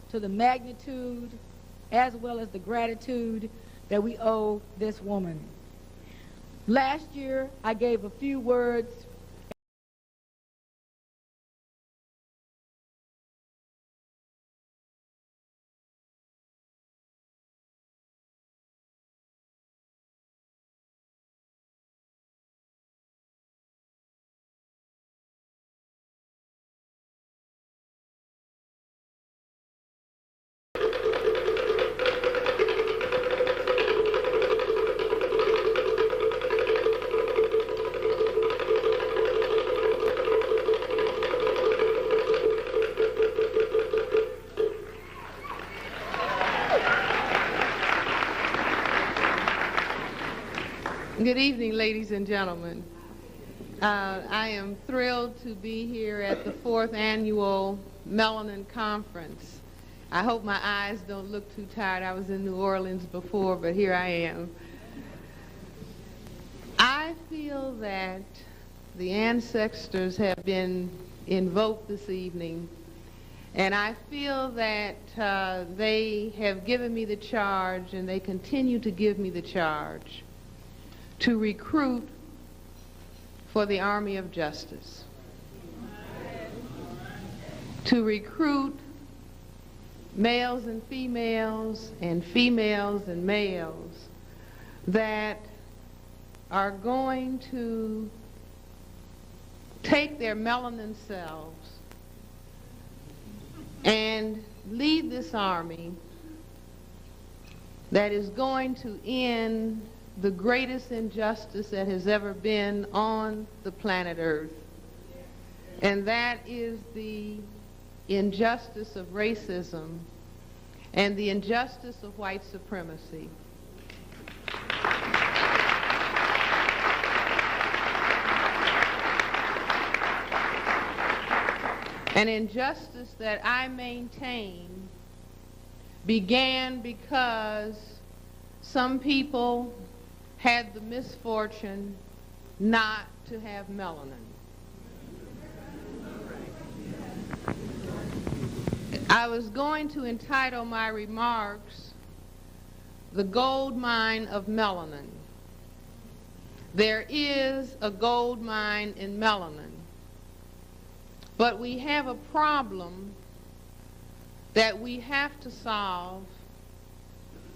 to the magnitude as well as the gratitude that we owe this woman. Last year, I gave a few words Good evening, ladies and gentlemen. I am thrilled to be here at the 4th Annual Melanin Conference. I hope my eyes don't look too tired. I was in New Orleans before, but here I am. I feel that the ancestors have been invoked this evening, and I feel that they have given me the charge, and they continue to give me the charge, to recruit for the Army of Justice, to recruit males and females and males that are going to take their melanin selves and lead this army that is going to end the greatest injustice that has ever been on the planet Earth, and that is the injustice of racism and the injustice of white supremacy. An injustice that I maintain began because some people had the misfortune not to have melanin. I was going to entitle my remarks, "The Gold Mine of Melanin." There is a gold mine in melanin, but we have a problem that we have to solve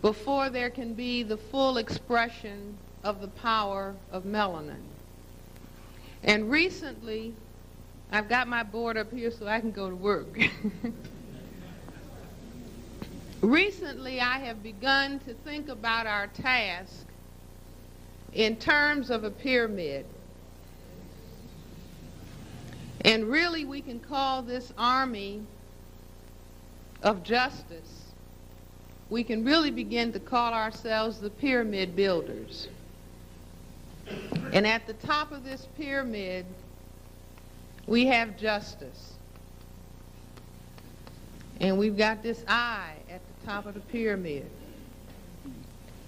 before there can be the full expression of the power of melanin. And recently, I've got my board up here so I can go to work. Recently, I have begun to think about our task in terms of a pyramid. And really, we can call this army of justice, we can really begin to call ourselves the pyramid builders. And at the top of this pyramid, we have justice. And we've got this eye at the top of the pyramid.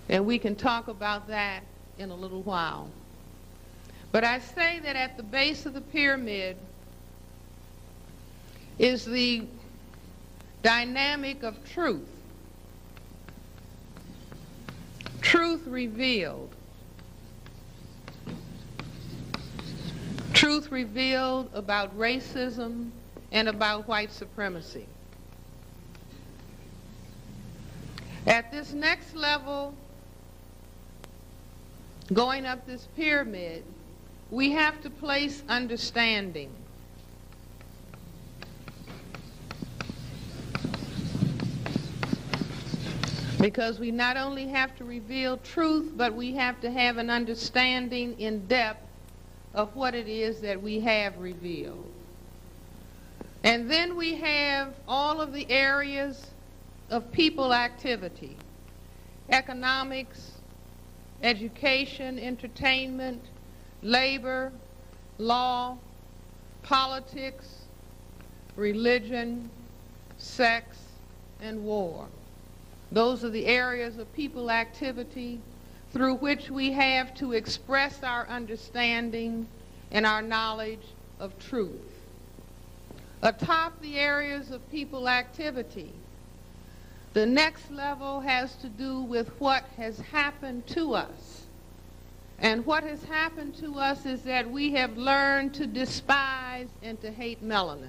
And we can talk about that in a little while. But I say that at the base of the pyramid is the dynamic of truth. Truth revealed. Truth revealed about racism and about white supremacy. At this next level, going up this pyramid, we have to place understanding. Because we not only have to reveal truth, but we have to have an understanding in depth of what it is that we have revealed. And then we have all of the areas of people activity: economics, education, entertainment, labor, law, politics, religion, sex, and war. Those are the areas of people activity through which we have to express our understanding and our knowledge of truth. Atop the areas of people activity The next level has to do with what has happened to us. And what has happened to us is that we have learned to despise and to hate melanin.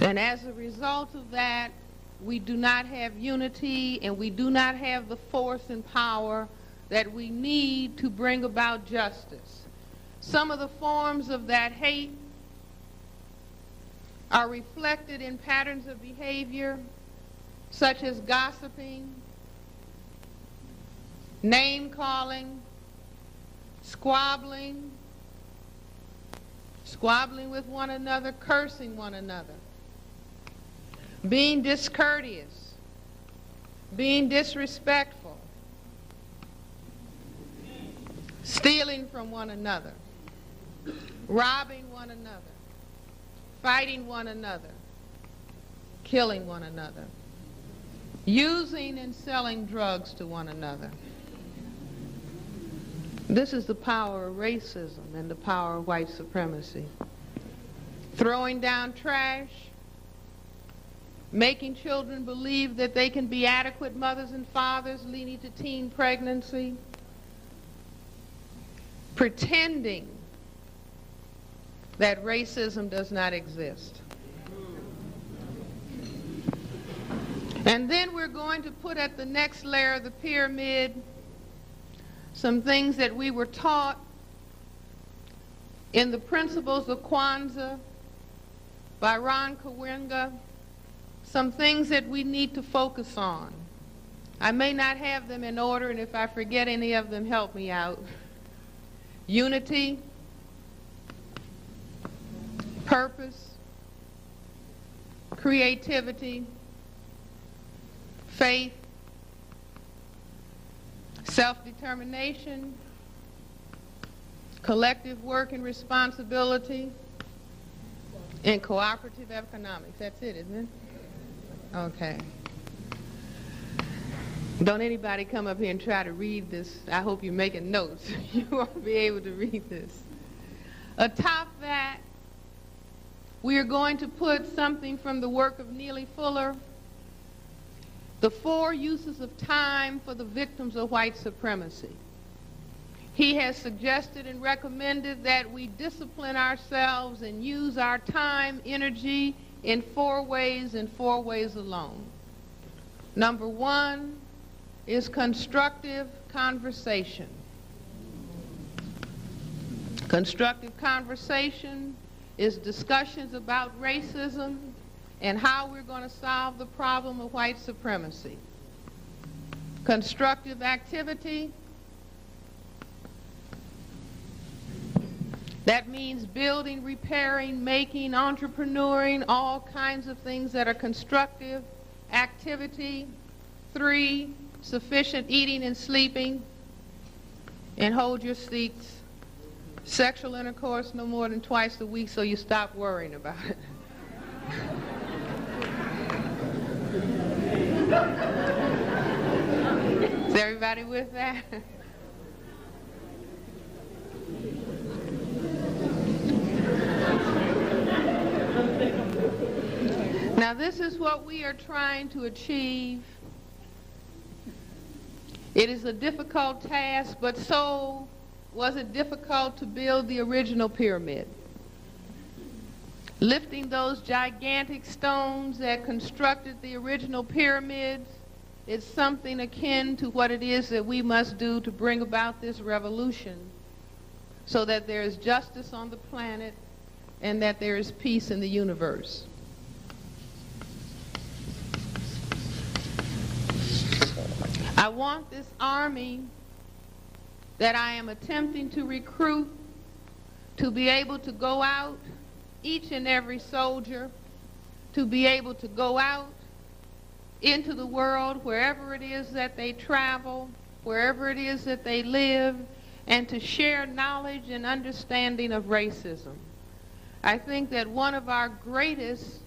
And as a result of that, we do not have unity and we do not have the force and power that we need to bring about justice. Some of the forms of that hate are reflected in patterns of behavior such as gossiping, name-calling, squabbling with one another, cursing one another, being discourteous, being disrespectful, stealing from one another, robbing one another, fighting one another, killing one another, using and selling drugs to one another. This is the power of racism and the power of white supremacy. Throwing down trash, making children believe that they can be adequate mothers and fathers leading to teen pregnancy, pretending that racism does not exist. And then we're going to put at the next layer of the pyramid some things that we were taught in the Principles of Kwanzaa by Ron Kawenga, some things that we need to focus on. I may not have them in order, and if I forget any of them, help me out. Unity, purpose, creativity, faith, self-determination, collective work and responsibility, and cooperative economics. That's it, isn't it? Okay. Don't anybody come up here and try to read this. I hope you're making notes. You won't be able to read this. Atop that, we are going to put something from the work of Neely Fuller, the 4 uses of time for the victims of white supremacy. He has suggested and recommended that we discipline ourselves and use our time, energy in 4 ways and 4 ways alone. Number 1 is constructive conversation. Constructive conversation is discussions about racism and how we're going to solve the problem of white supremacy. Constructive activity, that means building, repairing, making, entrepreneuring, all kinds of things that are constructive activity. 3, sufficient eating and sleeping, and hold your seats. Sexual intercourse no more than twice a week so you stop worrying about it. Is everybody with that? Now this is what we are trying to achieve. It is a difficult task, but so was it difficult to build the original pyramid. Lifting those gigantic stones that constructed the original pyramids is something akin to what it is that we must do to bring about this revolution so that there is justice on the planet and that there is peace in the universe. I want this army that I am attempting to recruit to be able to go out, each and every soldier, to be able to go out into the world, wherever it is that they travel, wherever it is that they live, and to share knowledge and understanding of racism. I think that one of our greatest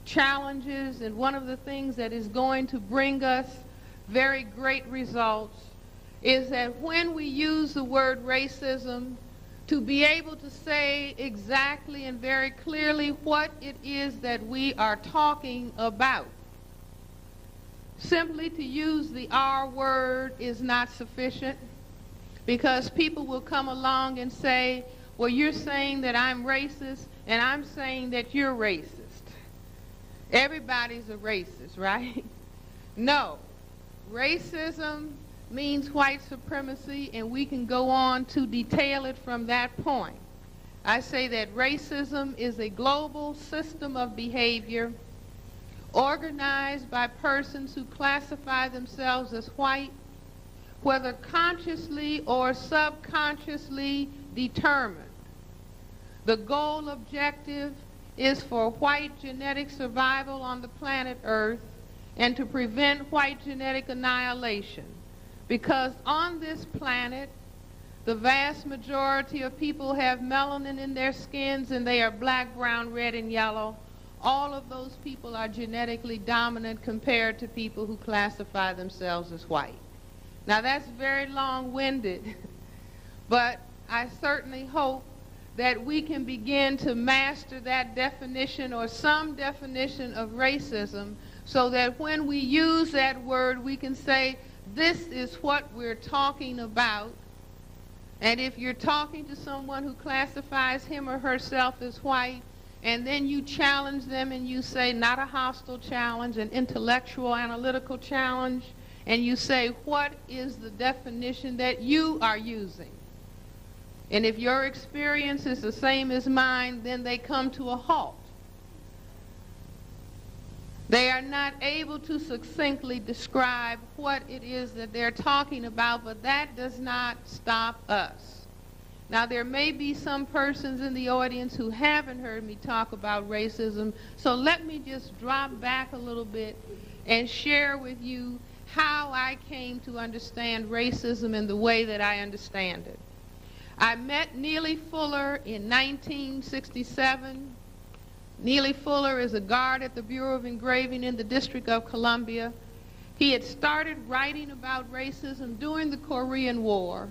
challenges and one of the things that is going to bring us very great results is that when we use the word racism, to be able to say exactly and very clearly what it is that we are talking about. Simply to use the R word is not sufficient, because people will come along and say, well, you're saying that I'm racist, and I'm saying that you're racist. Everybody's a racist, right? No. Racism means white supremacy, and we can go on to detail it from that point. I say that racism is a global system of behavior organized by persons who classify themselves as white, whether consciously or subconsciously determined. The goal objective is for white genetic survival on the planet Earth and to prevent white genetic annihilation. Because on this planet, the vast majority of people have melanin in their skins, and they are black, brown, red, and yellow. All of those people are genetically dominant compared to people who classify themselves as white. Now that's very long-winded, but I certainly hope that we can begin to master that definition or some definition of racism, so that when we use that word, we can say, this is what we're talking about. And if you're talking to someone who classifies him or herself as white, and then you challenge them and you say, not a hostile challenge, an intellectual, analytical challenge, and you say, what is the definition that you are using? And if your experience is the same as mine, then they come to a halt. They are not able to succinctly describe what it is that they're talking about, but that does not stop us. Now, there may be some persons in the audience who haven't heard me talk about racism, so let me just drop back a little bit and share with you how I came to understand racism in the way that I understand it. I met Neely Fuller in 1967. Neely Fuller is a guard at the Bureau of Engraving in the District of Columbia. He had started writing about racism during the Korean War,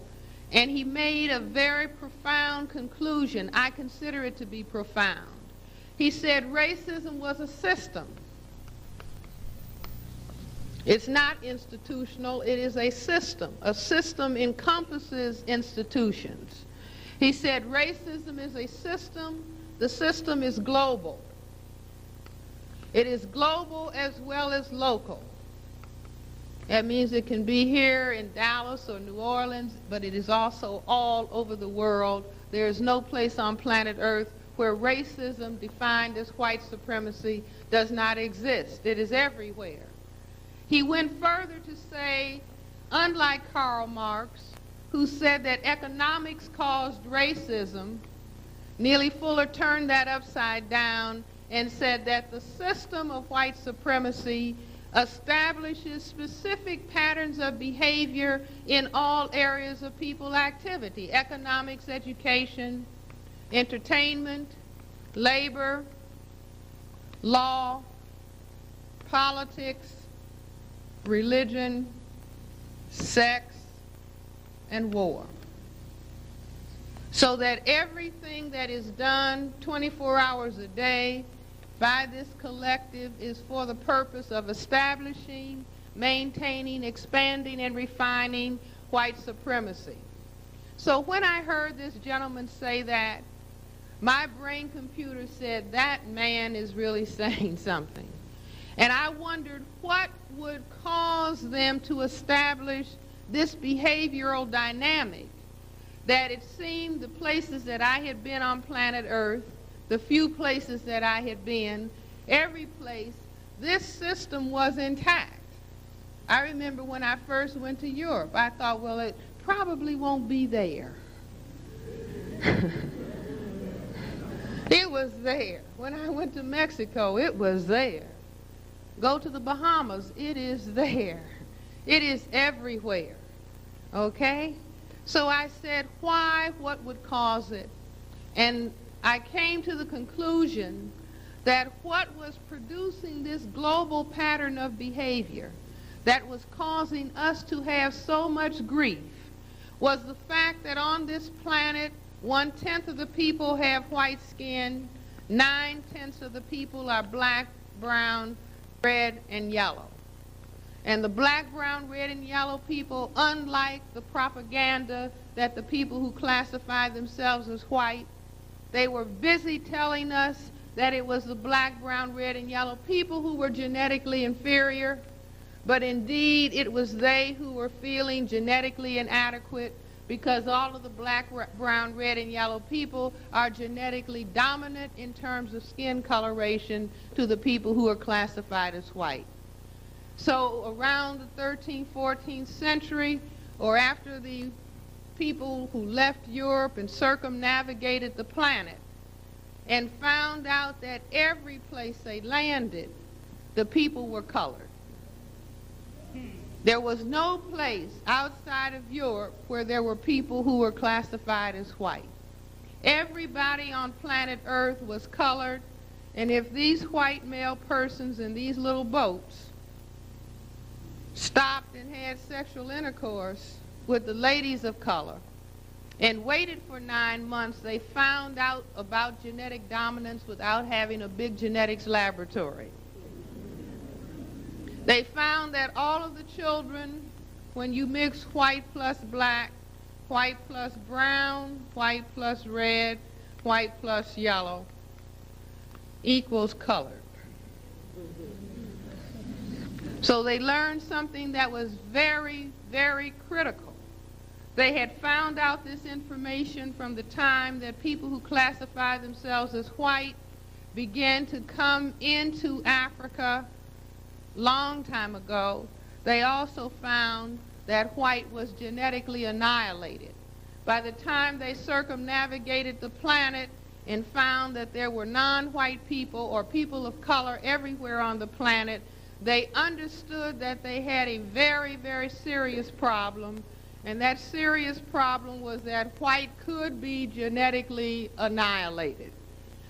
and he made a very profound conclusion. I consider it to be profound. He said racism was a system. It's not institutional, it is a system. A system encompasses institutions. He said racism is a system. The system is global. It is global as well as local. That means it can be here in Dallas or New Orleans, but it is also all over the world. There is no place on planet Earth where racism defined as white supremacy does not exist. It is everywhere. He went further to say, unlike Karl Marx, who said that economics caused racism, Neely Fuller turned that upside down and said that the system of white supremacy establishes specific patterns of behavior in all areas of people activity: economics, education, entertainment, labor, law, politics, religion, sex, and war. So that everything that is done 24 hours a day by this collective is for the purpose of establishing, maintaining, expanding, and refining white supremacy. So when I heard this gentleman say that, my brain computer said, that man is really saying something. And I wondered what would cause them to establish this behavioral dynamic, that it seemed the places that I had been on planet Earth, the few places that I had been, every place, this system was intact. I remember when I first went to Europe, I thought, well, it probably won't be there. It was there. When I went to Mexico, it was there. Go to the Bahamas, it is there. It is everywhere. Okay? So I said, why? What would cause it? And I came to the conclusion that what was producing this global pattern of behavior that was causing us to have so much grief was the fact that on this planet 1/10 of the people have white skin. 9/10 of the people are black, brown, red, and yellow. And the black, brown, red, and yellow people, unlike the propaganda that the people who classify themselves as white, they were busy telling us that it was the black, brown, red, and yellow people who were genetically inferior, but indeed it was they who were feeling genetically inadequate because all of the black, brown, red, and yellow people are genetically dominant in terms of skin coloration to the people who are classified as white. So around the 13th, 14th century, or after the people who left Europe and circumnavigated the planet and found out that every place they landed, the people were colored. There was no place outside of Europe where there were people who were classified as white. Everybody on planet Earth was colored, and if these white male persons in these little boats stopped and had sexual intercourse with the ladies of color and waited for 9 months, they found out about genetic dominance without having a big genetics laboratory. They found that all of the children, when you mix white plus black, white plus brown, white plus red, white plus yellow, equals colored. So they learned something that was very, very critical. They had found out this information from the time that people who classify themselves as white began to come into Africa long time ago. They also found that white was genetically annihilated. By the time they circumnavigated the planet and found that there were non-white people or people of color everywhere on the planet, they understood that they had a very, very serious problem, and that serious problem was that white could be genetically annihilated.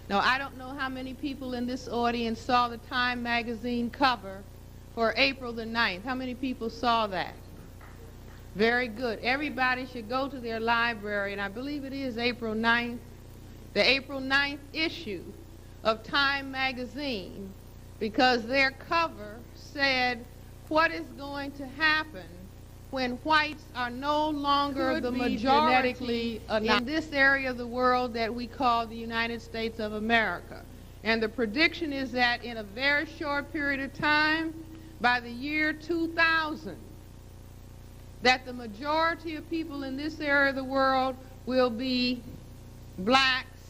Now, I don't know how many people in this audience saw the Time magazine cover for April the 9th. How many people saw that? Very good. Everybody should go to their library, and I believe it is April 9th, the April 9th issue of Time magazine, because their cover said what is going to happen when whites are no longer the majority in this area of the world that we call the United States of America. And the prediction is that in a very short period of time, by the year 2000, that the majority of people in this area of the world will be blacks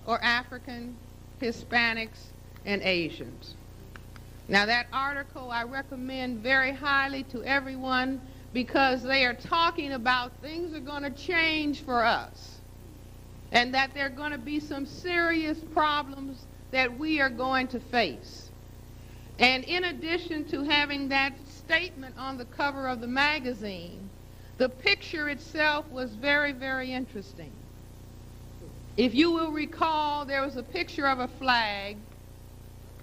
or African, Hispanics, and Asians. Now, that article I recommend very highly to everyone because they are talking about things are going to change for us and that there are going to be some serious problems that we are going to face. And in addition to having that statement on the cover of the magazine, the picture itself was very, very interesting. If you will recall, there was a picture of a flag.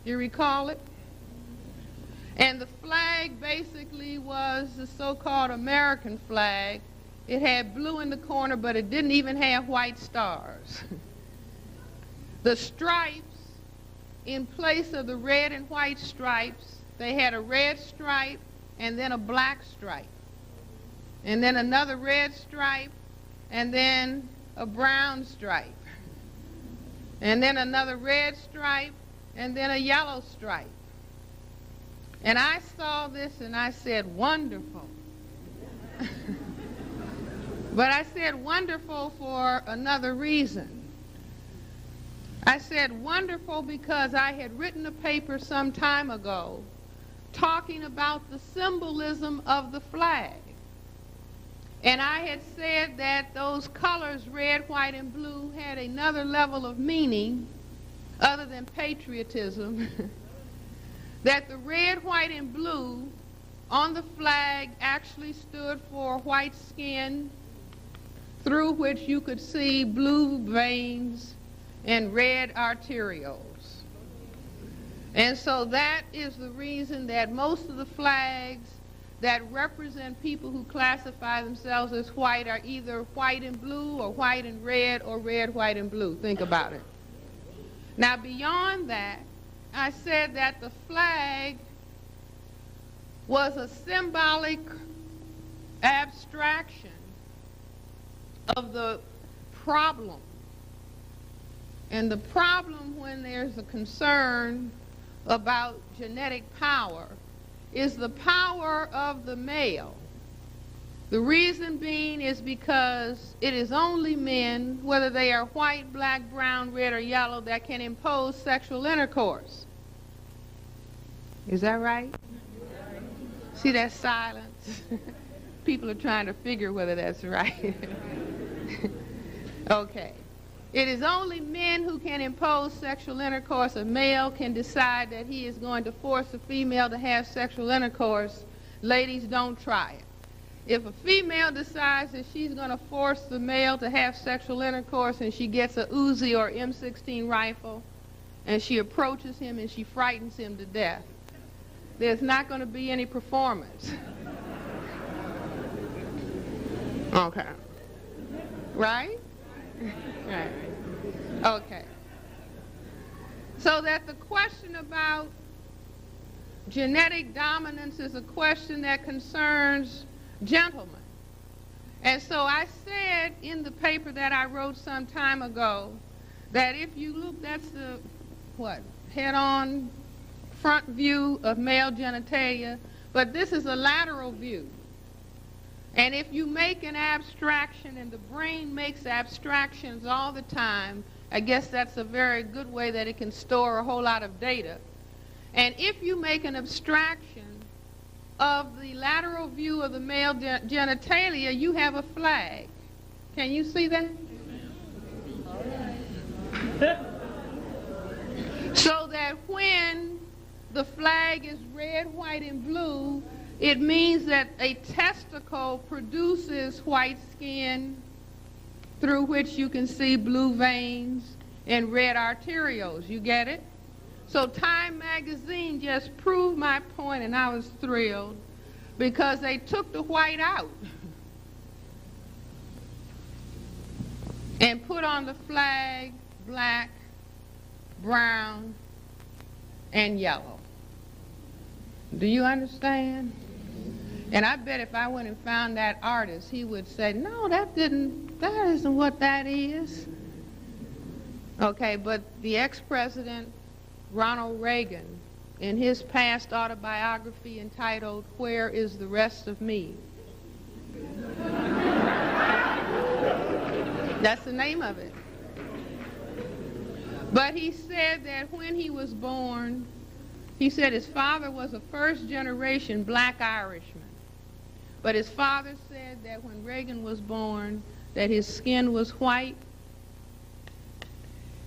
Do you recall it? And the flag basically was the so-called American flag. It had blue in the corner, but it didn't even have white stars. The stripes, in place of the red and white stripes, they had a red stripe and then a black stripe. And then another red stripe and then a brown stripe. And then another red stripe and then a yellow stripe. And I saw this and I said, wonderful. But I said wonderful for another reason. I said wonderful because I had written a paper some time ago talking about the symbolism of the flag. And I had said that those colors, red, white, and blue, had another level of meaning other than patriotism. That the red, white, and blue on the flag actually stood for white skin, through which you could see blue veins and red arterioles. And so that is the reason that most of the flags that represent people who classify themselves as white are either white and blue or white and red or red, white, and blue. Think about it. Now, beyond that, I said that the flag was a symbolic abstraction of the problem. And the problem when there's a concern about genetic power is the power of the male. The reason being is because it is only men, whether they are white, black, brown, red, or yellow, that can impose sexual intercourse. Is that right? See that silence? People are trying to figure whether that's right. Okay. It is only men who can impose sexual intercourse. A male can decide that he is going to force a female to have sexual intercourse. Ladies, don't try it. If a female decides that she's going to force the male to have sexual intercourse and she gets a Uzi or M16 rifle and she approaches him and she frightens him to death, there's not going to be any performance. Okay. Right? Right. Okay. So that the question about genetic dominance is a question that concerns gentlemen. And so I said in the paper that I wrote some time ago that if you look, that's the, head-on front view of male genitalia, but this is a lateral view. And if you make an abstraction, and the brain makes abstractions all the time, I guess that's a very good way that it can store a whole lot of data. And if you make an abstraction of the lateral view of the male genitalia, you have a flag. Can you see that? So that when the flag is red, white, and blue, it means that a testicle produces white skin through which you can see blue veins and red arterioles. You get it? So Time magazine just proved my point, and I was thrilled because they took the white out and put on the flag black, brown, and yellow. Do you understand? And I bet if I went and found that artist, he would say, no, that isn't what that is. Okay, but the ex-president, Ronald Reagan, in his past autobiography entitled, Where is the Rest of Me? That's the name of it. But he said that when he was born, he said his father was a first-generation black Irishman. But his father said that when Reagan was born, that his skin was white,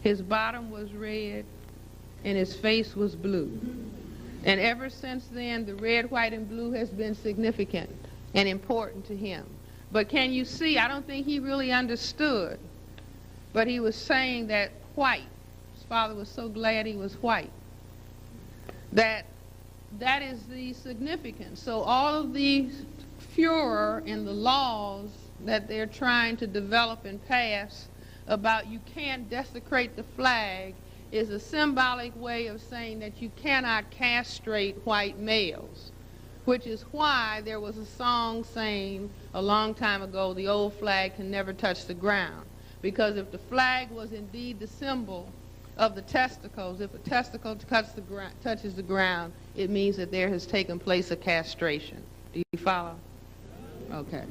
his bottom was red, and his face was blue. And ever since then, the red, white, and blue has been significant and important to him. But can you see, I don't think he really understood, but he was saying that white, his father was so glad he was white, that is the significance. So all of the furor in the laws that they're trying to develop and pass about you can't desecrate the flag is a symbolic way of saying that you cannot castrate white males, which is why there was a song saying a long time ago, the old flag can never touch the ground. Because if the flag was indeed the symbol of the testicles, if a testicle touches the ground, it means that there has taken place a castration. Do you follow? Okay.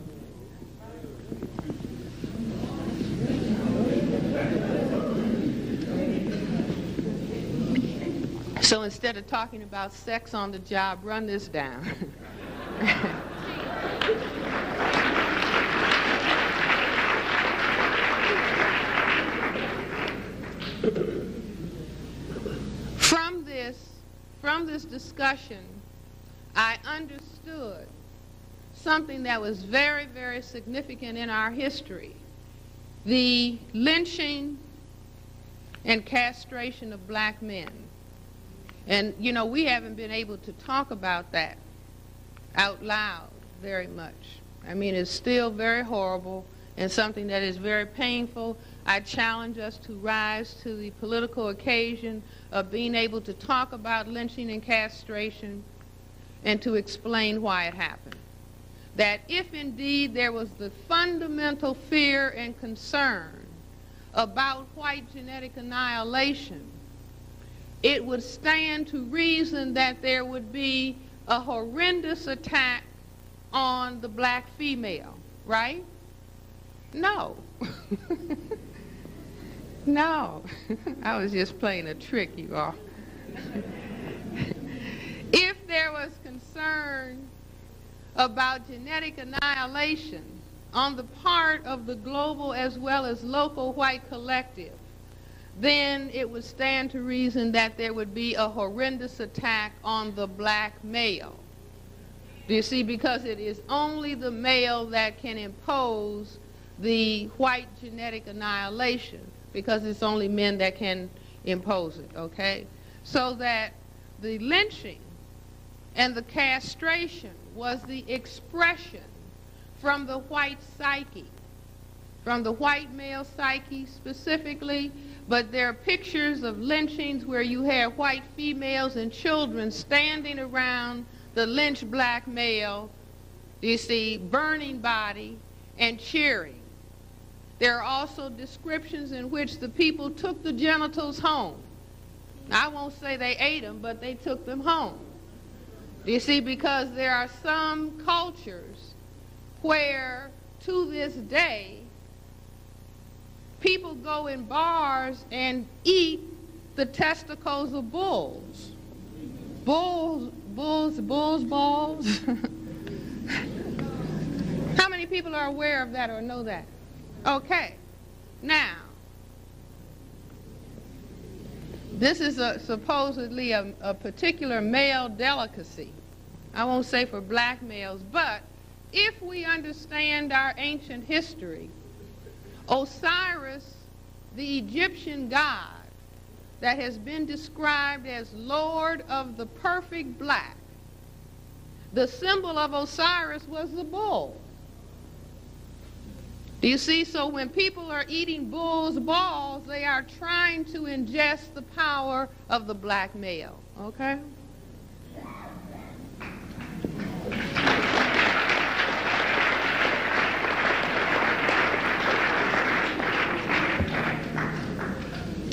So instead of talking about sex on the job, run this down. From this discussion, I understood something that was very, very significant in our history. The lynching and castration of black men. And, you know, we haven't been able to talk about that out loud very much. I mean, it's still very horrible and something that is very painful. I challenge us to rise to the political occasion of being able to talk about lynching and castration and to explain why it happened. That if indeed there was the fundamental fear and concern about white genetic annihilation, it would stand to reason that there would be a horrendous attack on the black female, right? No. No. I was just playing a trick, you all. If there was concern about genetic annihilation on the part of the global as well as local white collective, then it would stand to reason that there would be a horrendous attack on the black male. Do you see? Because it is only the male that can impose the white genetic annihilation, because it's only men that can impose it, okay? So that the lynching and the castration was the expression from the white psyche, from the white male psyche specifically, but there are pictures of lynchings where you have white females and children standing around the lynched black male, you see, burning body and cheering. There are also descriptions in which the people took the genitals home. Now, I won't say they ate them, but they took them home. You see, because there are some cultures where, to this day, people go in bars and eat the testicles of bulls. Bulls balls. How many people are aware of that or know that? Okay. Now, this is supposedly a particular male delicacy. I won't say for black males, but if we understand our ancient history, Osiris, the Egyptian god that has been described as Lord of the perfect black, the symbol of Osiris was the bull. Do you see? So when people are eating bull's balls, they are trying to ingest the power of the black male, okay?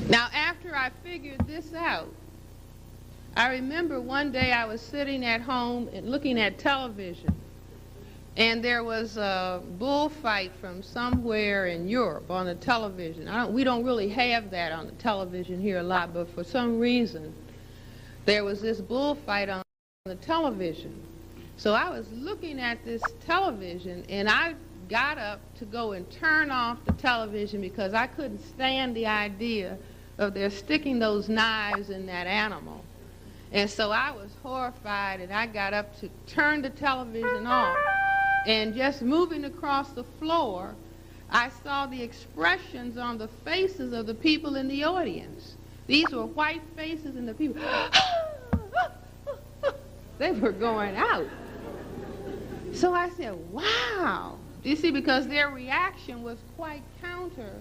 Now, after I figured this out, I remember one day I was sitting at home and looking at television, and there was a bullfight from somewhere in Europe on the television. We don't really have that on the television here a lot, but for some reason, there was this bullfight on the television. So I was looking at this television, and I got up to go and turn off the television because I couldn't stand the idea of their sticking those knives in that animal. And so I was horrified, and I got up to turn the television off. And just moving across the floor, I saw the expressions on the faces of the people in the audience. These were white faces, and the people, they were going out. So I said, wow. You see, because their reaction was quite counter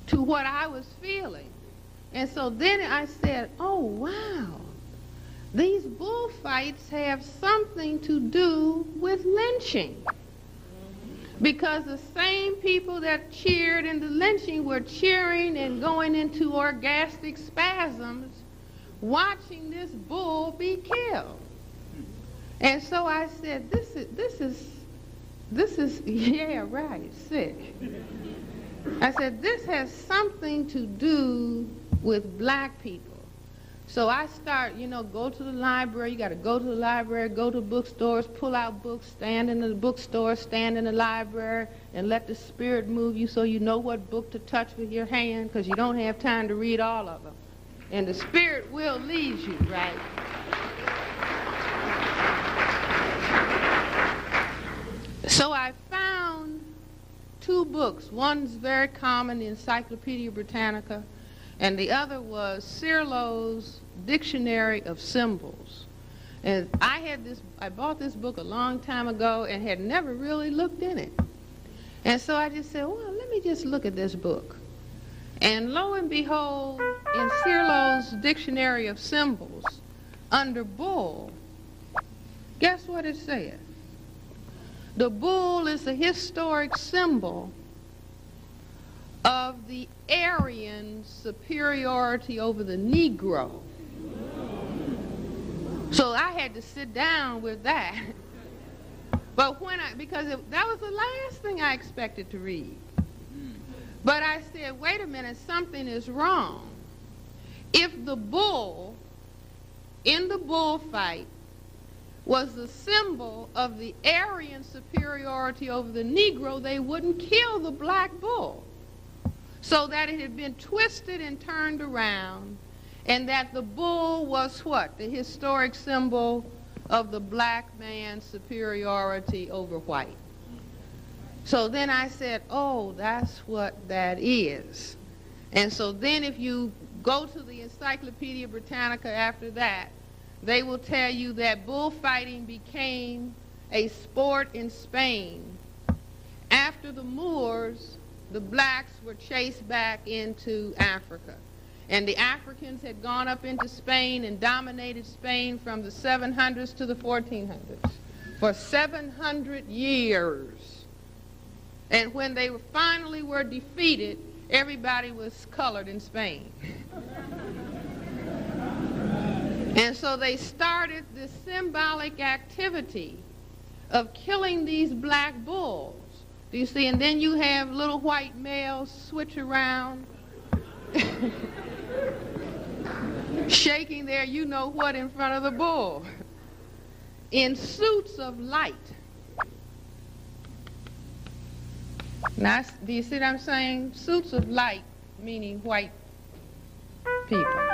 to what I was feeling. And so then I said, oh, wow. These bullfights have something to do with lynching. Because the same people that cheered in the lynching were cheering and going into orgastic spasms watching this bull be killed. And so I said, this is, yeah, right, sick. I said, this has something to do with black people. So I start, go to the library. You got to go to the library, go to bookstores, pull out books, stand in the bookstore, stand in the library, and let the spirit move you so you know what book to touch with your hand, because you don't have time to read all of them. And the spirit will lead you, right? So I found two books. One's very common, the Encyclopedia Britannica, and the other was Cirlo's Dictionary of Symbols. And I bought this book a long time ago and had never really looked in it. And so I just said, well, let me just look at this book. And lo and behold, in Cierlow's Dictionary of Symbols, under bull, guess what it said? The bull is a historic symbol of the Aryan superiority over the Negro. So I had to sit down with that. But because that was the last thing I expected to read. But I said, wait a minute, something is wrong. If the bull, in the bullfight, was the symbol of the Aryan superiority over the Negro, they wouldn't kill the black bull. So that it had been twisted and turned around, and that the bull was what? The historic symbol of the black man's superiority over white. So then I said, oh, that's what that is. And so then if you go to the Encyclopedia Britannica after that, they will tell you that bullfighting became a sport in Spain. After the Moors, the blacks were chased back into Africa. And the Africans had gone up into Spain and dominated Spain from the 700s to the 1400s for 700 years. And when they finally were defeated, everybody was colored in Spain. And so they started this symbolic activity of killing these black bulls. Do you see? And then you have little white males switch around, shaking their you-know-what in front of the bull, in suits of light. Now, do you see what I'm saying? Suits of light, meaning white people.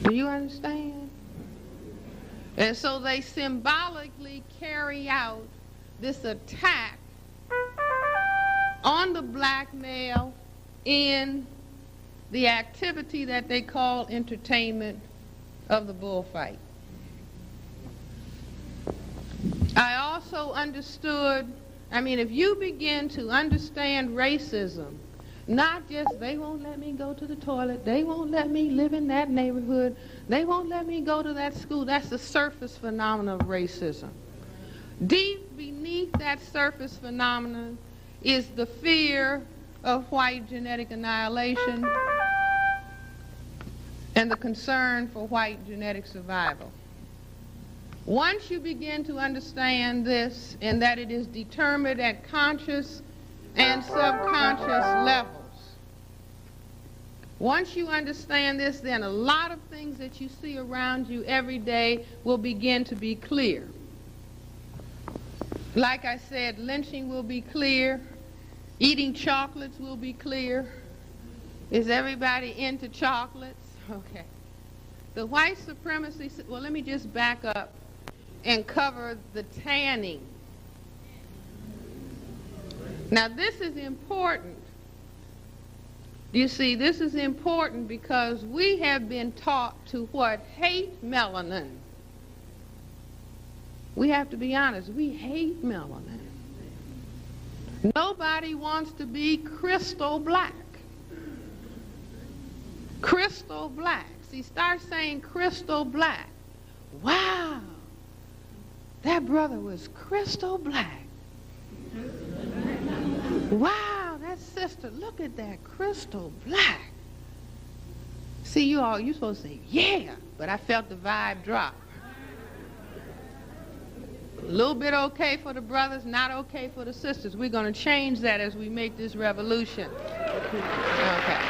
Do you understand? And so they symbolically carry out this attack on the black male in the activity that they call entertainment of the bullfight. I also understood, if you begin to understand racism, not just they won't let me go to the toilet, they won't let me live in that neighborhood, they won't let me go to that school, that's the surface phenomenon of racism. Deep beneath that surface phenomenon is the fear of white genetic annihilation and the concern for white genetic survival. Once you begin to understand this, and that it is determined at conscious and subconscious levels, once you understand this, then a lot of things that you see around you every day will begin to be clear. Like I said, lynching will be clear. Eating chocolates will be clear. Is everybody into chocolates? Okay. The white supremacy, well, let me just back up and cover the tanning. Now, this is important. You see, this is important because we have been taught to what? Hate melanin. We have to be honest. We hate melanin. Nobody wants to be crystal black. Crystal black. See, start saying crystal black. Wow. That brother was crystal black. Wow, that sister, look at that crystal black. See, you're supposed to say, yeah, but I felt the vibe drop. A little bit okay for the brothers, not okay for the sisters. We're going to change that as we make this revolution. Okay.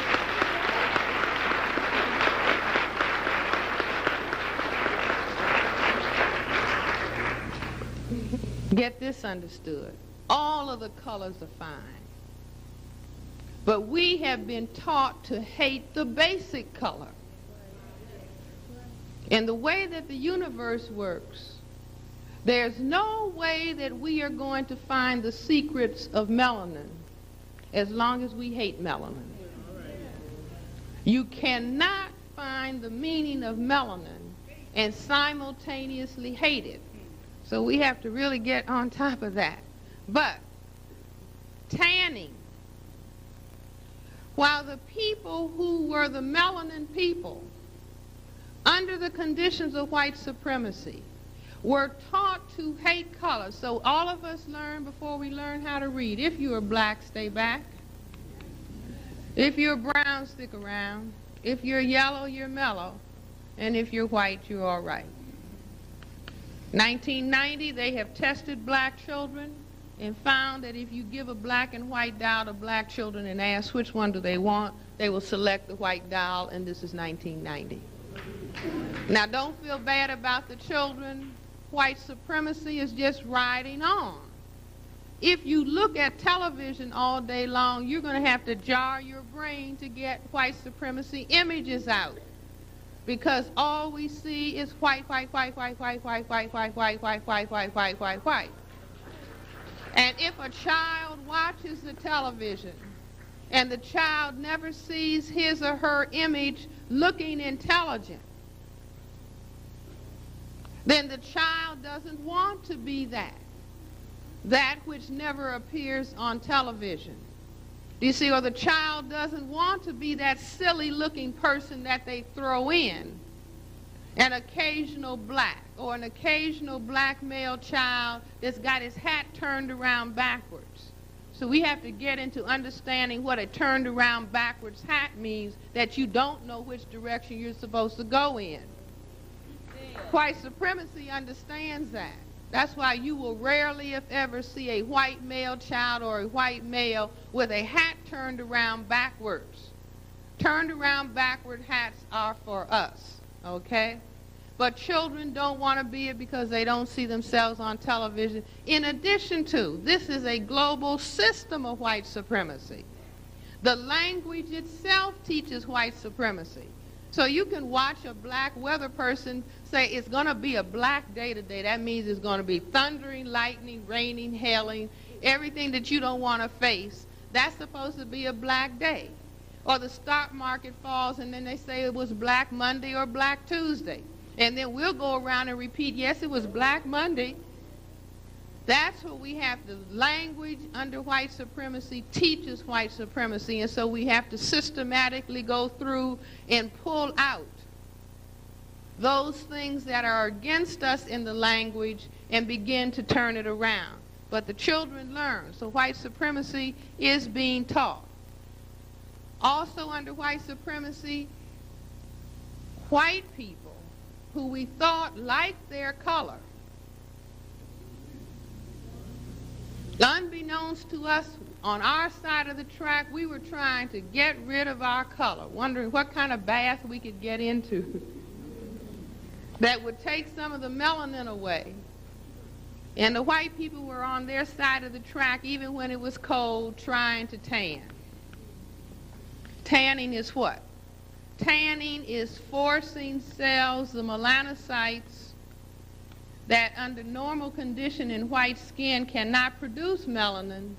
Get this understood. All of the colors are fine. But we have been taught to hate the basic color. And the way that the universe works, there's no way that we are going to find the secrets of melanin as long as we hate melanin. You cannot define the meaning of melanin and simultaneously hate it. So we have to really get on top of that. But tanning, while the people who were the melanin people under the conditions of white supremacy were taught to hate color. So all of us learn before we learn how to read. If you are black, stay back. If you're brown, stick around. If you're yellow, you're mellow. And if you're white, you're all right. 1990, they have tested black children and found that if you give a black and white doll to black children and ask which one do they want, they will select the white doll, and this is 1990. Now, don't feel bad about the children. White supremacy is just riding on. If you look at television all day long, you're going to have to jar your brain to get white supremacy images out. Because all we see is white, white, white, white, white, white, white, white, white, white, white, white, white, white, white. And if a child watches the television and the child never sees his or her image looking intelligent, then the child doesn't want to be that which never appears on television. Do you see? Or the child doesn't want to be that silly-looking person that they throw in, an occasional black, or an occasional black male child that's got his hat turned around backwards. So we have to get into understanding what a turned around backwards hat means, that you don't know which direction you're supposed to go in. White supremacy understands that. That's why you will rarely, if ever, see a white male child or a white male with a hat turned around backwards. Turned around backward hats are for us, okay? But children don't want to be it because they don't see themselves on television. In addition to, this is a global system of white supremacy. The language itself teaches white supremacy. So you can watch a black weather person say it's going to be a black day today. That means it's going to be thundering, lightning, raining, hailing, everything that you don't want to face. That's supposed to be a black day. Or the stock market falls and then they say it was Black Monday or Black Tuesday. And then we'll go around and repeat, yes, it was Black Monday. That's what we have. The language under white supremacy teaches white supremacy, and so we have to systematically go through and pull out those things that are against us in the language and begin to turn it around. But the children learn, so white supremacy is being taught. Also under white supremacy, white people who we thought liked their color, unbeknownst to us, on our side of the track, we were trying to get rid of our color, wondering what kind of bath we could get into that would take some of the melanin away. And the white people were on their side of the track, even when it was cold, trying to tan. Tanning is what? Tanning is forcing cells, the melanocytes, that under normal condition in white skin cannot produce melanin.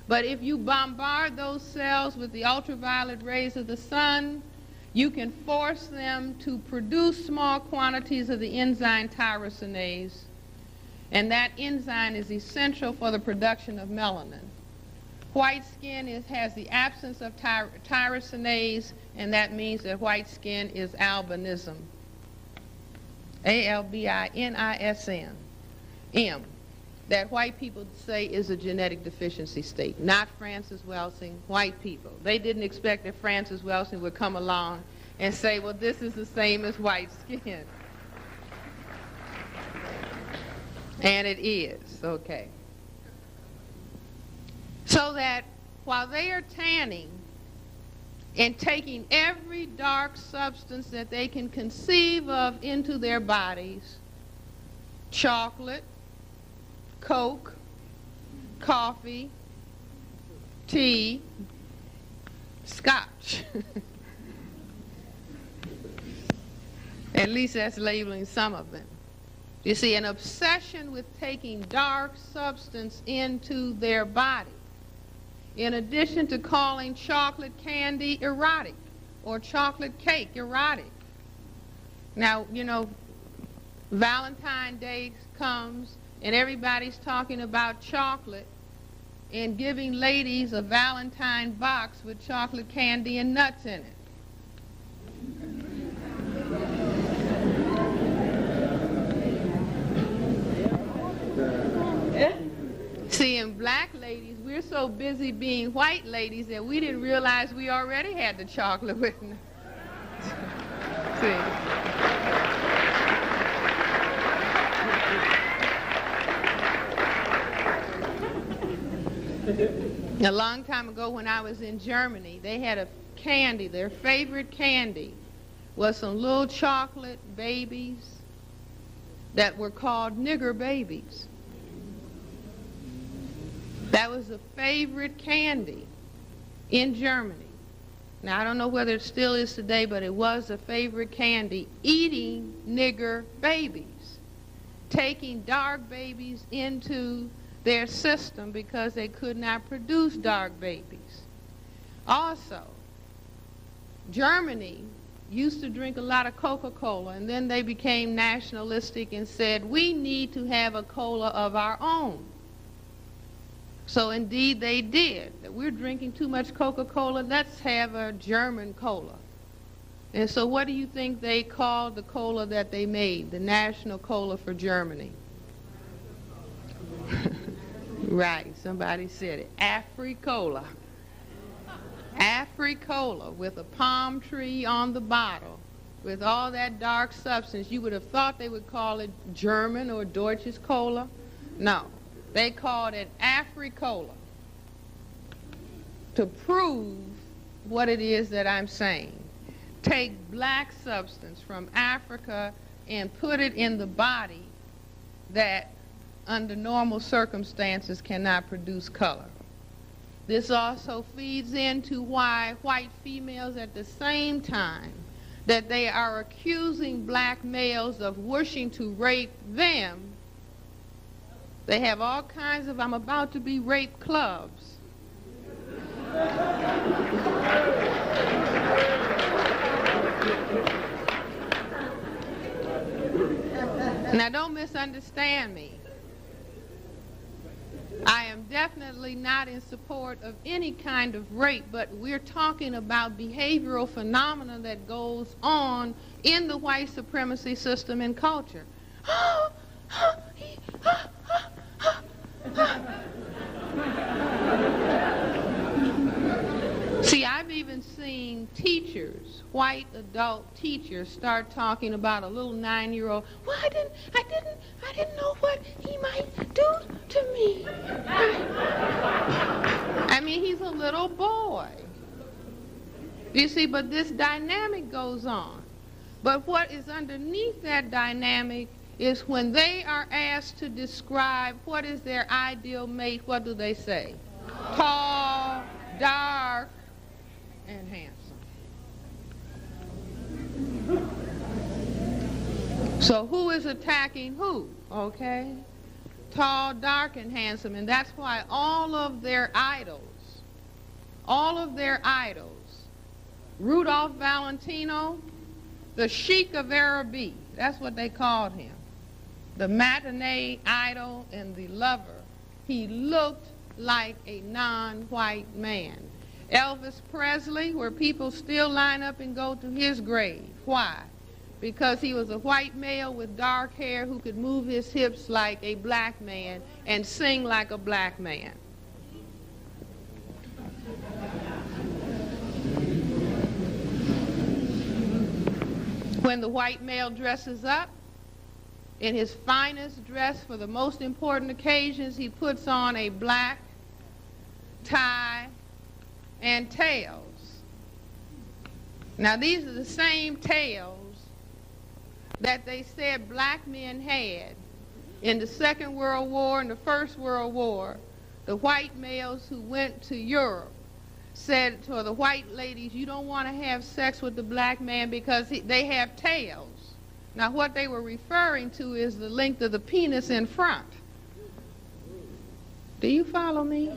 But if you bombard those cells with the ultraviolet rays of the sun, you can force them to produce small quantities of the enzyme tyrosinase. And that enzyme is essential for the production of melanin. White skin has the absence of tyrosinase, and that means that white skin is albinism. A-L-B-I-N-I-S-M, M, that white people say is a genetic deficiency state, not Francis Welsing, white people. They didn't expect that Francis Welsing would come along and say, well, this is the same as white skin. And it is, okay. So that while they are tanning and taking every dark substance that they can conceive of into their bodies, chocolate, Coke, coffee, tea, scotch. At least that's labeling some of them. You see, an obsession with taking dark substance into their body, in addition to calling chocolate candy erotic. or chocolate cake erotic. Now, you know, Valentine's Day comes and everybody's talking about chocolate and giving ladies a Valentine box with chocolate candy and nuts in it. See, in black ladies, we're so busy being white ladies that we didn't realize we already had the chocolate with us. See. A long time ago when I was in Germany, they had a candy, their favorite candy was some little chocolate babies that were called nigger babies. That was a favorite candy in Germany. Now, I don't know whether it still is today, but it was a favorite candy, eating nigger babies, taking dark babies into their system because they could not produce dark babies. Also, Germany used to drink a lot of Coca-Cola, and then they became nationalistic and said, we need to have a cola of our own. So indeed they did. We're drinking too much Coca-Cola, let's have a German cola. And so what do you think they called the cola that they made, the national cola for Germany? Right, somebody said it. Africola. Africola, with a palm tree on the bottle, with all that dark substance. You would have thought they would call it German or Deutsches Cola. No. They called it Africola to prove what it is that I'm saying. Take black substance from Africa and put it in the body that under normal circumstances cannot produce color. This also feeds into why white females at the same time that they are accusing black males of wishing to rape them, they have all kinds of I'm about to be raped clubs. Now don't misunderstand me. I am definitely not in support of any kind of rape, but we're talking about behavioral phenomena that goes on in the white supremacy system and culture. See, I've even seen teachers, white adult teachers, start talking about a little 9-year-old. Well, I didn't know what he might do to me. I mean, he's a little boy. You see, but this dynamic goes on. But what is underneath that dynamic is when they are asked to describe what is their ideal mate, what do they say? Tall, dark, and handsome. So who is attacking who? Okay? Tall, dark, and handsome. And that's why all of their idols, Rudolph Valentino, the Sheik of Araby, that's what they called him. The matinee idol and the lover, he looked like a non-white man. Elvis Presley, where people still line up and go to his grave. Why? Because he was a white male with dark hair who could move his hips like a black man and sing like a black man. When the white male dresses up, in his finest dress for the most important occasions, he puts on a black tie and tails. Now, these are the same tails that they said black men had in the Second World War and the First World War. The white males who went to Europe said to the white ladies, you don't want to have sex with the black man because they have tails. Now, what they were referring to is the length of the penis in front. Do you follow me?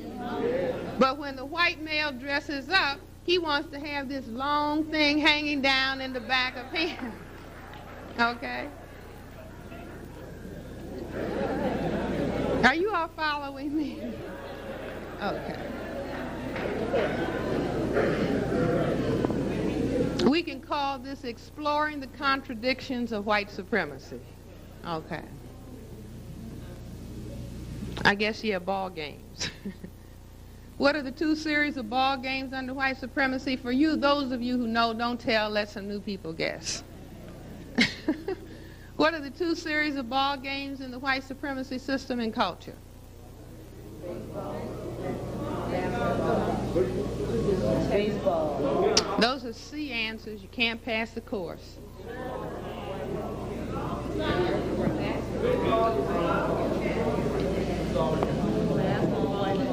But when the white male dresses up, He wants to have this long thing hanging down in the back of him. Okay? Are you all following me? Okay. We can call this exploring the contradictions of white supremacy. Okay. I guess you have ball games. What are the two series of ball games under white supremacy? For you, those of you who know, don't tell, let some new people guess. What are the two series of ball games in the white supremacy system and culture? Baseball. Those are C answers. You can't pass the course.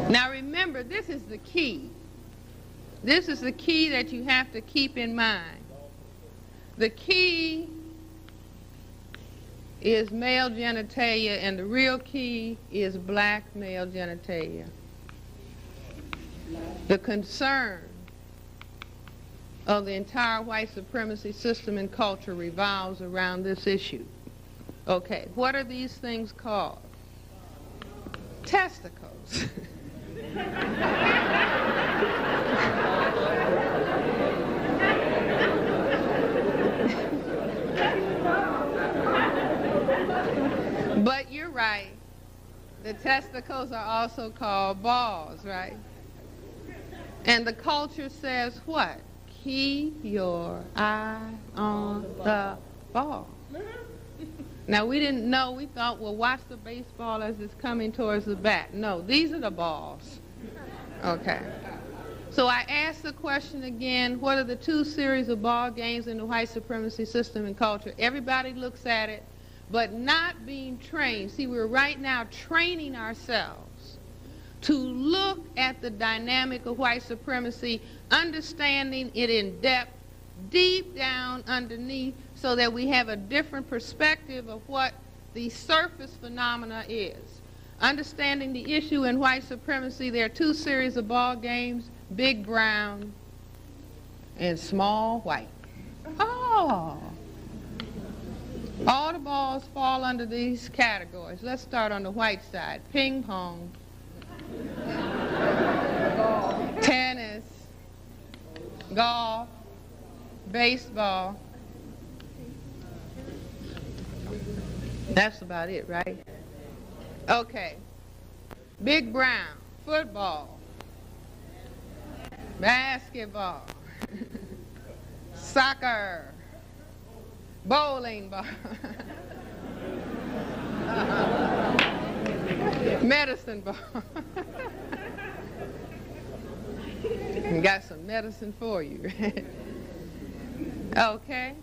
Now remember, this is the key. This is the key that you have to keep in mind. The key is male genitalia, and the real key is black male genitalia. The concern of the entire white supremacy system and culture revolves around this issue. Okay, what are these things called? Testicles. But you're right. The testicles are also called balls, right? And the culture says what? Keep your eye on the ball. Now, we didn't know. We thought, well, watch the baseball as it's coming towards the bat. No, these are the balls. Okay. So I asked the question again, what are the two series of ball games in the white supremacy system and culture? Everybody looks at it, but not being trained. See, we're right now training ourselves to look at the dynamic of white supremacy, understanding it in depth, deep down underneath, so that we have a different perspective of what the surface phenomena is. Understanding the issue in white supremacy, there are two series of ball games, big brown and small white. Oh! All the balls fall under these categories. Let's start on the white side. Ping pong, tennis, golf, baseball. That's about it, right? Okay. Big brown, football, basketball, soccer, bowling ball, medicine ball. Got some medicine for you. Okay.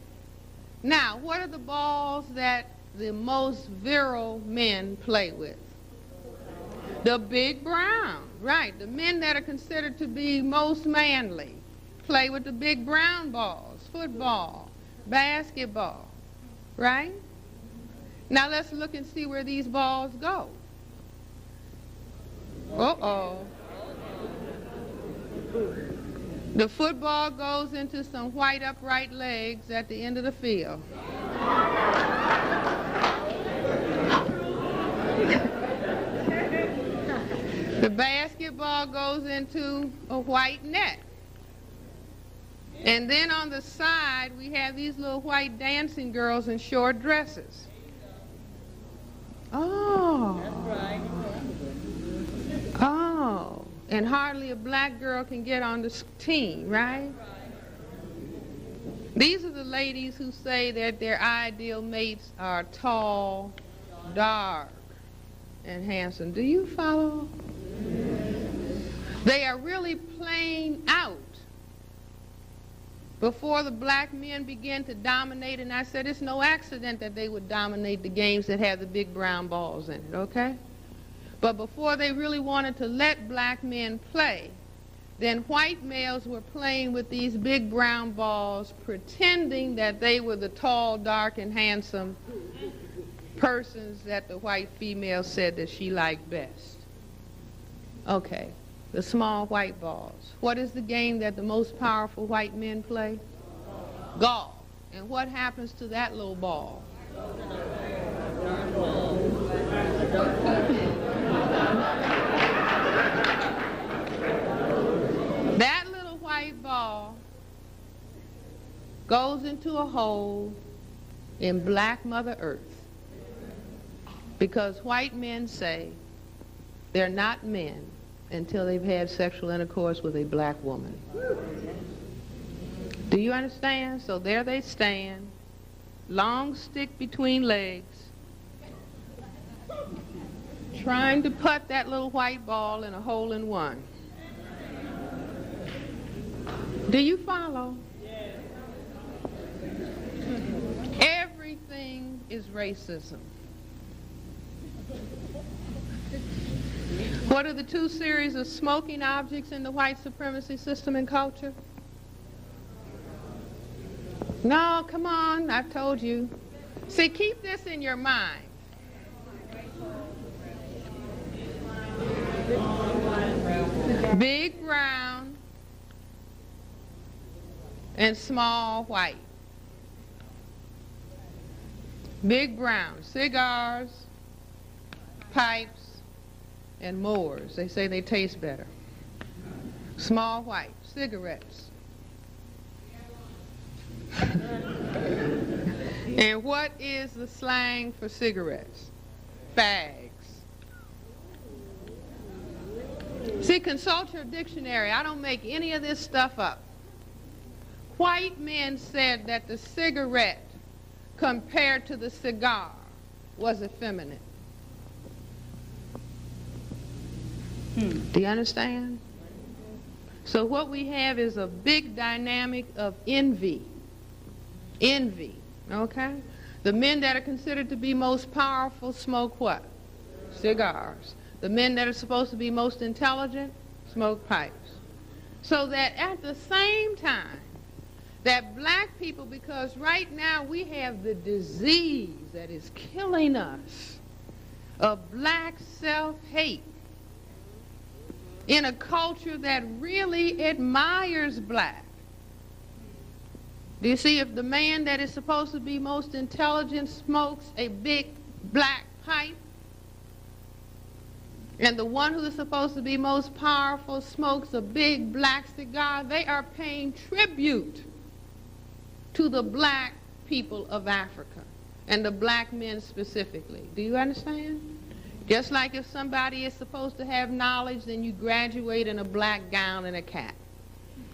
Now, what are the balls that the most virile men play with? The big brown, right. The men that are considered to be most manly play with the big brown balls, football, basketball, right? Now let's look and see where these balls go. Uh-oh. The football goes into some white upright legs at the end of the field. The basketball goes into a white net. And then on the side, we have these little white dancing girls in short dresses. Oh. That's right. Oh. And hardly a black girl can get on the team, right? These are the ladies who say that their ideal mates are tall, dark, and handsome. Do you follow? They are really playing out before the black men begin to dominate, and I said it's no accident that they would dominate the games that have the big brown balls in it, okay? But before they really wanted to let black men play, then white males were playing with these big brown balls, pretending that they were the tall, dark, and handsome persons that the white female said that she liked best. Okay. The small white balls. What is the game that the most powerful white men play? Golf. And what happens to that little ball? That little white ball goes into a hole in black Mother Earth because white men say they're not men until they've had sexual intercourse with a black woman. Do you understand? So there they stand, long stick between legs, trying to put that little white ball in a hole in one. Do you follow? Everything is racism. What are the two series of smoking objects in the white supremacy system and culture? No, come on, I've told you. See, keep this in your mind. Big brown and small white. Big brown, cigars, pipes, and Moors. They say they taste better. Small white, cigarettes. And what is the slang for cigarettes? Fags. See, consult your dictionary. I don't make any of this stuff up. White men said that the cigarette compared to the cigar was effeminate. Do you understand? So what we have is a big dynamic of envy. Envy, okay? The men that are considered to be most powerful smoke what? Cigars. The men that are supposed to be most intelligent smoke pipes. So that at the same time that black people, because right now we have the disease that is killing us of black self-hate in a culture that really admires black. Do you see, if the man that is supposed to be most intelligent smokes a big black pipe, and the one who is supposed to be most powerful smokes a big black cigar, they are paying tribute to the black people of Africa, and the black men specifically. Do you understand? Just like if somebody is supposed to have knowledge, then you graduate in a black gown and a cap.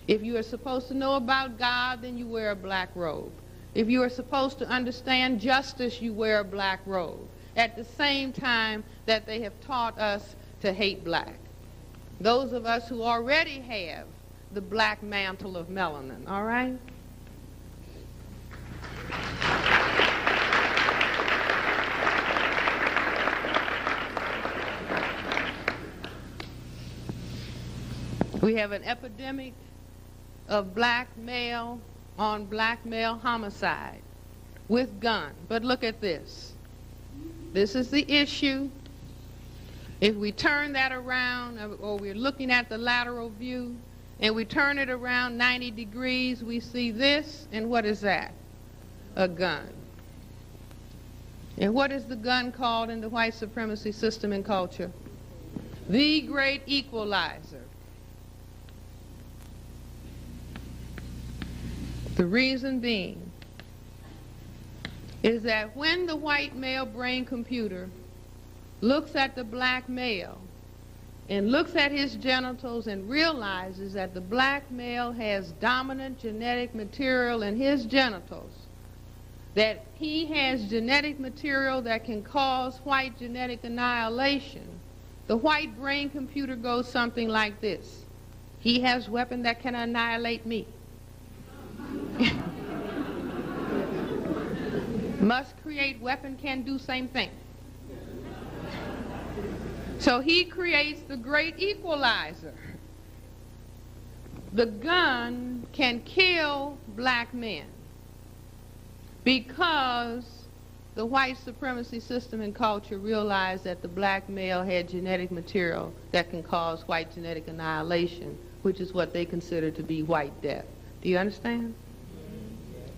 If you are supposed to know about God, then you wear a black robe. If you are supposed to understand justice, you wear a black robe. At the same time that they have taught us to hate black. Those of us who already have the black mantle of melanin, all right? We have an epidemic of black male on black male homicide with gun. But look at this. This is the issue. If we turn that around, or we're looking at the lateral view, and we turn it around 90 degrees, we see this, and what is that? A gun. And what is the gun called in the white supremacy system and culture? The great equalizer. The reason being is that when the white male brain computer looks at the black male and looks at his genitals and realizes that the black male has dominant genetic material in his genitals, that he has genetic material that can cause white genetic annihilation, the white brain computer goes something like this. He has weapon that can annihilate me. Must create weapon, can do same thing. So he creates the great equalizer. The gun can kill black men because the white supremacy system and culture realized that the black male had genetic material that can cause white genetic annihilation, which is what they consider to be white death. Do you understand?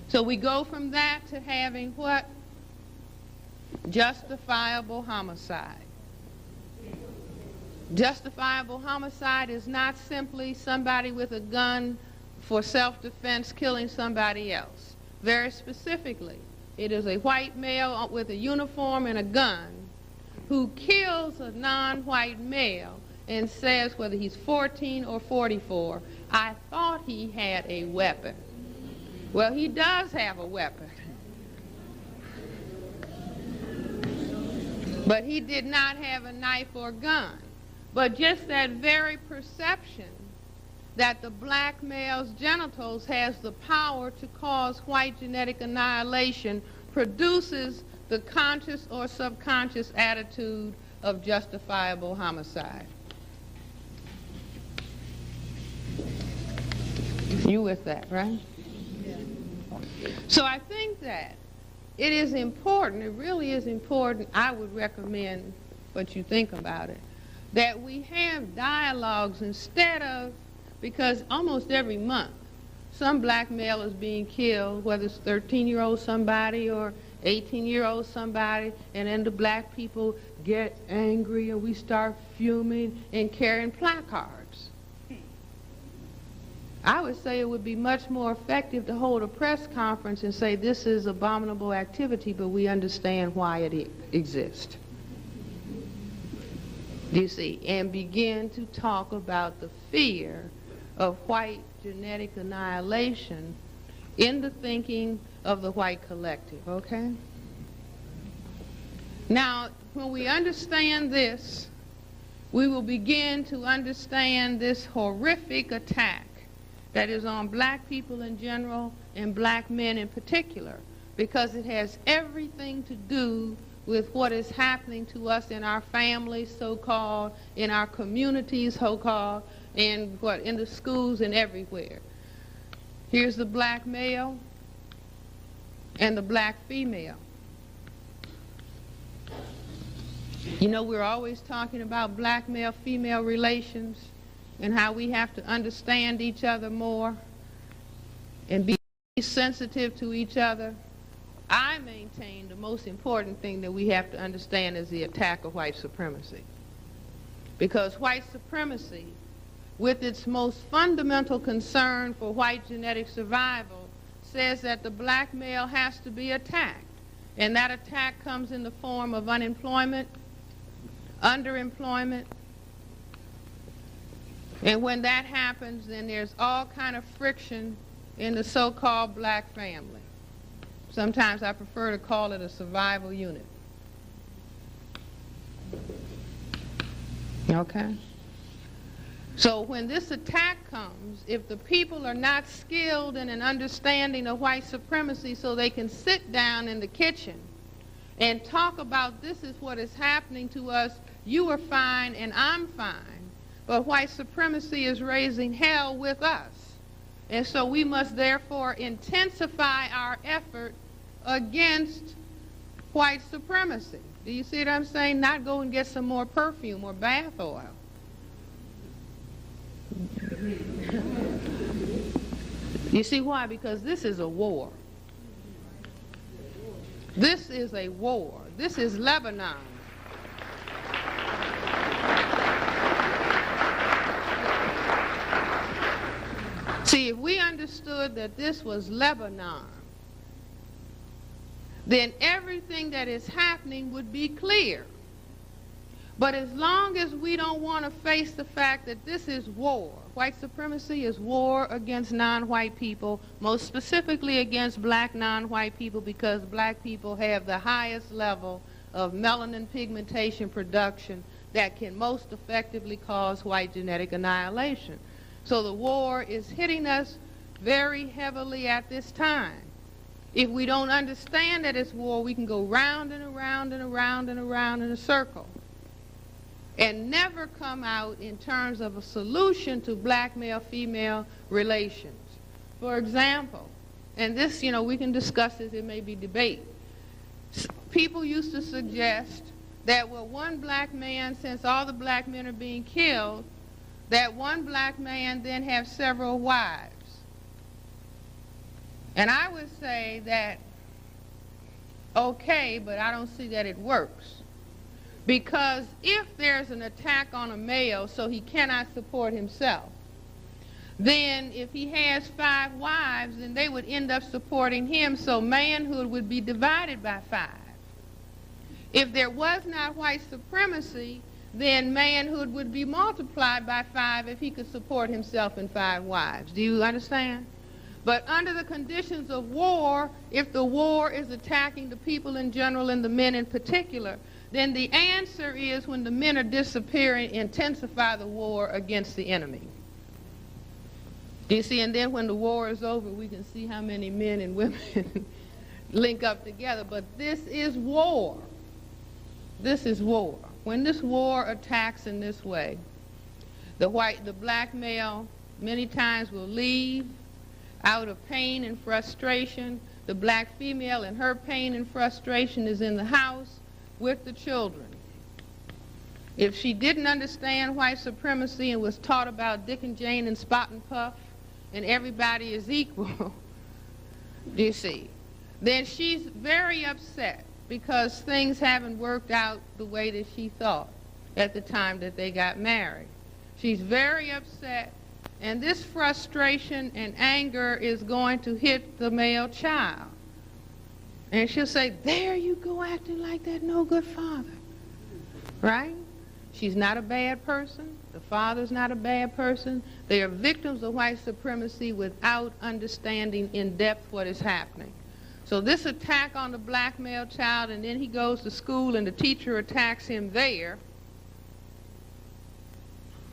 So we go from that to having what? Justifiable homicide. Justifiable homicide is not simply somebody with a gun for self-defense killing somebody else. Very specifically, it is a white male with a uniform and a gun who kills a non-white male and says, whether he's 14 or 44, I thought he had a weapon. Well, he does have a weapon. But he did not have a knife or gun. But just that very perception that the black male's genitals has the power to cause white genetic annihilation produces the conscious or subconscious attitude of justifiable homicide. You with that, right? Yeah. So I think that it is important, it really is important, I would recommend what you think about it, that we have dialogues instead of, because almost every month some black male is being killed, whether it's 13-year-old somebody or 18-year-old somebody, and then the black people get angry and we start fuming and carrying placards. I would say it would be much more effective to hold a press conference and say this is abominable activity, but we understand why it exists. You see, and begin to talk about the fear of white genetic annihilation in the thinking of the white collective, okay? Now, when we understand this, we will begin to understand this horrific attack that is on black people in general and black men in particular, because it has everything to do with what is happening to us in our families, so-called, in our communities, so-called, and what, in the schools and everywhere. Here's the black male and the black female. You know, we're always talking about black male-female relations and how we have to understand each other more and be sensitive to each other. I maintain the most important thing that we have to understand is the attack of white supremacy. Because white supremacy, with its most fundamental concern for white genetic survival, says that the black male has to be attacked. And that attack comes in the form of unemployment, underemployment. And when that happens, then there's all kind of friction in the so-called black family. Sometimes I prefer to call it a survival unit. Okay? So when this attack comes, if the people are not skilled in an understanding of white supremacy so they can sit down in the kitchen and talk about this is what is happening to us, you are fine and I'm fine, but white supremacy is raising hell with us. And so we must therefore intensify our effort against white supremacy. Do you see what I'm saying? Not go and get some more perfume or bath oil. You see why? Because this is a war. This is a war. This is Lebanon. See, if we understood that this was Lebanon, then everything that is happening would be clear. But as long as we don't want to face the fact that this is war, white supremacy is war against non-white people, most specifically against black non-white people, because black people have the highest level of melanin pigmentation production that can most effectively cause white genetic annihilation. So the war is hitting us very heavily at this time. If we don't understand that it's war, we can go round and around and around and around in a circle and never come out in terms of a solution to black male-female relations. For example, and this, you know, we can discuss this, it may be debate. people used to suggest that, well, one black man, since all the black men are being killed, that one black man then have several wives. And I would say that, okay, but I don't see that it works. Because if there's an attack on a male so he cannot support himself, then if he has 5 wives, then they would end up supporting him, so manhood would be divided by 5. If there was not white supremacy, then manhood would be multiplied by 5 if he could support himself and 5 wives. Do you understand? But under the conditions of war, if the war is attacking the people in general and the men in particular, then the answer is, when the men are disappearing, intensify the war against the enemy. Do you see? And then when the war is over, we can see how many men and women link up together. But this is war. This is war. When this war attacks in this way, the black male many times will leave out of pain and frustration. The black female, in her pain and frustration, is in the house with the children. If she didn't understand white supremacy and was taught about Dick and Jane and Spot and Puff and everybody is equal, do you see, then she's very upset because things haven't worked out the way that she thought at the time that they got married. She's very upset, and this frustration and anger is going to hit the male child. And she'll say, there you go acting like that no good father, right? She's not a bad person. The father's not a bad person. They are victims of white supremacy without understanding in depth what is happening. So this attack on the black male child, and then he goes to school and the teacher attacks him there.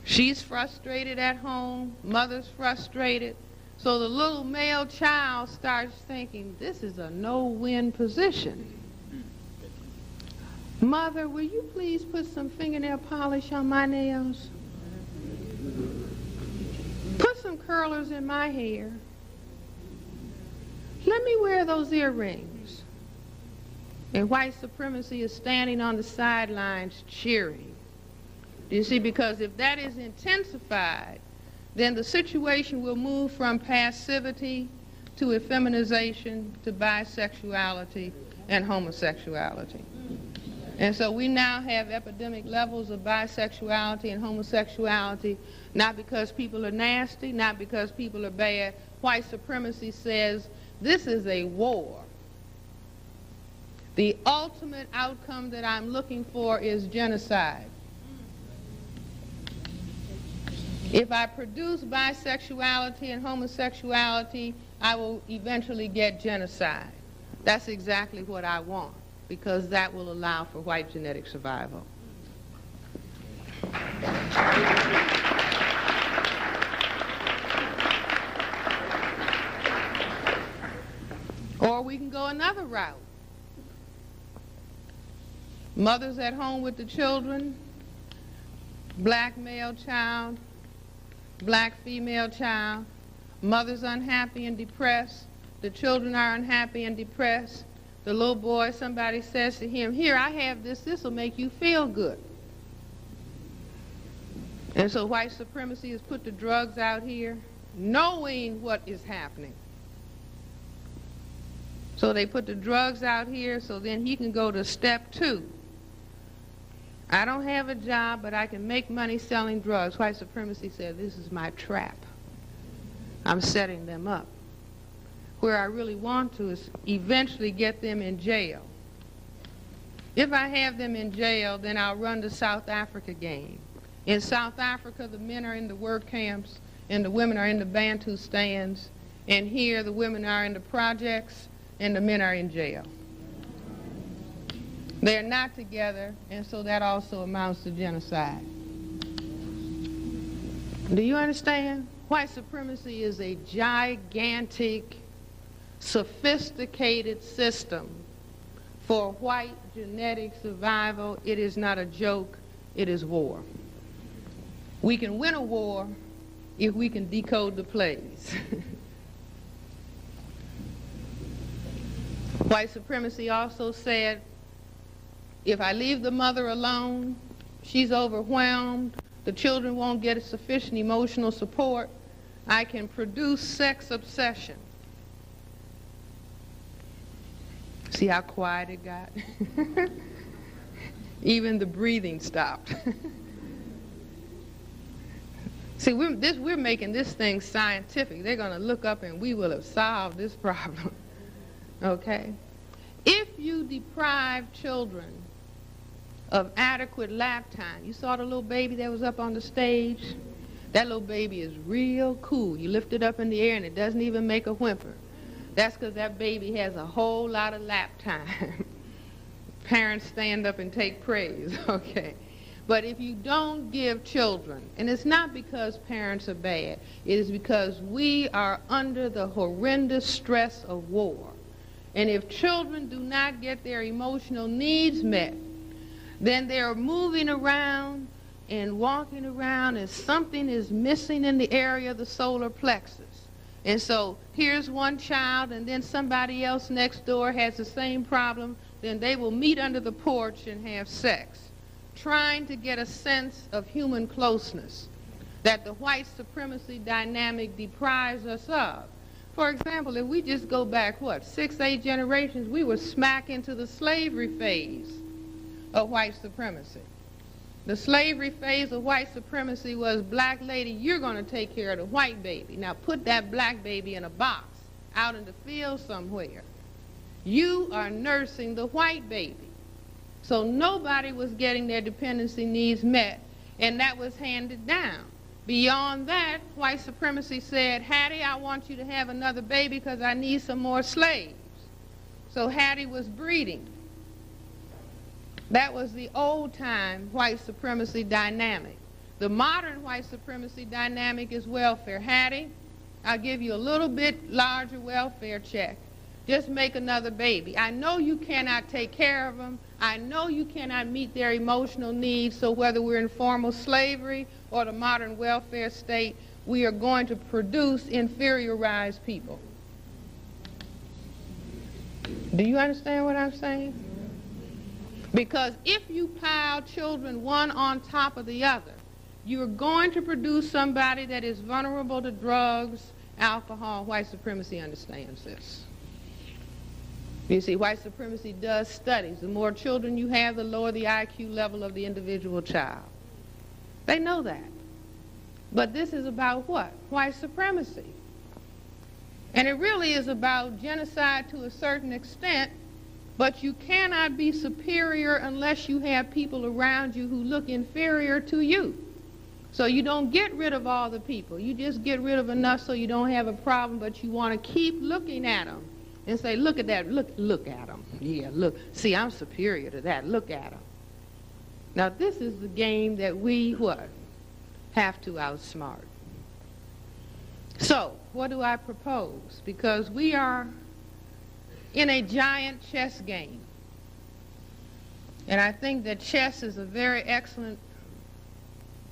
She's frustrated at home. Mother's frustrated. So the little male child starts thinking, this is a no-win position. Mother, will you please put some fingernail polish on my nails? Put some curlers in my hair. Let me wear those earrings. And white supremacy is standing on the sidelines cheering. Do you see? Because if that is intensified, then the situation will move from passivity to effeminization to bisexuality and homosexuality. And so we now have epidemic levels of bisexuality and homosexuality, not because people are nasty, not because people are bad. White supremacy says this is a war. The ultimate outcome that I'm looking for is genocide. If I produce bisexuality and homosexuality, I will eventually get genocide. That's exactly what I want, because that will allow for white genetic survival. Or we can go another route. Mothers at home with the children, black male child, black female child, mother's unhappy and depressed, the children are unhappy and depressed. The little boy, somebody says to him, here, I have this will make you feel good. And so white supremacy has put the drugs out here, knowing what is happening. So they put the drugs out here so then he can go to step 2. I don't have a job, but I can make money selling drugs. White supremacy said, this is my trap. I'm setting them up. Where I really want to is eventually get them in jail. If I have them in jail, then I'll run the South Africa game. In South Africa, the men are in the work camps, and the women are in the Bantu stands, and here the women are in the projects, and the men are in jail. They're not together, and so that also amounts to genocide. Do you understand? White supremacy is a gigantic, sophisticated system for white genetic survival. It is not a joke, it is war. We can win a war if we can decode the plays. White supremacy also said If I leave the mother alone, she's overwhelmed, the children won't get sufficient emotional support, I can produce sex obsession. See how quiet it got? Even the breathing stopped. See, we're making this thing scientific. They're going to look up and we will have solved this problem. Okay? If you deprive children of adequate lap time, you saw the little baby that was up on the stage? That little baby is real cool. You lift it up in the air and it doesn't even make a whimper. That's because that baby has a whole lot of lap time. Parents stand up and take praise, okay? But if you don't give children, and it's not because parents are bad, it is because we are under the horrendous stress of war. And if children do not get their emotional needs met, then they're moving around and walking around and something is missing in the area of the solar plexus. And so here's one child and then somebody else next door has the same problem, then they will meet under the porch and have sex, trying to get a sense of human closeness that the white supremacy dynamic deprives us of. For example, if we just go back, 6, 8 generations, we were smack into the slavery phase of white supremacy. The slavery phase of white supremacy was, black lady, you're going to take care of the white baby. Now put that black baby in a box out in the field somewhere. You are nursing the white baby. So nobody was getting their dependency needs met, and that was handed down. Beyond that, white supremacy said, Hattie, I want you to have another baby because I need some more slaves. So Hattie was breeding. That was the old-time white supremacy dynamic. The modern white supremacy dynamic is welfare. Hattie, I'll give you a little bit larger welfare check. Just make another baby. I know you cannot take care of them. I know you cannot meet their emotional needs, so whether we're in formal slavery or the modern welfare state, we are going to produce inferiorized people. Do you understand what I'm saying? Because if you pile children one on top of the other, you're going to produce somebody that is vulnerable to drugs, alcohol. White supremacy understands this. You see, white supremacy does studies. The more children you have, the lower the IQ level of the individual child. They know that. But this is about what? White supremacy. And it really is about genocide to a certain extent, but you cannot be superior unless you have people around you who look inferior to you. So you don't get rid of all the people. You just get rid of enough so you don't have a problem, but you want to keep looking at them and say, look at that, look at them. Yeah, look, see, I'm superior to that, look at them. Now this is the game that we, have to outsmart. So, what do I propose? Because we are in a giant chess game. And I think that chess is a very excellent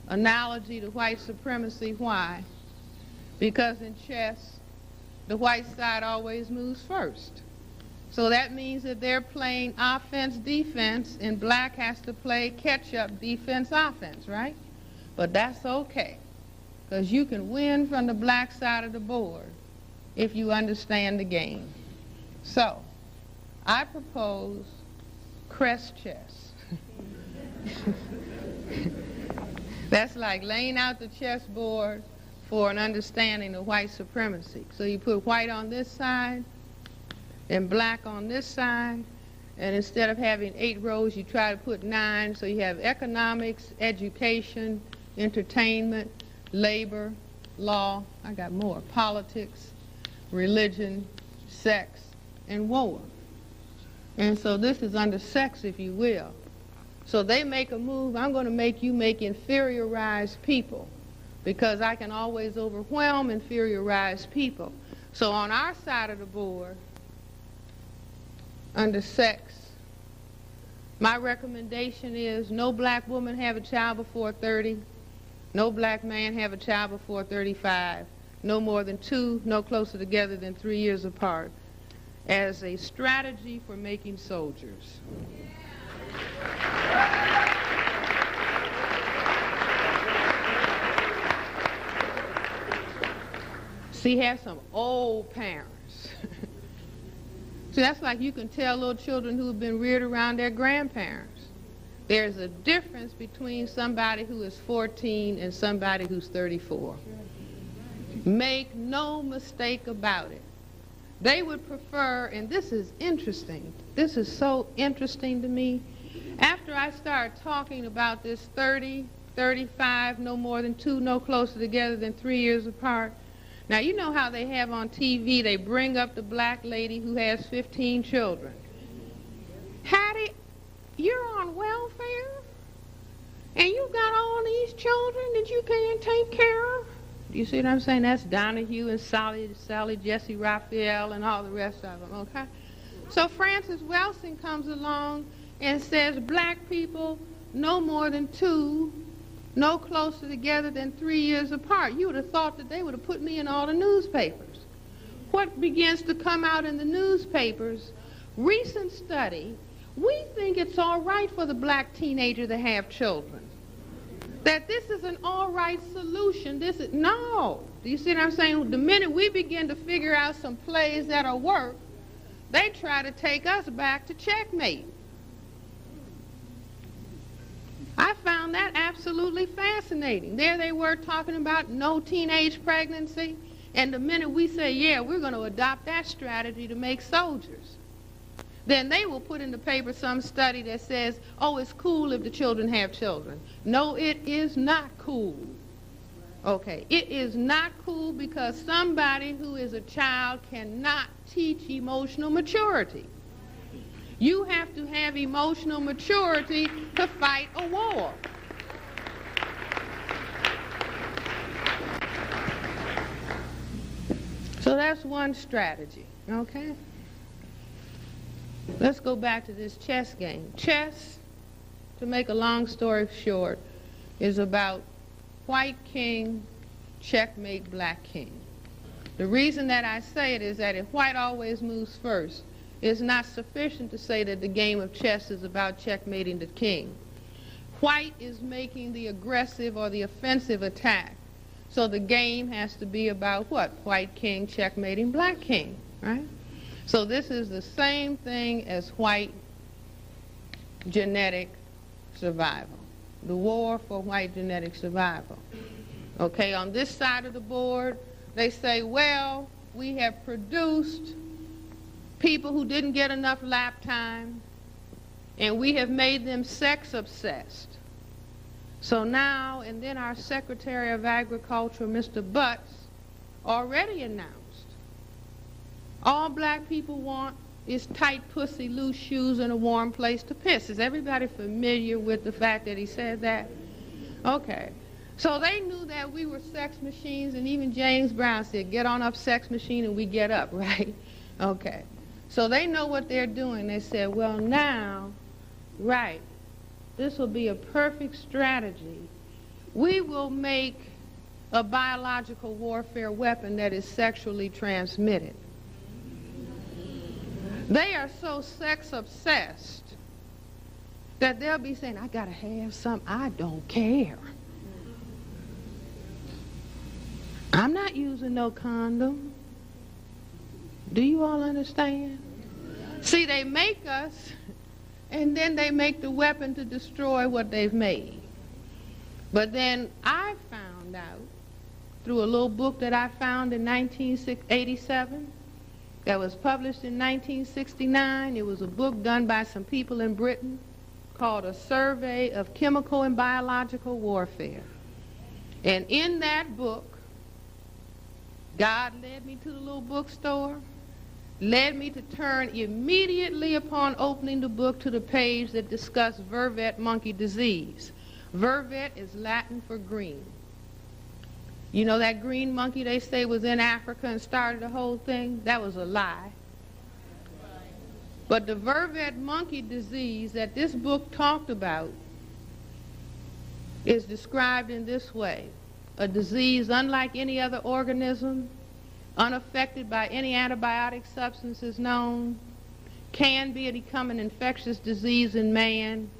analogy to white supremacy. Why? Because in chess, the white side always moves first. So that means that they're playing offense, defense, and black has to play catch-up defense, offense, right? But that's okay, because you can win from the black side of the board if you understand the game. So, I propose crest chess. That's like laying out the chessboard for an understanding of white supremacy. So you put white on this side and black on this side, and instead of having 8 rows, you try to put 9, so you have economics, education, entertainment, labor, law, I got more, politics, religion, sex, and war. And so this is under sex, if you will. So they make a move, I'm going to make you make inferiorized people, because I can always overwhelm inferiorized people. So on our side of the board, under sex, my recommendation is no black woman have a child before 30, no black man have a child before 35, no more than 2, no closer together than 3 years apart, as a strategy for making soldiers. See, have some old parents. See, that's like you can tell little children who have been reared around their grandparents. There's a difference between somebody who is 14 and somebody who's 34. Make no mistake about it. They would prefer, and this is interesting, this is so interesting to me, after I started talking about this 30, 35, no more than 2, no closer together than 3 years apart. Now, you know how they have on TV, they bring up the black lady who has 15 children. Hattie, you're on welfare? And you got all these children that you can't take care of? Do you see what I'm saying? That's Donahue and Sally, Jesse Raphael, and all the rest of them, okay? So Francis Welsing comes along and says, black people no more than 2, no closer together than 3 years apart. You would have thought that they would have put me in all the newspapers. What begins to come out in the newspapers? Recent study, we think it's all right for the black teenager to have children. That this is an all right solution. No. Do you see what I'm saying? The minute we begin to figure out some plays that'll work, they try to take us back to checkmate. I found that absolutely fascinating. There they were talking about no teenage pregnancy, and the minute we say, yeah, we're going to adopt that strategy to make soldiers, then they will put in the paper some study that says, oh, it's cool if the children have children. No, it is not cool. Okay, it is not cool because somebody who is a child cannot teach emotional maturity. You have to have emotional maturity to fight a war. So that's one strategy, okay? Let's go back to this chess game. Chess, to make a long story short, is about white king, checkmate black king. The reason that I say it is that if white always moves first, it's not sufficient to say that the game of chess is about checkmating the king. White is making the aggressive or the offensive attack. So the game has to be about what? White king checkmating black king, right? So this is the same thing as white genetic survival, the war for white genetic survival. Okay, on this side of the board, they say, well, we have produced people who didn't get enough lap time, and we have made them sex obsessed. So now, and then our Secretary of Agriculture, Mr. Butts, already announced, all black people want is tight pussy, loose shoes, and a warm place to piss. Is everybody familiar with the fact that he said that? Okay. So they knew that we were sex machines, and even James Brown said, get on up, sex machine, and we get up, right? Okay. So they know what they're doing. They said, well, now, right, this will be a perfect strategy. We will make a biological warfare weapon that is sexually transmitted. They are so sex obsessed that they'll be saying, I gotta have some, I don't care. I'm not using no condom. Do you all understand? See, they make us, and then they make the weapon to destroy what they've made. But then I found out, through a little book that I found in 1987, that was published in 1969. It was a book done by some people in Britain called A Survey of Chemical and Biological Warfare. And in that book, God led me to the little bookstore, led me to turn immediately upon opening the book to the page that discussed vervet monkey disease. Vervet is Latin for green. You know that green monkey they say was in Africa and started the whole thing? That was a lie. But the vervet monkey disease that this book talked about is described in this way. A disease unlike any other organism, unaffected by any antibiotic substances known, can become an infectious disease in man,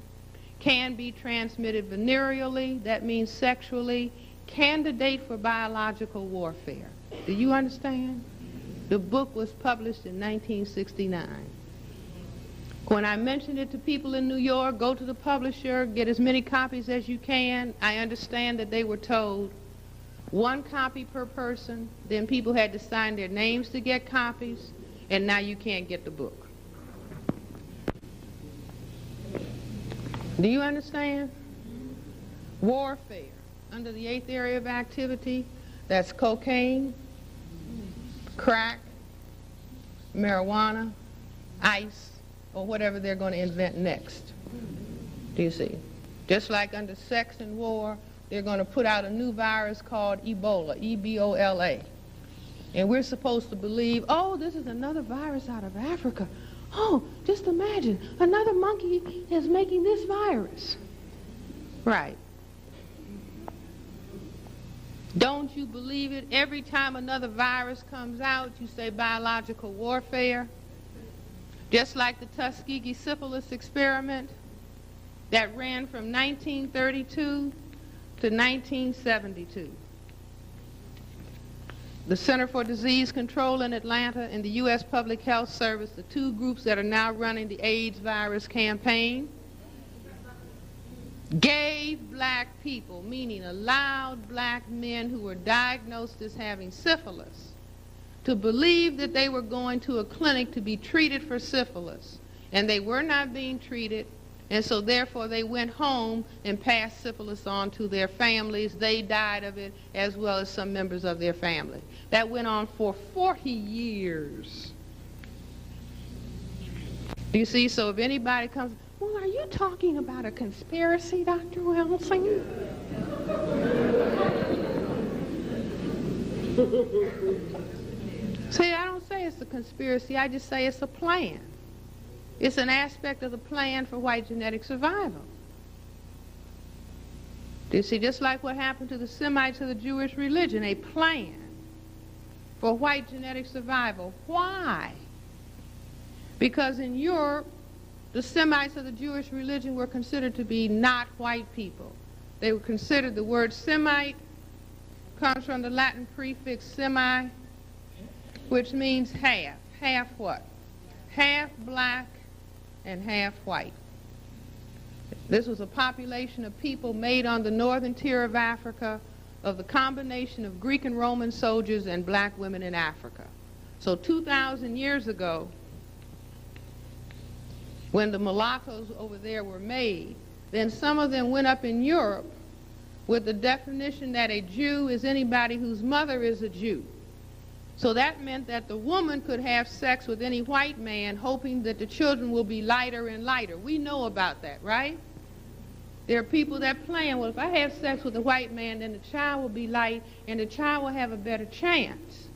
can be transmitted venereally, that means sexually, candidate for biological warfare. Do you understand? The book was published in 1969. When I mentioned it to people in New York, go to the publisher, get as many copies as you can, I understand that they were told 1 copy per person, then people had to sign their names to get copies, and now you can't get the book. Do you understand? Warfare. Under the 8th area of activity, that's cocaine, crack, marijuana, ice, or whatever they're going to invent next. Do you see? Just like under sex and war, they're going to put out a new virus called Ebola, E-B-O-L-A. And we're supposed to believe, oh, this is another virus out of Africa. Oh, just imagine, another monkey is making this virus. Right. Don't you believe it? Every time another virus comes out, you say biological warfare. Just like the Tuskegee syphilis experiment that ran from 1932 to 1972. The Center for Disease Control in Atlanta and the U.S. Public Health Service, the 2 groups that are now running the AIDS virus campaign, gave black people, meaning allowed black men who were diagnosed as having syphilis, to believe that they were going to a clinic to be treated for syphilis, and they were not being treated, and so therefore they went home and passed syphilis on to their families. They died of it, as well as some members of their family. That went on for 40 years. Do you see? So if anybody comes, well, are you talking about a conspiracy, Dr. Welsing? See, I don't say it's a conspiracy, I just say it's a plan. It's an aspect of the plan for white genetic survival. Do you see, just like what happened to the Semites of the Jewish religion, a plan for white genetic survival. Why? Because in Europe, the Semites of the Jewish religion were considered to be not white people. They were considered, the word Semite comes from the Latin prefix semi, which means half. Half what? Half black and half white. This was a population of people made on the northern tier of Africa of the combination of Greek and Roman soldiers and black women in Africa. So 2,000 years ago, when the mulattoes over there were made, then some of them went up in Europe with the definition that a Jew is anybody whose mother is a Jew. So that meant that the woman could have sex with any white man, hoping that the children will be lighter and lighter. We know about that, right? There are people that plan, well, if I have sex with a white man, then the child will be light and the child will have a better chance.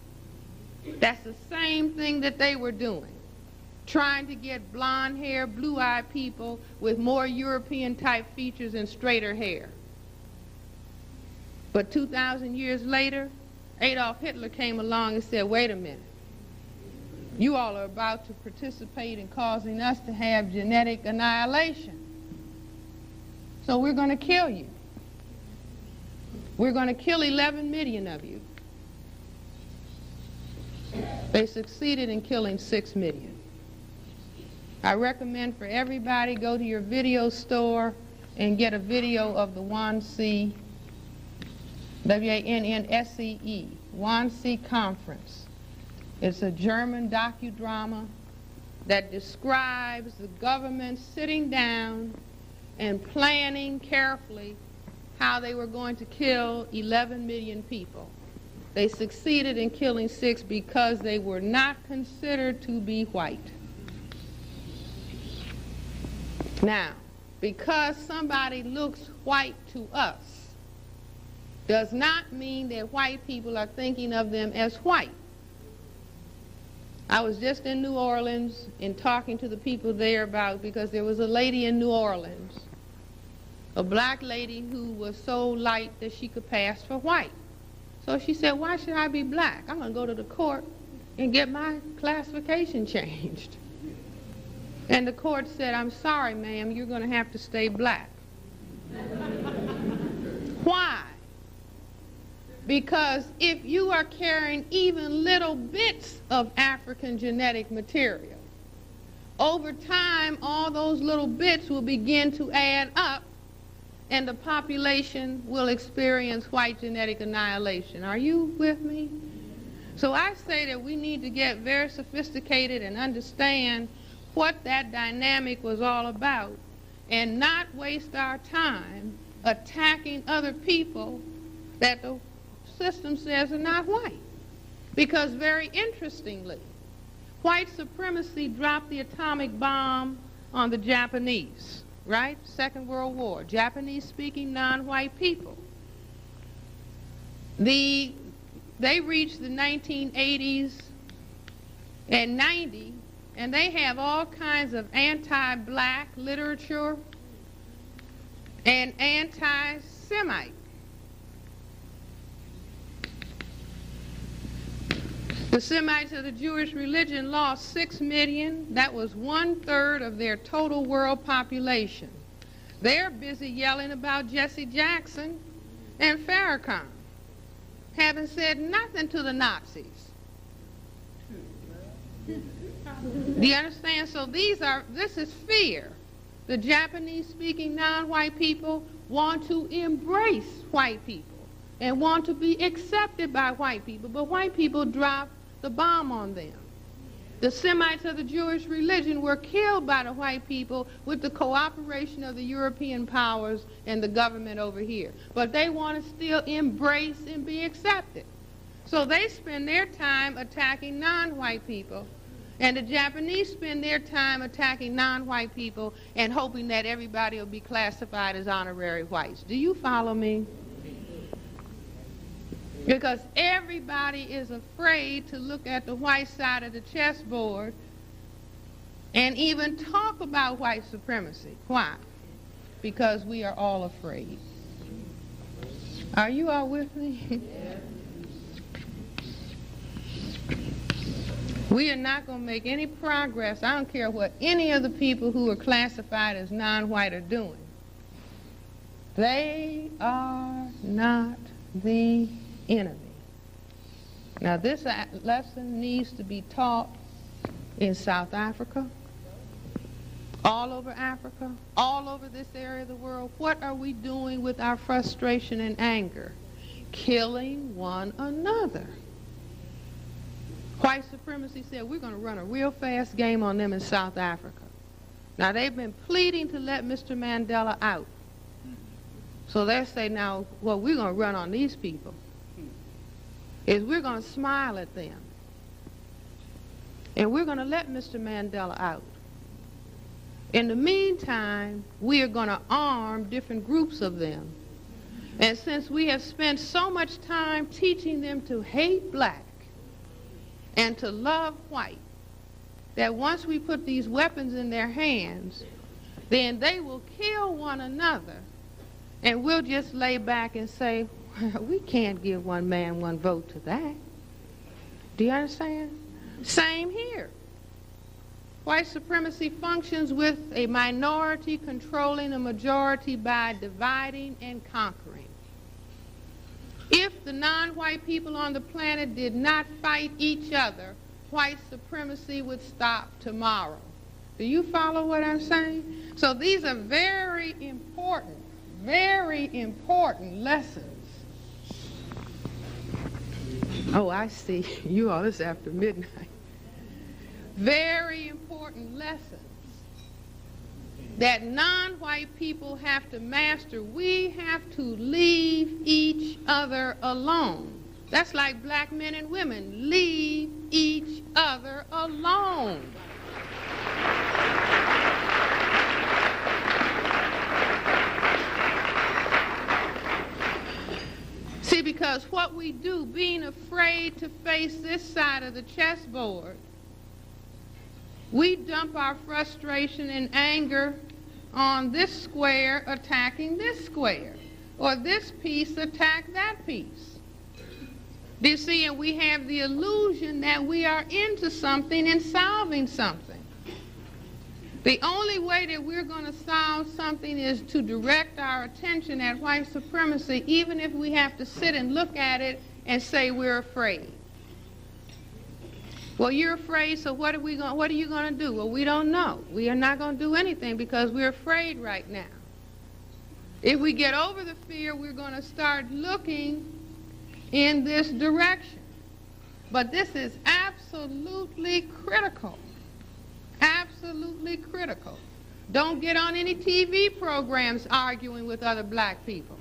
That's the same thing that they were doing, trying to get blonde hair, blue-eyed people with more European-type features and straighter hair. But 2,000 years later, Adolf Hitler came along and said, wait a minute. You all are about to participate in causing us to have genetic annihilation. So we're going to kill you. We're going to kill 11 million of you. They succeeded in killing 6 million. I recommend for everybody, go to your video store and get a video of the Wannsee, W-A-N-N-S-E-E, Wannsee Conference. It's a German docudrama that describes the government sitting down and planning carefully how they were going to kill 11 million people. They succeeded in killing 6 because they were not considered to be white. Now, because somebody looks white to us does not mean that white people are thinking of them as white. I was just in New Orleans and talking to the people there about, because there was a lady in New Orleans, a black lady who was so light that she could pass for white. So she said, why should I be black? I'm going to go to the court and get my classification changed. And the court said, "I'm sorry, ma'am, you're going to have to stay black." Why? Because if you are carrying even little bits of African genetic material, over time, all those little bits will begin to add up, and the population will experience white genetic annihilation. Are you with me? So I say that we need to get very sophisticated and understand what that dynamic was all about, and not waste our time attacking other people that the system says are not white. Because very interestingly, white supremacy dropped the atomic bomb on the Japanese, right? Second World War, Japanese-speaking non-white people. They reached the 1980s and 90, and they have all kinds of anti-black literature and anti-Semite. The Semites of the Jewish religion lost 6 million. That was 1/3 of their total world population. They're busy yelling about Jesse Jackson and Farrakhan, having said nothing to the Nazis. Do you understand? So this is fear. The Japanese-speaking non-white people want to embrace white people and want to be accepted by white people, but white people drop the bomb on them. The Semites of the Jewish religion were killed by the white people with the cooperation of the European powers and the government over here. But they want to still embrace and be accepted. So they spend their time attacking non-white people, and the Japanese spend their time attacking non-white people and hoping that everybody will be classified as honorary whites. Do you follow me? Because everybody is afraid to look at the white side of the chessboard and even talk about white supremacy. Why? Because we are all afraid. Are you all with me? We are not going to make any progress. I don't care what any of the people who are classified as non-white are doing. They are not the enemy. Now this lesson needs to be taught in South Africa, all over Africa, all over this area of the world. What are we doing with our frustration and anger? Killing one another. White supremacy said we're going to run a real fast game on them in South Africa. Now they've been pleading to let Mr. Mandela out. So they say now, what we're going to run on these people is we're going to smile at them. And we're going to let Mr. Mandela out. In the meantime, we are going to arm different groups of them. And since we have spent so much time teaching them to hate black and to love white, that once we put these weapons in their hands, then they will kill one another, and we'll just lay back and say, we can't give one man, one vote to that. Do you understand? Same here. White supremacy functions with a minority controlling a majority by dividing and conquering. If the non-white people on the planet did not fight each other, white supremacy would stop tomorrow. Do you follow what I'm saying? So these are very important lessons. Oh, I see. You all, it's after midnight. Very important lessons that non-white people have to master. We have to leave each other alone. That's like black men and women. Leave each other alone. See, because what we do, being afraid to face this side of the chessboard, we dump our frustration and anger on this square attacking this square, or this piece attack that piece. Do you see? And we have the illusion that we are into something and solving something. The only way that we're going to solve something is to direct our attention at white supremacy, even if we have to sit and look at it and say we're afraid. Well, you're afraid, so what are you going to do? Well, we don't know. We are not going to do anything because we're afraid right now. If we get over the fear, we're going to start looking in this direction. But this is absolutely critical. Absolutely critical. Don't get on any TV programs arguing with other black people.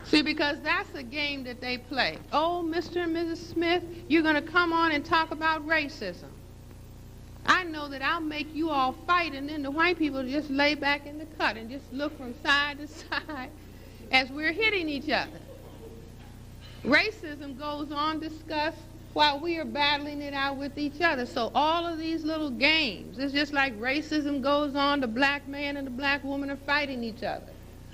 See, because that's a game that they play. Oh, Mr. and Mrs. Smith, you're going to come on and talk about racism. I know that I'll make you all fight, and then the white people just lay back in the cut and just look from side to side as we're hitting each other. Racism goes on discussed while we are battling it out with each other. So all of these little games, it's just like racism goes on, the black man and the black woman are fighting each other.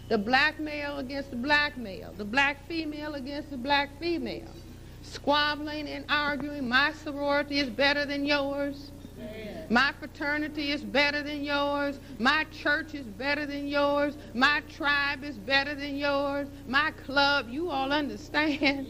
The black male against the black male, the black female against the black female, squabbling and arguing, my sorority is better than yours, my fraternity is better than yours, my church is better than yours, my tribe is better than yours, my club, you all understand.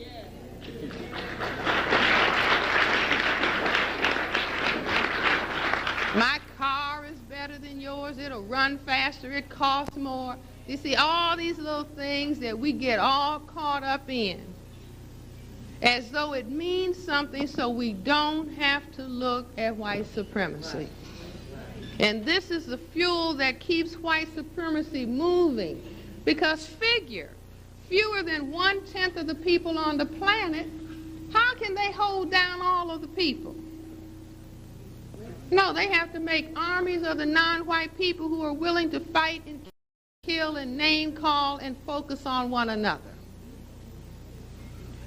My car is better than yours, it'll run faster, it costs more. You see, all these little things that we get all caught up in as though it means something, so we don't have to look at white supremacy. And this is the fuel that keeps white supremacy moving, because figure, fewer than 1/10 of the people on the planet, how can they hold down all of the people? No, they have to make armies of the non-white people who are willing to fight and kill and name call and focus on one another.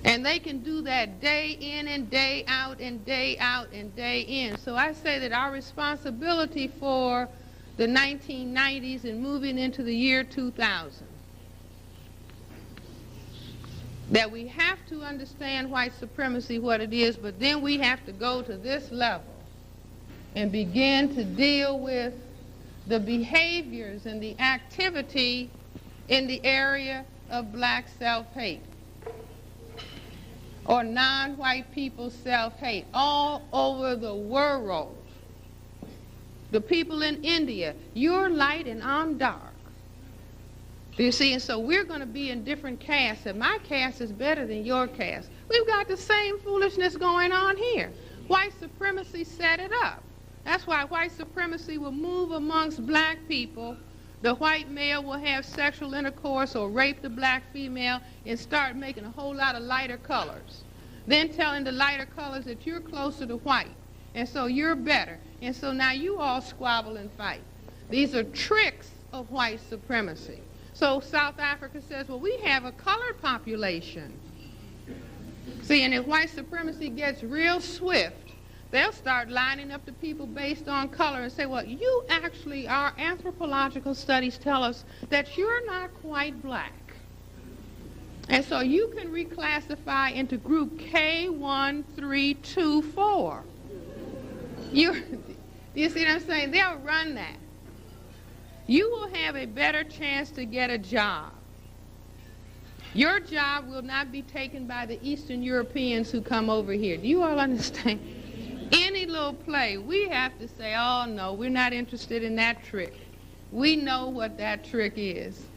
And they can do that day in and day out and day out and day in. So I say that our responsibility for the 1990s and moving into the year 2000, that we have to understand white supremacy, what it is, but then we have to go to this level and begin to deal with the behaviors and the activity in the area of black self-hate or non-white people self-hate all over the world. The people in India, you're light and I'm dark. You see, and so we're going to be in different castes, and my caste is better than your caste. We've got the same foolishness going on here. White supremacy set it up. That's why white supremacy will move amongst black people. The white male will have sexual intercourse or rape the black female and start making a whole lot of lighter colors. Then telling the lighter colors that you're closer to white, and so you're better. And so now you all squabble and fight. These are tricks of white supremacy. So South Africa says, well, we have a colored population. See, and if white supremacy gets real swift, they'll start lining up the people based on color and say, well, you actually, our anthropological studies tell us that you're not quite black. And so you can reclassify into group K1324. You see what I'm saying? They'll run that. You will have a better chance to get a job. Your job will not be taken by the Eastern Europeans who come over here. Do you all understand? Any little play, we have to say, oh no, we're not interested in that trick. We know what that trick is.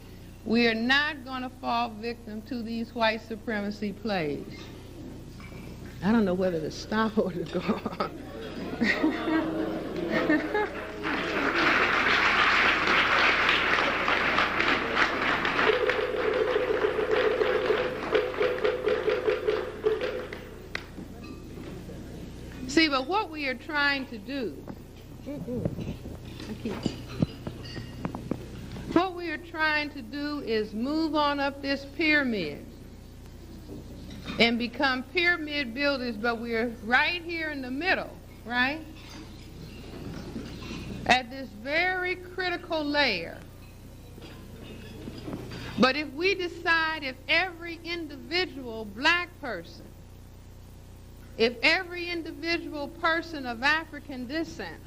We are not going to fall victim to these white supremacy plays. I don't know whether to stop or to go on. See, but what we are trying to do, what we are trying to do is move on up this pyramid and become pyramid builders, but we're right here in the middle, right? At this very critical layer But if we decide, if every individual black person, if every individual person of African descent,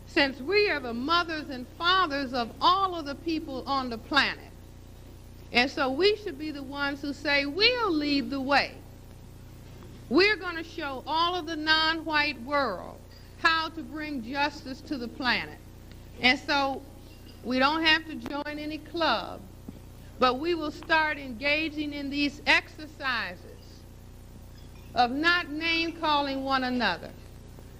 since we are the mothers and fathers of all of the people on the planet, and so we should be the ones who say, we'll lead the way. We're going to show all of the non-white world how to bring justice to the planet. And so we don't have to join any club, but we will start engaging in these exercises of not name-calling one another,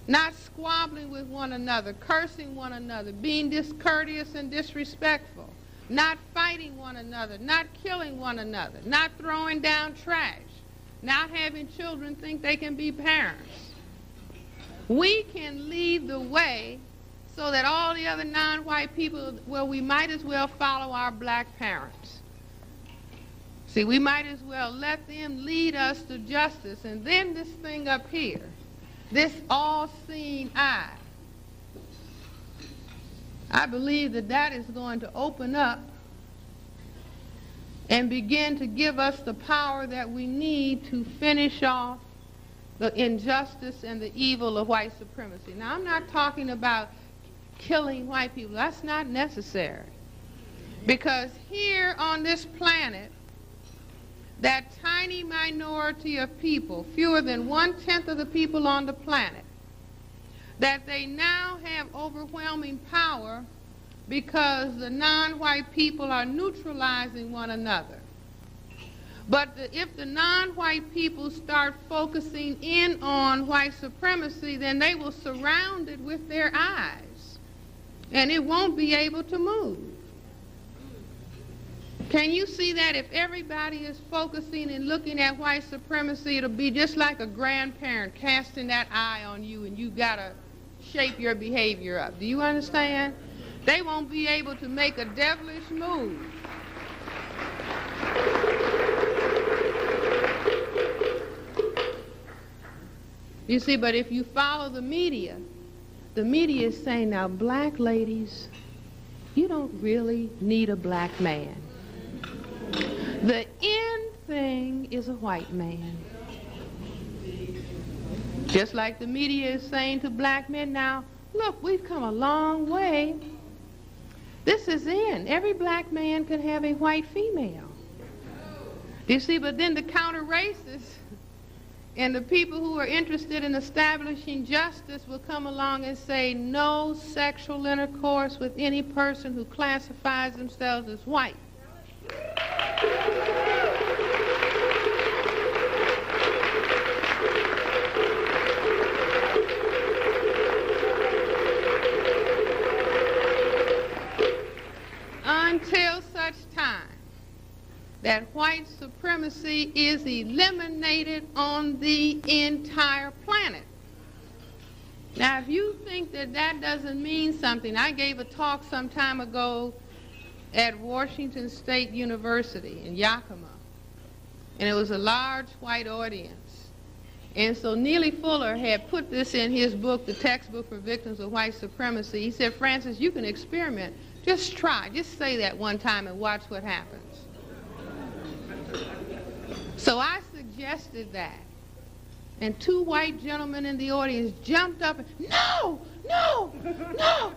not squabbling with one another, cursing one another, being discourteous and disrespectful, not fighting one another, not killing one another, not throwing down trash, not having children think they can be parents. We can lead the way so that all the other non-white people, well, we might as well follow our black parents. See, we might as well let them lead us to justice. And then this thing up here, this all-seeing eye, I believe that that is going to open up and begin to give us the power that we need to finish off the injustice and the evil of white supremacy. Now, I'm not talking about killing white people. That's not necessary. Because here on this planet, that tiny minority of people, fewer than 1/10 of the people on the planet, that they now have overwhelming power because the non-white people are neutralizing one another. But if the non-white people start focusing in on white supremacy, then they will surround it with their eyes, and it won't be able to move. Can you see that? If everybody is focusing and looking at white supremacy, it'll be just like a grandparent casting that eye on you, and you got to shape your behavior up. Do you understand? They won't be able to make a devilish move. You see, but if you follow the media is saying, now, black ladies, you don't really need a black man. The in thing is a white man. Just like the media is saying to black men, now, look, we've come a long way. This is in. Every black man can have a white female. You see, but then the counter racists and the people who are interested in establishing justice will come along and say no sexual intercourse with any person who classifies themselves as white. Until such time that white supremacy is eliminated on the entire planet. Now, if you think that that doesn't mean something, I gave a talk some time ago at Washington State University in Yakima, and it was a large white audience. And so Neely Fuller had put this in his book, The Textbook for Victims of White Supremacy. He said, Francis, you can experiment. Just try. Just say that one time and watch what happens. So I suggested that, and two white gentlemen in the audience jumped up and, no, no, no,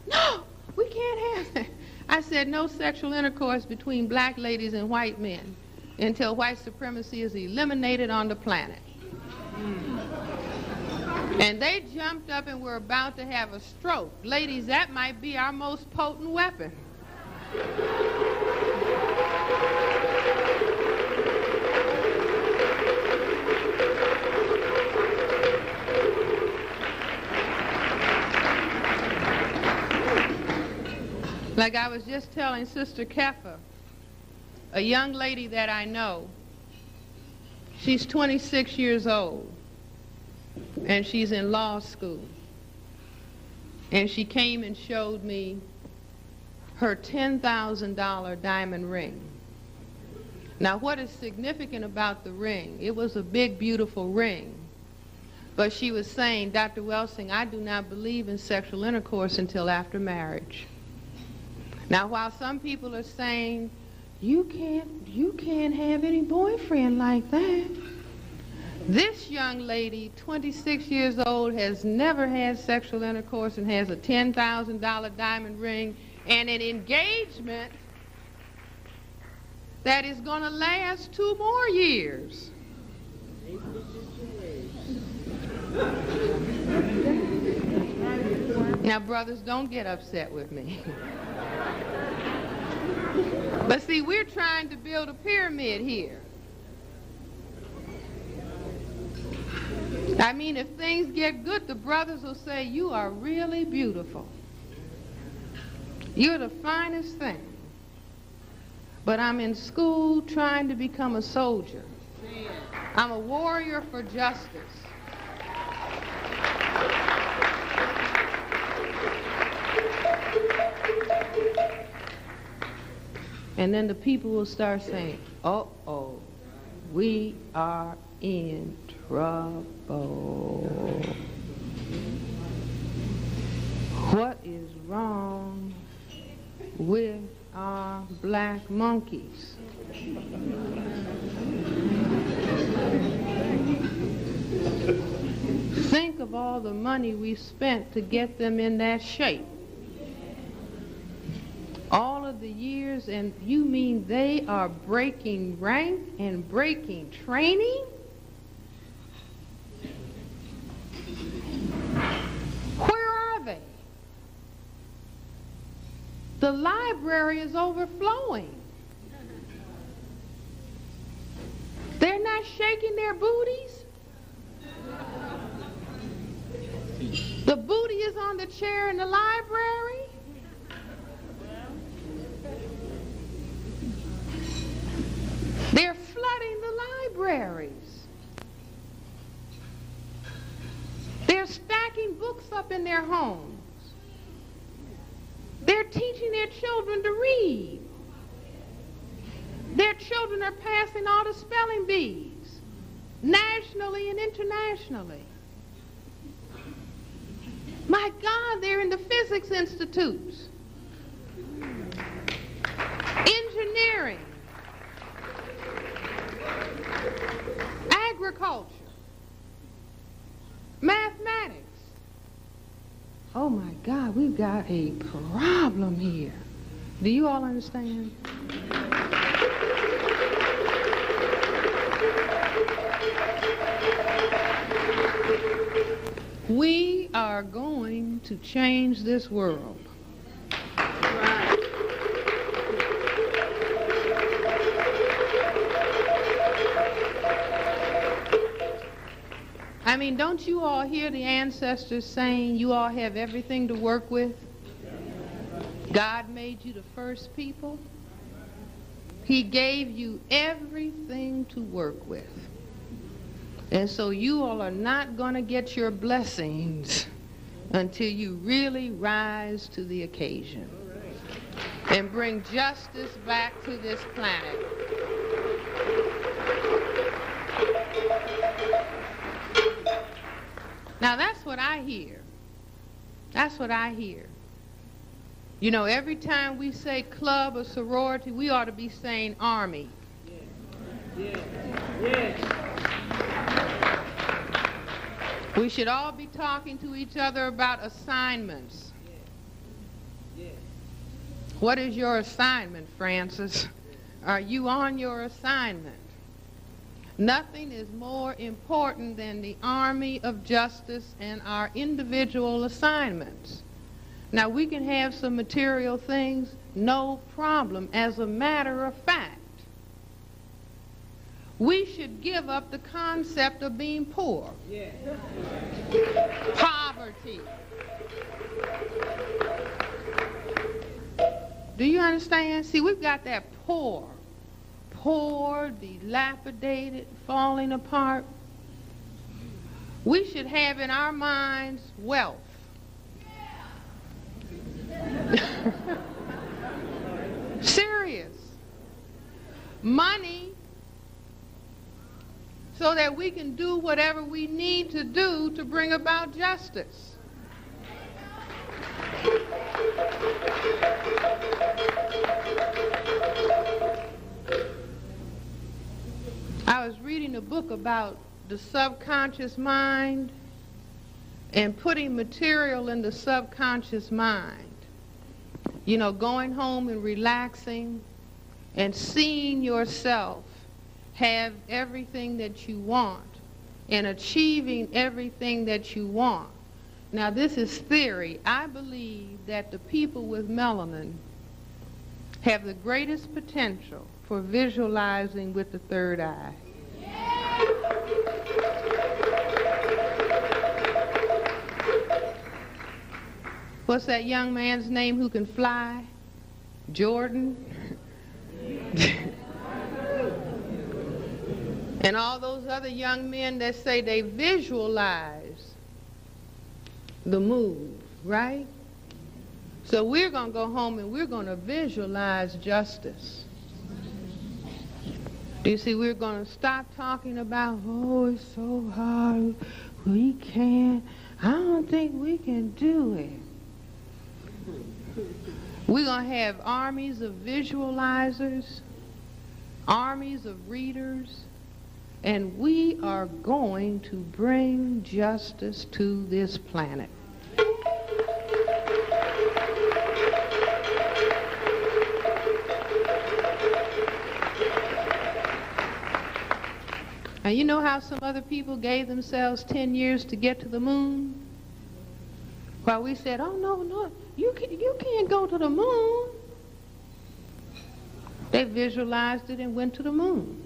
no, we can't have that. I said, no sexual intercourse between black ladies and white men until white supremacy is eliminated on the planet. And they jumped up and were about to have a stroke. Ladies, that might be our most potent weapon. Like I was just telling Sister Keffa, a young lady that I know, she's 26 years old, and she's in law school. And she came and showed me her $10,000 diamond ring. Now, what is significant about the ring? It was a big, beautiful ring. But she was saying, Dr. Welsing, I do not believe in sexual intercourse until after marriage. Now, while some people are saying you can't have any boyfriend like that. This young lady, 26 years old, has never had sexual intercourse and has a $10,000 diamond ring and an engagement that is going to last 2 more years. Now, brothers, don't get upset with me. But see, we're trying to build a pyramid here. I mean, if things get good, the brothers will say, you are really beautiful. You're the finest thing. But I'm in school trying to become a soldier. I'm a warrior for justice. And then the people will start saying, uh-oh, we are in trouble. What is wrong with our black monkeys? Think of all the money we spent to get them in that shape. All of the years, and you mean they are breaking rank and breaking training? Where are they? The library is overflowing. They're not shaking their booties. The booty is on the chair in the library. They're flooding the libraries. They're stacking books up in their homes. They're teaching their children to read. Their children are passing all the spelling bees, nationally and internationally. My God, they're in the physics institutes, engineering, agriculture, mathematics. Oh my God, we've got a problem here. Do you all understand? We are going to change this world. I mean, don't you all hear the ancestors saying you all have everything to work with? God made you the first people. He gave you everything to work with. And so you all are not going to get your blessings until you really rise to the occasion and bring justice back to this planet. Now that's what I hear. That's what I hear. You know, every time we say club or sorority, we ought to be saying army. Yeah. Yeah. We should all be talking to each other about assignments. What is your assignment, Francis? Are you on your assignment? Nothing is more important than the army of justice and our individual assignments. Now, we can have some material things, no problem. As a matter of fact, we should give up the concept of being poor. Yeah. Poverty. Do you understand? See, we've got that poor, dilapidated, falling apart. We should have in our minds wealth. Serious. Money, so that we can do whatever we need to do to bring about justice. I was reading a book about the subconscious mind and putting material in the subconscious mind. You know, going home and relaxing and seeing yourself have everything that you want and achieving everything that you want. Now, this is theory. I believe that the people with melanin have the greatest potential for visualizing with the third eye. What's that young man's name who can fly? Jordan? And all those other young men that say they visualize the move, right? So we're going to go home and we're going to visualize justice. Do you see, we're going to stop talking about, oh, it's so hard, we can't, I don't think we can do it. We're going to have armies of visualizers, armies of readers, and we are going to bring justice to this planet. Now, you know how some other people gave themselves 10 years to get to the moon? While we said, oh, no, you can't go to the moon. They visualized it and went to the moon.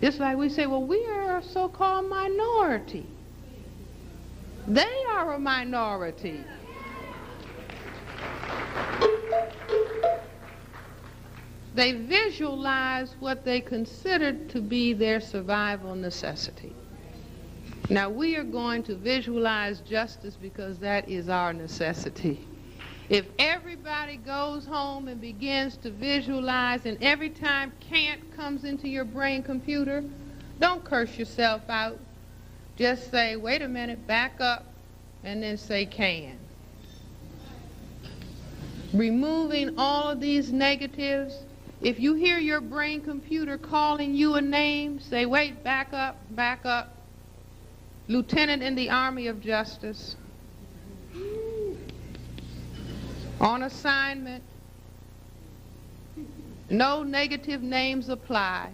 Just like we say, well, we are a so-called minority. They are a minority. They visualize what they considered to be their survival necessity. Now, we are going to visualize justice because that is our necessity. If everybody goes home and begins to visualize, and every time can't comes into your brain computer, don't curse yourself out. Just say, wait a minute, back up, and then say can. Removing all of these negatives. If you hear your brain computer calling you a name, say, wait, back up, back up. Lieutenant in the Army of Justice. On assignment. No negative names apply.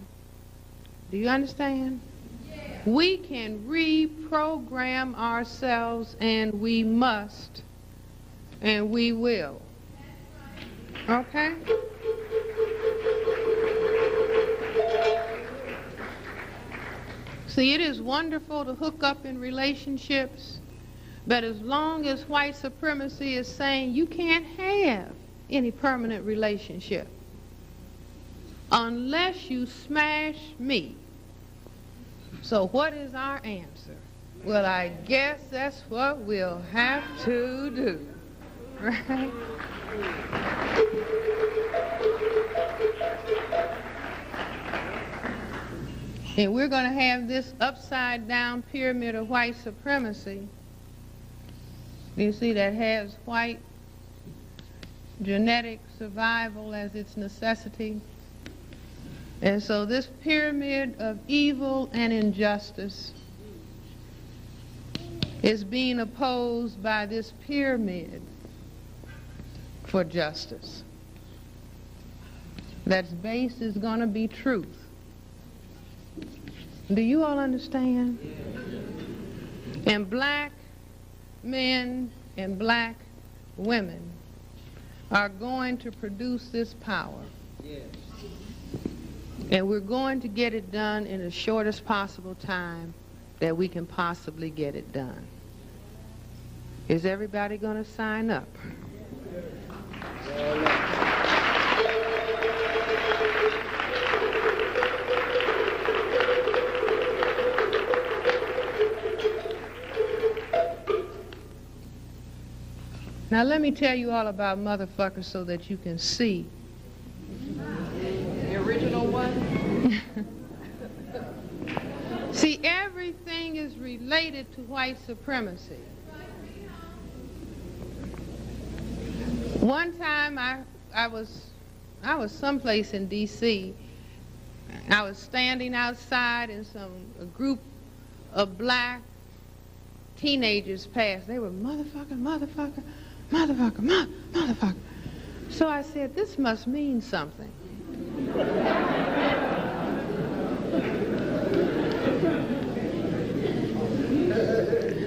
Do you understand? Yeah. We can reprogram ourselves, and we must, and we will. Okay? See, it is wonderful to hook up in relationships, but as long as white supremacy is saying you can't have any permanent relationship unless you smash me. So what is our answer? Well, I guess that's what we'll have to do, right? And we're going to have this upside-down pyramid of white supremacy. You see, that has white genetic survival as its necessity. And so this pyramid of evil and injustice is being opposed by this pyramid for justice. That's base is going to be truth. Do you all understand? And black men and black women are going to produce this power. And we're going to get it done in the shortest possible time that we can possibly get it done. Is everybody going to sign up? Now let me tell you all about motherfuckers so that you can see. The original one? See, everything is related to white supremacy. One time I was someplace in D.C. I was standing outside and a group of black teenagers passed. They were motherfucker, motherfucker, motherfucker, motherfucker. So I said, this must mean something.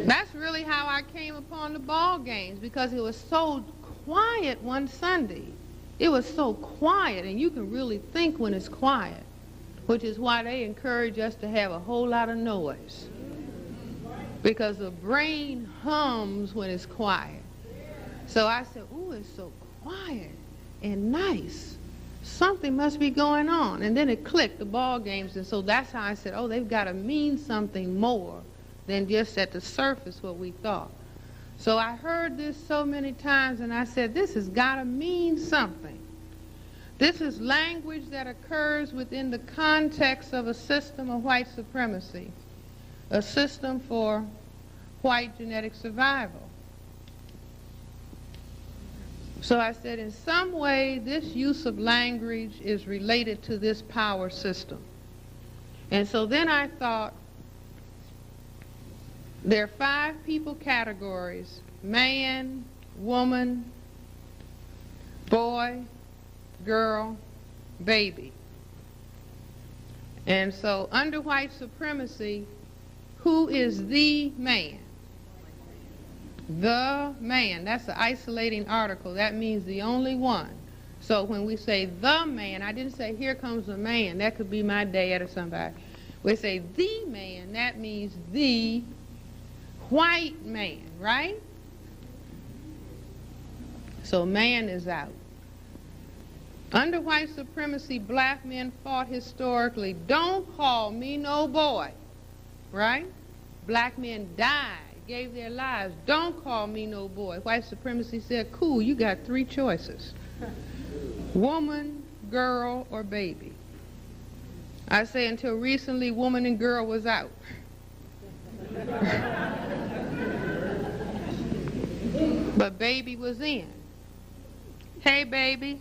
That's really how I came upon the ball games, because it was so quiet one Sunday. It was so quiet, and you can really think when it's quiet, which is why they encourage us to have a whole lot of noise, because the brain hums when it's quiet. So I said, ooh, it's so quiet and nice. Something must be going on. And then it clicked, the ball games, and so that's how I said, oh, they've got to mean something more than just at the surface what we thought. So I heard this so many times, and I said, this has got to mean something. This is language that occurs within the context of a system of white supremacy, a system for white genetic survival. So I said, in some way, this use of language is related to this power system. And so then I thought, there are 5 people categories: man, woman, boy, girl, baby. And so under white supremacy, who is the man? The man. That's an isolating article. That means the only one. So when we say the man, I didn't say here comes a man. That could be my dad or somebody. We say the man. That means the white man, right? So man is out. Under white supremacy, black men fought historically, don't call me no boy, right? Black men died, gave their lives, don't call me no boy. White supremacy said, cool, you got 3 choices: woman, girl, or baby. I say until recently, woman and girl was out. But baby was in. Hey, baby.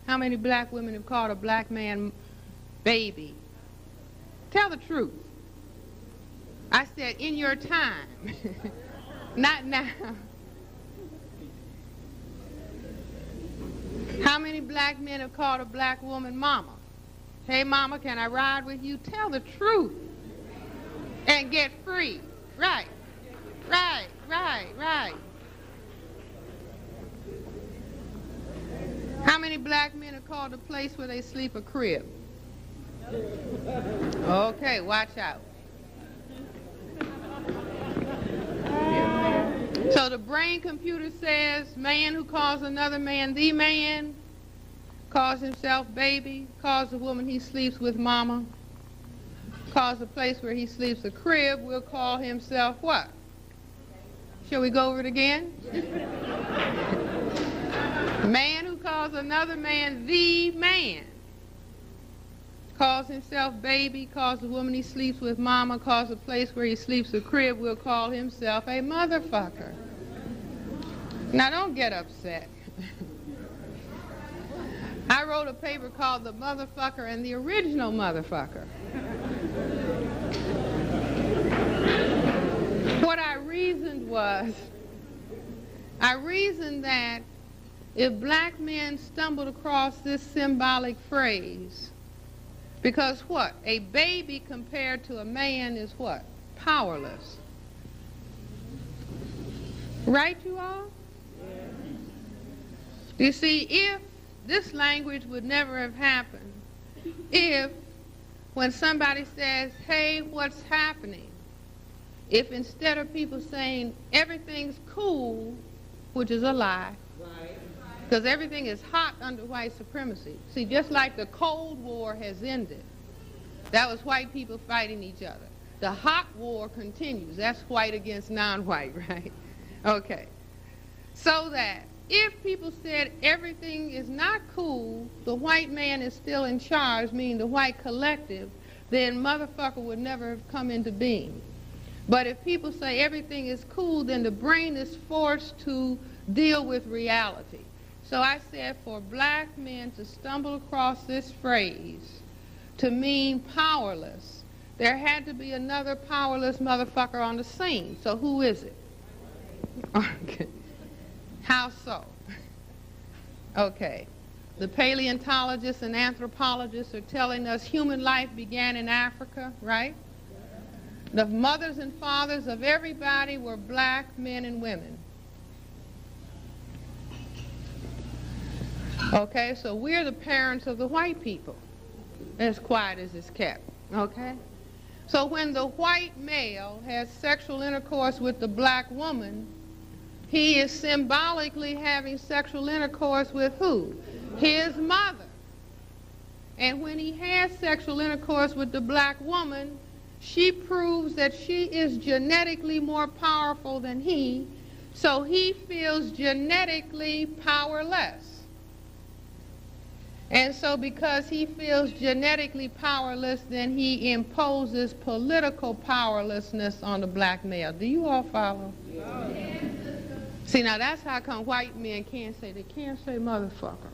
How many black women have called a black man baby? Tell the truth. I said, in your time. Not now. How many black men have called a black woman mama? Hey, mama, can I ride with you? Tell the truth and get free. Right, right, right, right. How many black men have called a place where they sleep a crib? Okay, watch out. So the brain computer says man who calls another man the man, calls himself baby, calls the woman he sleeps with mama, calls the place where he sleeps a crib, will call himself what? Shall we go over it again? Man who calls another man the man, calls himself baby, calls the woman he sleeps with mama, calls the place where he sleeps a crib, will call himself a motherfucker. Now don't get upset. I wrote a paper called The Motherfucker and the Original Motherfucker. What I reasoned was, that if black men stumbled across this symbolic phrase, because what? A baby compared to a man is what? Powerless. Right, you all? You see, if this language would never have happened, if when somebody says, hey, what's happening? If instead of people saying everything's cool, which is a lie, because everything is hot under white supremacy. See, just like the Cold War has ended, that was white people fighting each other. The hot war continues. That's white against non-white, right? Okay. So that if people said everything is not cool, the white man is still in charge, meaning the white collective, then motherfucker would never have come into being. But if people say everything is cool, then the brain is forced to deal with reality. So I said for black men to stumble across this phrase, to mean powerless, there had to be another powerless motherfucker on the scene. So who is it? Okay. How so? Okay. The paleontologists and anthropologists are telling us human life began in Africa, right? The mothers and fathers of everybody were black men and women. Okay, so we're the parents of the white people, as quiet as it's kept, okay? So when the white male has sexual intercourse with the black woman, he is symbolically having sexual intercourse with who? His mother. And when he has sexual intercourse with the black woman, she proves that she is genetically more powerful than he, so he feels genetically powerless. And so because he feels genetically powerless, then he imposes political powerlessness on the black male. Do you all follow? Yeah. See, now that's how come white men can't say, they can't say motherfucker.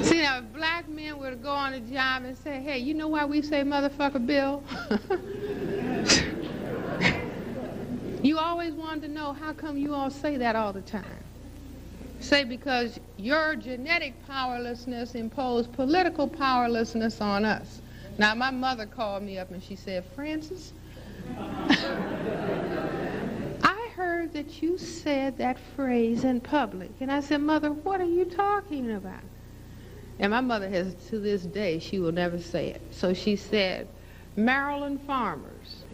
See, now if black men were to go on a job and say, hey, you know why we say motherfucker, Bill? You always wanted to know, how come you all say that all the time? Say, because your genetic powerlessness imposed political powerlessness on us. Now, my mother called me up and she said, Francis, I heard that you said that phrase in public. And I said, Mother, what are you talking about? And my mother has, to this day, she will never say it. So she said, Maryland farmers.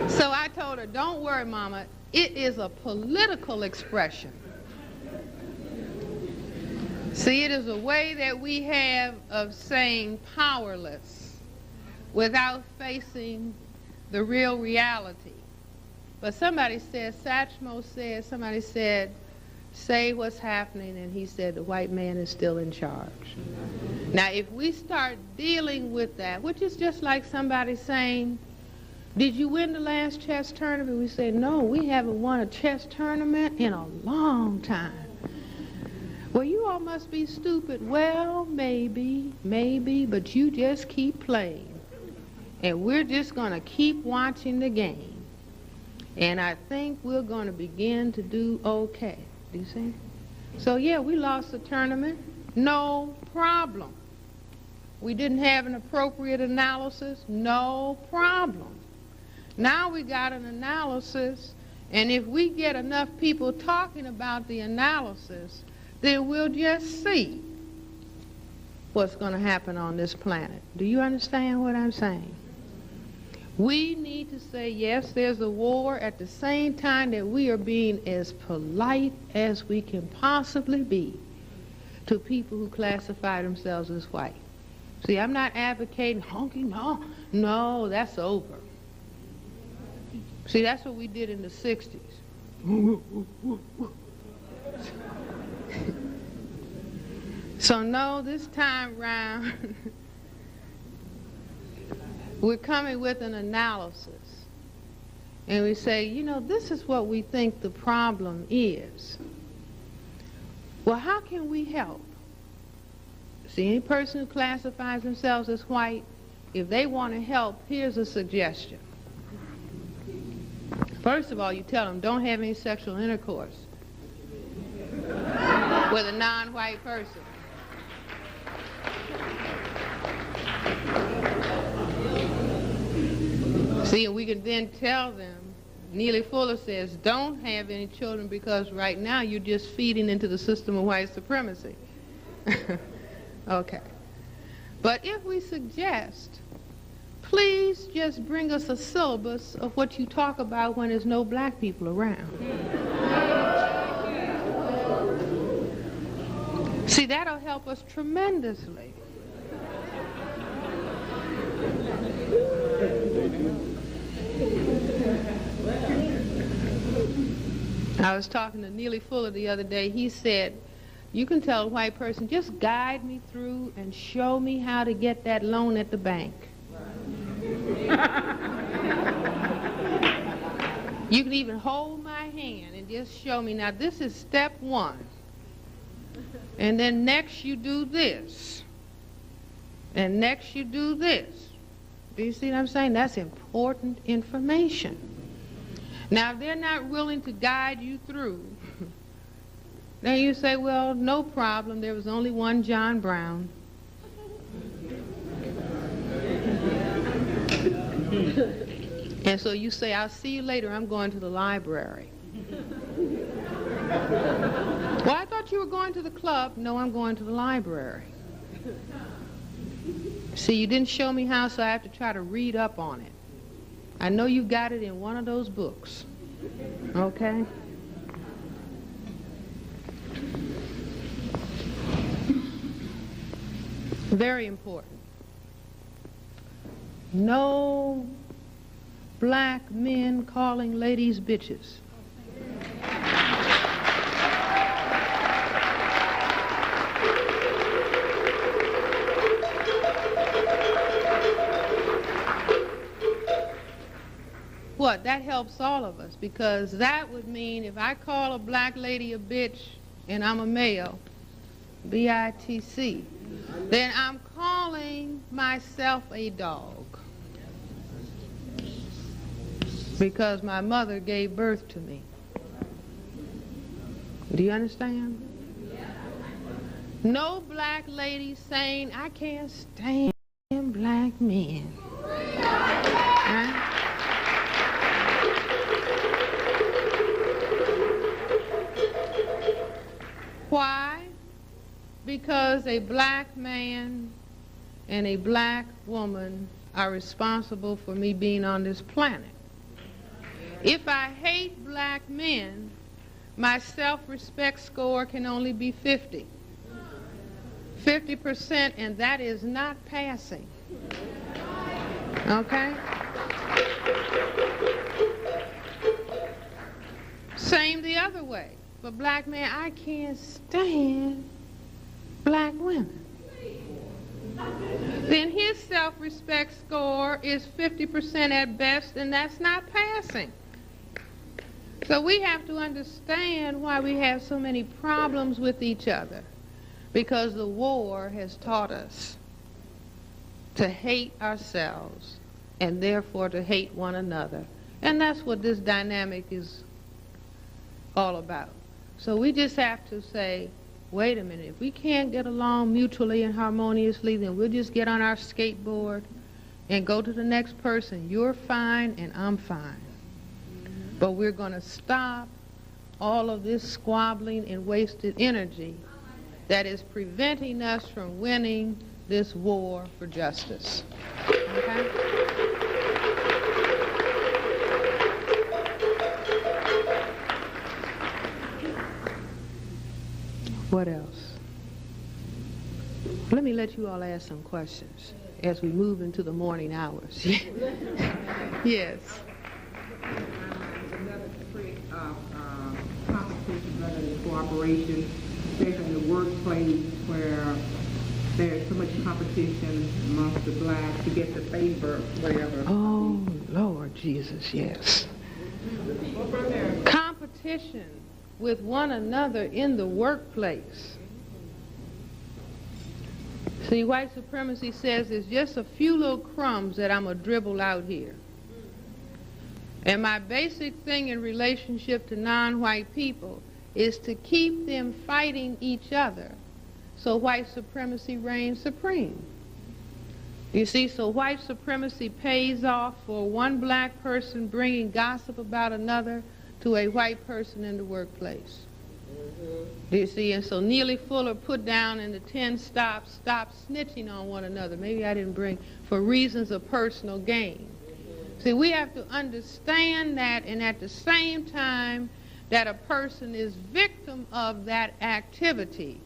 So I told her, don't worry, Mama, it is a political expression. See, it is a way that we have of saying powerless without facing the real reality. But somebody said, Satchmo said, somebody said, say what's happening, and he said the white man is still in charge. Now, if we start dealing with that, which is just like somebody saying, did you win the last chess tournament? We say, no, we haven't won a chess tournament in a long time. Well, you all must be stupid. Well, maybe, but you just keep playing. And we're just going to keep watching the game. And I think we're going to begin to do okay. Do you see? So, yeah, we lost the tournament. No problem. We didn't have an appropriate analysis. No problem. Now we got an analysis, and if we get enough people talking about the analysis, then we'll just see what's going to happen on this planet. Do you understand what I'm saying? We need to say, yes, there's a war, at the same time that we are being as polite as we can possibly be to people who classify themselves as white. See, I'm not advocating honky, no, that's over. See, that's what we did in the 60s. So no, this time round, we're coming with an analysis. And we say, you know, this is what we think the problem is. Well, how can we help? See, any person who classifies themselves as white, if they want to help, here's a suggestion. First of all, you tell them, don't have any sexual intercourse with a non-white person. See, and we can then tell them, Neely Fuller says, don't have any children because right now you're just feeding into the system of white supremacy. Okay. But if we suggest, please just bring us a syllabus of what you talk about when there's no black people around. See, that'll help us tremendously. I was talking to Neely Fuller the other day. He said, you can tell a white person, just guide me through and show me how to get that loan at the bank. You can even hold my hand and just show me. Now, this is step one. And then next you do this. And next you do this. Do you see what I'm saying? That's important information. Now, if they're not willing to guide you through, then you say, well, no problem. There was only one John Brown. And so you say, I'll see you later. I'm going to the library. Well, I thought you were going to the club. No, I'm going to the library. See, you didn't show me how, so I have to try to read up on it. I know you got it in one of those books. Okay? Very important. No black men calling ladies bitches. What? That helps all of us, because that would mean if I call a black lady a bitch and I'm a male, B-I-T-C, then I'm calling myself a dog. Because my mother gave birth to me. Do you understand? No black lady saying, I can't stand black men. Huh? Why? Because a black man and a black woman are responsible for me being on this planet. If I hate black men, my self-respect score can only be 50. 50%, and that is not passing. Okay? Same the other way. For black men, I can't stand black women. Then his self-respect score is 50% at best, and that's not passing. So we have to understand why we have so many problems with each other, because the war has taught us to hate ourselves and therefore to hate one another. And that's what this dynamic is all about. So we just have to say, wait a minute, if we can't get along mutually and harmoniously, then we'll just get on our skateboard and go to the next person. You're fine and I'm fine. But we're going to stop all of this squabbling and wasted energy that is preventing us from winning this war for justice. Okay? What else? Let me let you all ask some questions as we move into the morning hours. Yes. Another trait of competition rather than cooperation, especially in the workplace where there's so much competition amongst the blacks to get the favor, wherever. Oh, Lord Jesus, yes. Competition with one another in the workplace. See, white supremacy says there's just a few little crumbs that I'm going to dribble out here. And my basic thing in relationship to non-white people is to keep them fighting each other so white supremacy reigns supreme. You see, so white supremacy pays off for one black person bringing gossip about another to a white person in the workplace. Do you see? And so Neely Fuller put down in the 10 stops, stop snitching on one another. Maybe I didn't bring, for reasons of personal gain. See, we have to understand that, and at the same time that a person is victim of that activity,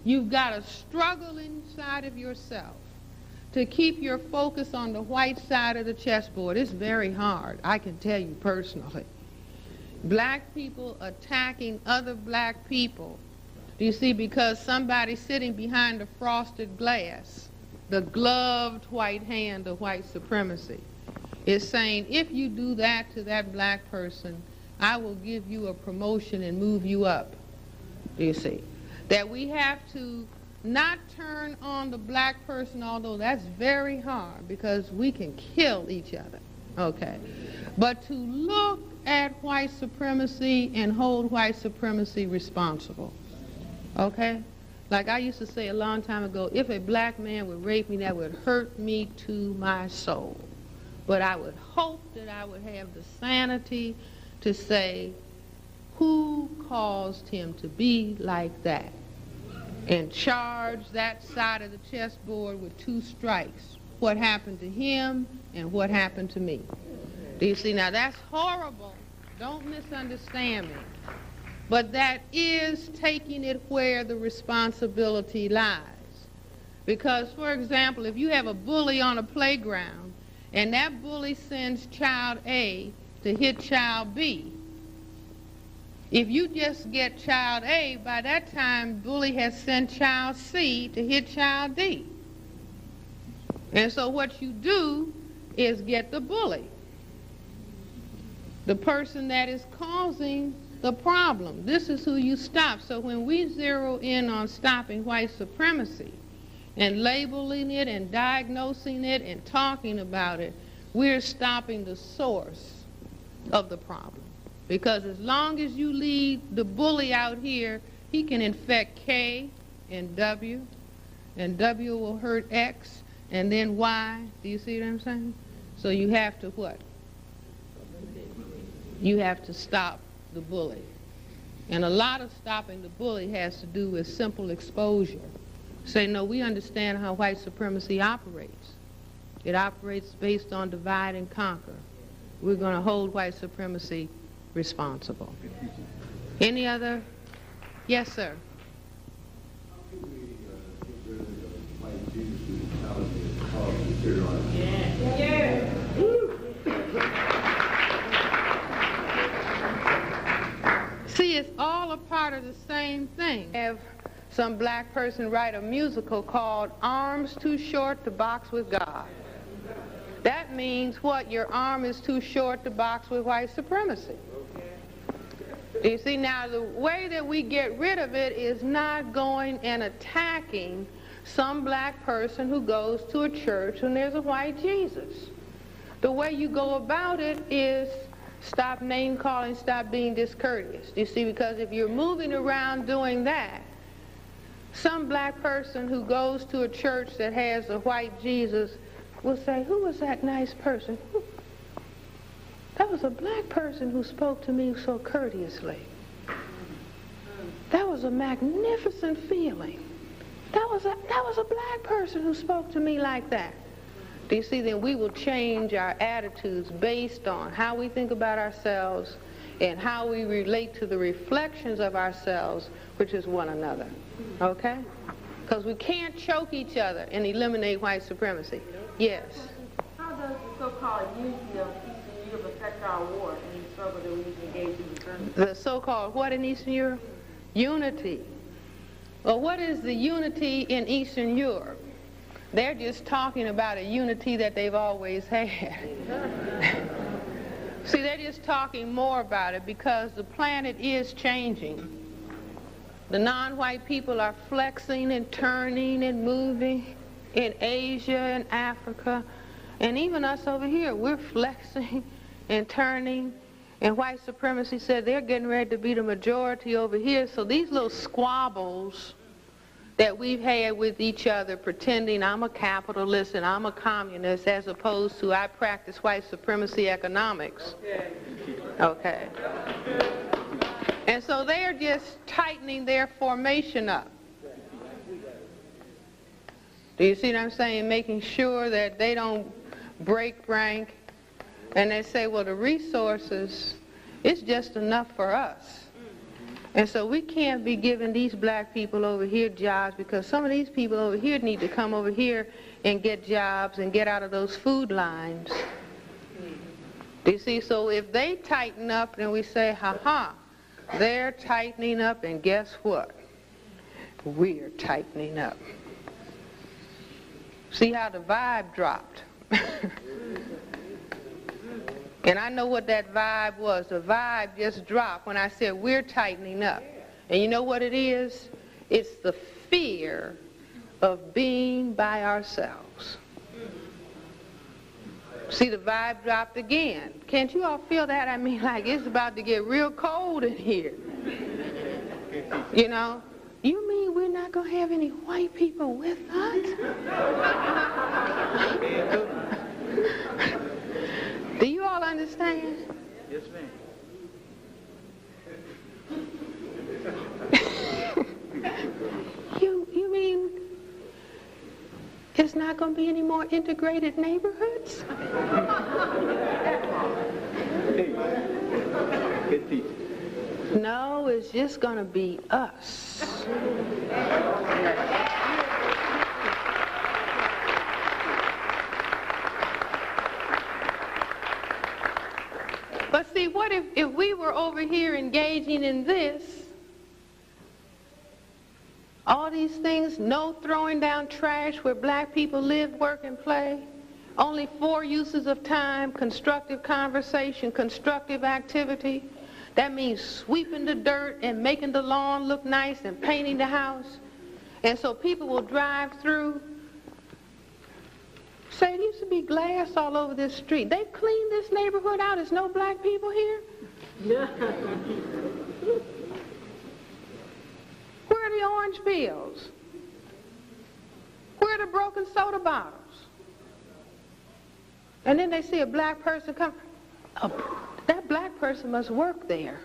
you've got to struggle inside of yourself to keep your focus on the white side of the chessboard. It's very hard, I can tell you personally. Black people attacking other black people, do you see, because somebody sitting behind the frosted glass, the gloved white hand of white supremacy, is saying, if you do that to that black person, I will give you a promotion and move you up. Do you see? That we have to not turn on the black person, although that's very hard because we can kill each other, okay? But to look at white supremacy and hold white supremacy responsible, okay? Like I used to say a long time ago, if a black man would rape me, that would hurt me to my soul. But I would hope that I would have the sanity to say, who caused him to be like that? And charge that side of the chessboard with 2 strikes. What happened to him and what happened to me. Do you see? Now that's horrible. Don't misunderstand me. But that is taking it where the responsibility lies. Because, for example, if you have a bully on a playground and that bully sends child A to hit child B, if you just get child A, by that time, bully has sent child C to hit child D. And so what you do is get the bully, the person that is causing the problem. This is who you stop. So when we zero in on stopping white supremacy and labeling it and diagnosing it and talking about it, we're stopping the source of the problem. Because as long as you leave the bully out here, he can infect K and W will hurt X, and then Y. Do you see what I'm saying? So you have to what? You have to stop the bully. And a lot of stopping the bully has to do with simple exposure. Say, no, we understand how white supremacy operates. It operates based on divide and conquer. We're going to hold white supremacy responsible. Any other? Yes, sir. See, it's all a part of the same thing. Have some black person write a musical called Arms Too Short to Box with God. That means what? Your arm is too short to box with white supremacy. You see, now the way that we get rid of it is not going and attacking some black person who goes to a church and there's a white Jesus. The way you go about it is stop name calling, stop being discourteous. You see, because if you're moving around doing that, some black person who goes to a church that has a white Jesus will say, who was that nice person? That was a black person who spoke to me so courteously. That was a magnificent feeling. That was a black person who spoke to me like that. Do you see? Then we will change our attitudes based on how we think about ourselves and how we relate to the reflections of ourselves, which is one another. Okay? Because we can't choke each other and eliminate white supremacy. Yes? How does the so-called unity of Eastern Europe affect our war and the struggle that we need to engage in return? The so-called what in Eastern Europe? Unity. Well, what is the unity in Eastern Europe? They're just talking about a unity that they've always had. See, they're just talking more about it because the planet is changing. The non-white people are flexing and turning and moving in Asia and Africa. And even us over here, we're flexing and turning. And white supremacy said they're getting ready to be the majority over here. So these little squabbles that we've had with each other, pretending I'm a capitalist and I'm a communist, as opposed to I practice white supremacy economics. Okay. And so they're just tightening their formation up. Do you see what I'm saying? Making sure that they don't break rank. And they say, well, the resources, it's just enough for us. And so we can't be giving these black people over here jobs because some of these people over here need to come over here and get jobs and get out of those food lines. Do you see? So if they tighten up, then we say, ha-ha, they're tightening up, and guess what? We're tightening up. See how the vibe dropped? And I know what that vibe was. The vibe just dropped when I said we're tightening up. And you know what it is? It's the fear of being by ourselves. See, the vibe dropped again. Can't you all feel that? I mean, like it's about to get real cold in here. You know? You mean we're not going to have any white people with us? Do you all understand? Yes, ma'am. You mean it's not going to be any more integrated neighborhoods? Good teacher. No, it's just going to be us. But see, what if we were over here engaging in this, all these things, no throwing down trash where black people live, work, and play, only 4 uses of time, constructive conversation, constructive activity. That means sweeping the dirt and making the lawn look nice and painting the house. And so people will drive through. Say, it used to be glass all over this street. They've cleaned this neighborhood out. There's no black people here. Where are the orange peels? Where are the broken soda bottles? And then they see a black person come. That black person must work there.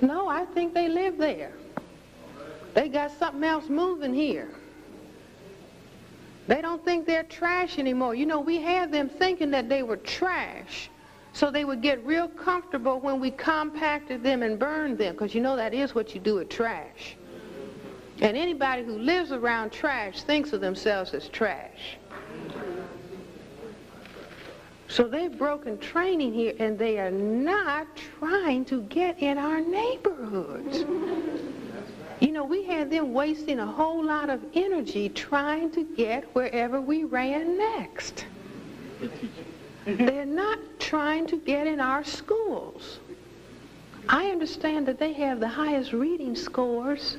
No, I think they live there. They got something else moving here. They don't think they're trash anymore. You know, we had them thinking that they were trash, so they would get real comfortable when we compacted them and burned them, because you know that is what you do with trash. And anybody who lives around trash thinks of themselves as trash. So they've broken training here, and they are not trying to get in our neighborhoods. You know, we had them wasting a whole lot of energy trying to get wherever we ran next. They're not trying to get in our schools. I understand that they have the highest reading scores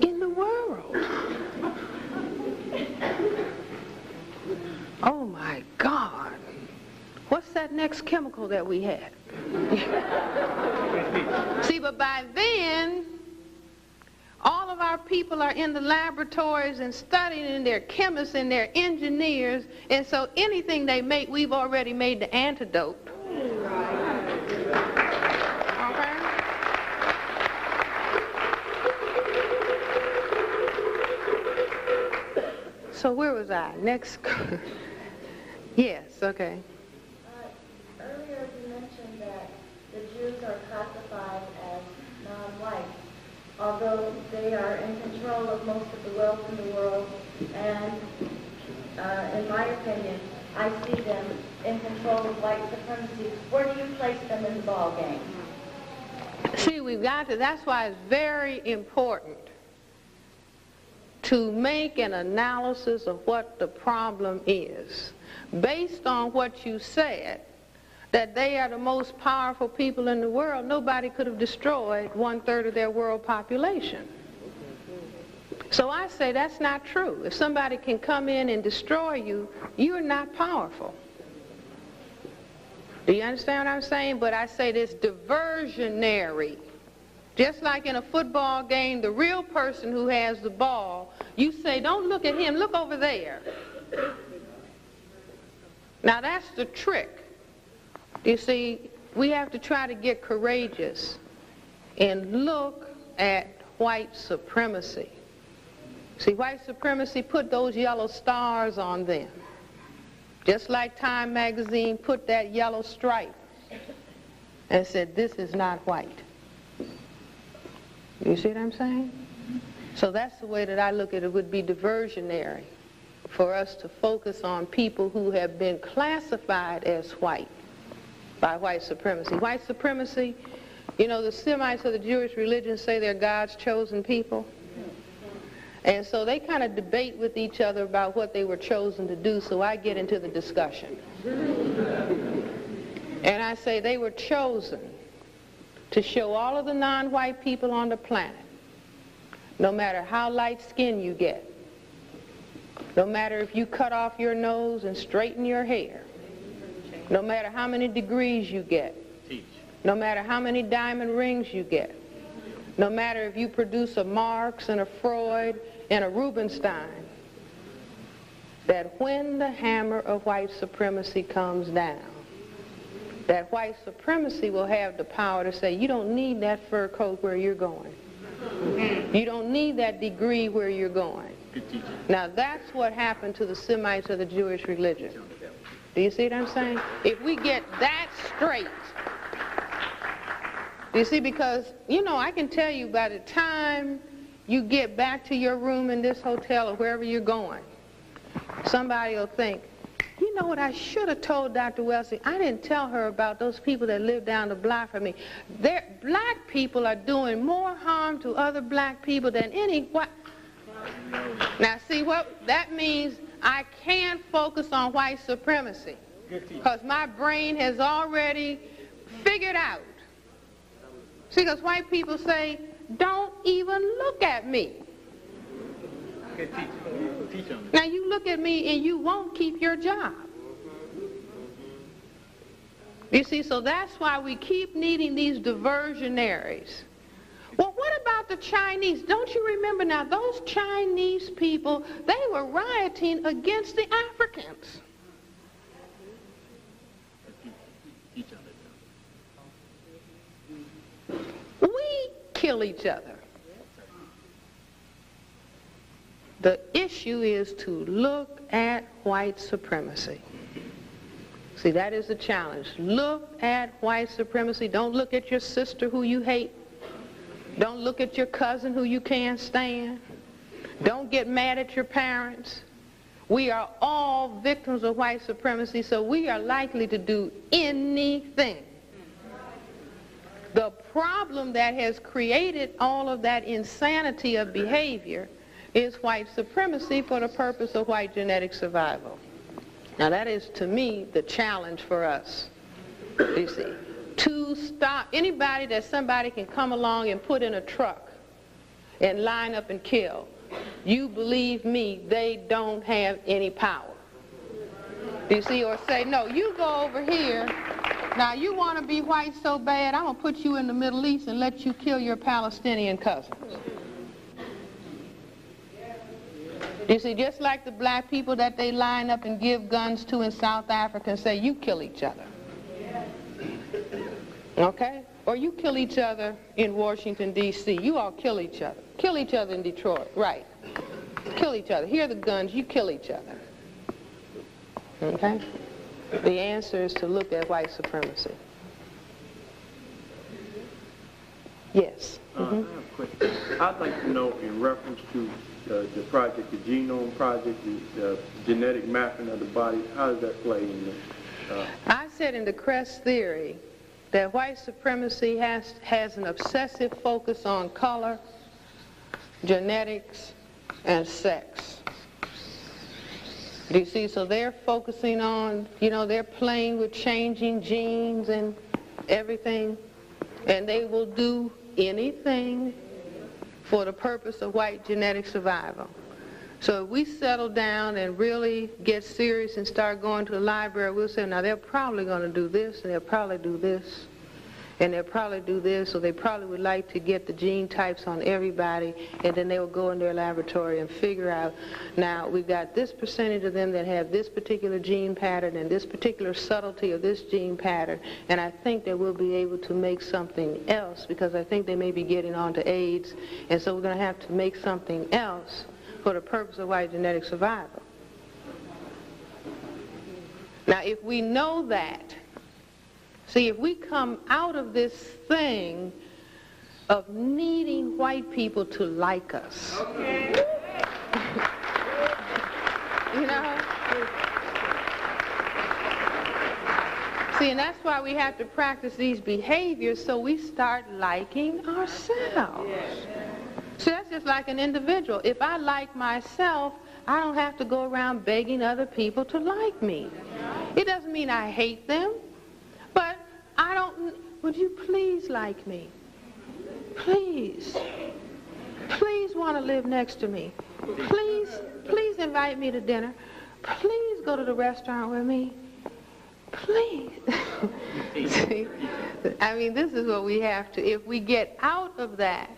in the world. Oh my God. What's that next chemical that we had? See, but by then, all of our people are in the laboratories and studying, and they're chemists and they're engineers, and so anything they make, we've already made the antidote. Okay? So where was I? Next. Yes, okay. Earlier you mentioned that the Jews are classified as non-white, although they are in control of most of the wealth in the world, and in my opinion, I see them in control of white supremacy. Where do you place them in the ball game? See, we've got to, that's why it's very important to make an analysis of what the problem is. Based on what you said, that they are the most powerful people in the world, nobody could have destroyed 1/3 of their world population. So I say that's not true. If somebody can come in and destroy you, you're not powerful. Do you understand what I'm saying? But I say this diversionary. Just like in a football game, the real person who has the ball, you say, don't look at him, look over there. Now that's the trick. You see, we have to try to get courageous and look at white supremacy. See, white supremacy put those yellow stars on them. Just like Time magazine put that yellow stripe and said, this is not white. You see what I'm saying? So that's the way that I look at it. It would be diversionary for us to focus on people who have been classified as white by white supremacy. White supremacy, you know, the Semites of the Jewish religion say they're God's chosen people. And so they kind of debate with each other about what they were chosen to do, so I get into the discussion. And I say they were chosen to show all of the non-white people on the planet, no matter how light-skinned you get, no matter if you cut off your nose and straighten your hair, no matter how many degrees you get, no matter how many diamond rings you get, no matter if you produce a Marx and a Freud and a Rubinstein, that when the hammer of white supremacy comes down, that white supremacy will have the power to say, you don't need that fur coat where you're going. You don't need that degree where you're going. Now that's what happened to the Semites of the Jewish religion. Do you see what I'm saying? If we get that straight, you see, because, you know, I can tell you by the time you get back to your room in this hotel or wherever you're going, somebody will think, you know what, I should have told Dr. Welsing. I didn't tell her about those people that live down the block from me. Black people are doing more harm to other black people than any white. Now see what that means? I can't focus on white supremacy because my brain has already figured out. See, because white people say, don't even look at me. Now you look at me and you won't keep your job. You see, so that's why we keep needing these diversionaries. Well, what about the Chinese? Don't you remember now, those Chinese people, they were rioting against the Africans. We kill each other. The issue is to look at white supremacy. See, that is the challenge. Look at white supremacy. Don't look at your sister who you hate. Don't look at your cousin who you can't stand. Don't get mad at your parents. We are all victims of white supremacy, so we are likely to do anything. The problem that has created all of that insanity of behavior is white supremacy for the purpose of white genetic survival. Now that is, to me, the challenge for us, you see, to stop anybody that somebody can come along and put in a truck and line up and kill. You believe me, they don't have any power. You see, or say, no, you go over here. Now you want to be white so bad, I'm going to put you in the Middle East and let you kill your Palestinian cousins. You see, just like the black people that they line up and give guns to in South Africa and say, you kill each other. Okay? Or you kill each other in Washington, D.C. You all kill each other. Kill each other in Detroit. Right. Kill each other. Here are the guns. You kill each other. Okay? The answer is to look at white supremacy. Yes? I have a question. I'd like to know, in reference to the project, the genome project, the genetic mapping of the body, how does that play in this? I said in the Crest theory that white supremacy has an obsessive focus on color, genetics, and sex. Do you see? So they're focusing on, you know, they're playing with changing genes and everything, and they will do anything for the purpose of white genetic survival. So if we settle down and really get serious and start going to the library, we'll say, now they're probably going to do this, and they'll probably do this, and they'll probably do this, so they probably would like to get the gene types on everybody, and then they will go in their laboratory and figure out, now we've got this percentage of them that have this particular gene pattern and this particular subtlety of this gene pattern, and I think that we'll be able to make something else, because I think they may be getting on to AIDS, and so we're going to have to make something else for the purpose of white genetic survival. Now, if we know that, see, if we come out of this thing of needing white people to like us, okay. You know? See, and that's why we have to practice these behaviors so we start liking ourselves. So that's just like an individual. If I like myself, I don't have to go around begging other people to like me. It doesn't mean I hate them, but I don't, would you please like me? Please. Please want to live next to me. Please invite me to dinner. Please go to the restaurant with me. Please. See, I mean, this is what we have to, if we get out of that,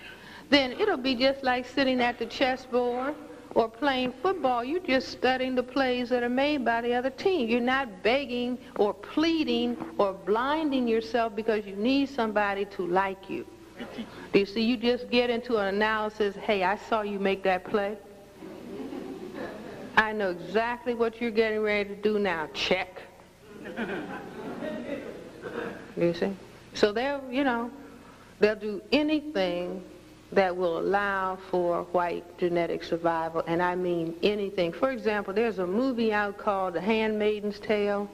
then it'll be just like sitting at the chessboard or playing football. You're just studying the plays that are made by the other team. You're not begging or pleading or blinding yourself because you need somebody to like you. Do you see? You just get into an analysis, hey, I saw you make that play. I know exactly what you're getting ready to do now. Check. Do you see? So they'll, you know, they'll do anything that will allow for white genetic survival, and I mean anything. For example, there's a movie out called The Handmaid's Tale.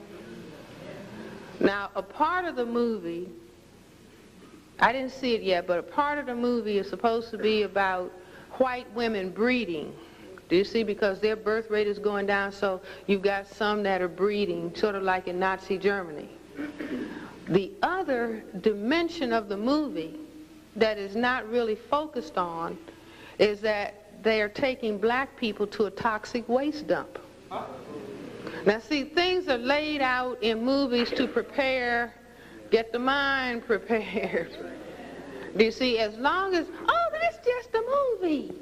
Now, a part of the movie, I didn't see it yet, but a part of the movie is supposed to be about white women breeding. Do you see? Because their birth rate is going down, so you've got some that are breeding, sort of like in Nazi Germany. The other dimension of the movie that is not really focused on is that they are taking black people to a toxic waste dump. Now see, things are laid out in movies to prepare, get the mind prepared. Do you see? As long as, oh, that's just a movie.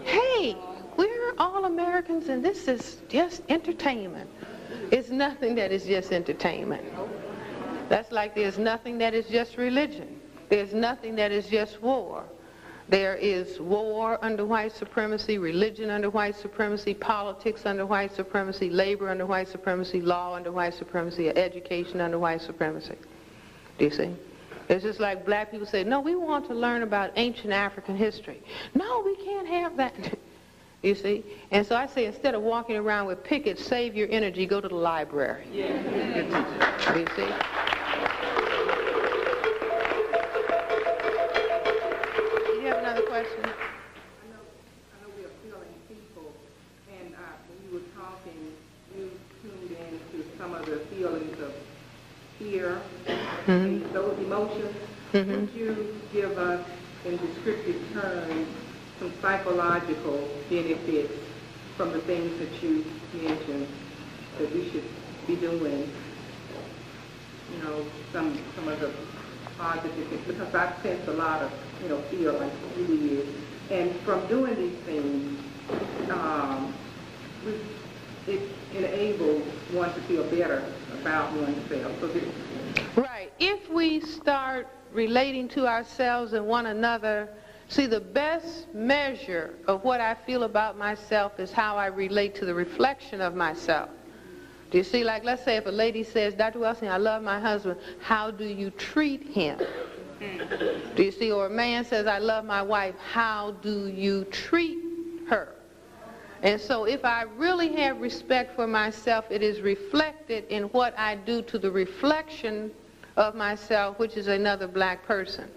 Hey, we're all Americans and this is just entertainment. It's nothing that is just entertainment. That's like there's nothing that is just religion. There's nothing that is just war. There is war under white supremacy, religion under white supremacy, politics under white supremacy, labor under white supremacy, law under white supremacy, education under white supremacy. Do you see? It's just like black people say, no, we want to learn about ancient African history. No, we can't have that. You see? And so I say, instead of walking around with pickets, save your energy, go to the library. Yeah. Do you see? Question. I know we are feeling people, and when you were talking, you tuned into some of the feelings of fear and those emotions. Would you give us, in descriptive terms, some psychological benefits from the things that you mentioned that we should be doing? You know, some of the positive things, because I've sensed a lot of, you know, fear like you did. And from doing these things, it enables one to feel better about oneself. So right. If we start relating to ourselves and one another, see, the best measure of what I feel about myself is how I relate to the reflection of myself. Do you see, like, let's say if a lady says, Dr. Welsing, I love my husband, how do you treat him? Do you see? Or a man says, I love my wife, how do you treat her? And so if I really have respect for myself, it is reflected in what I do to the reflection of myself, which is another black person.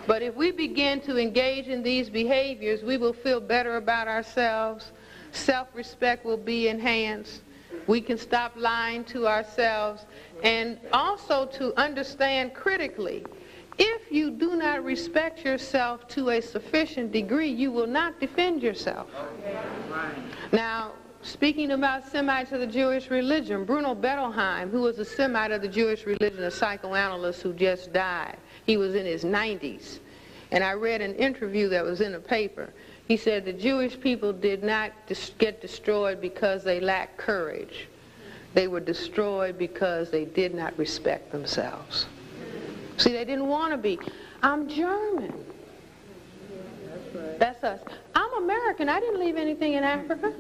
But if we begin to engage in these behaviors, we will feel better about ourselves. Self-respect will be enhanced. We can stop lying to ourselves, and also to understand critically, if you do not respect yourself to a sufficient degree, you will not defend yourself. Now, speaking about Semites of the Jewish religion, Bruno Bettelheim, who was a Semite of the Jewish religion, a psychoanalyst who just died, he was in his 90s, and I read an interview that was in a paper. He said the Jewish people did not get destroyed because they lacked courage. They were destroyed because they did not respect themselves. See, they didn't want to be. I'm German. That's right. That's us. I'm American. I didn't leave anything in Africa.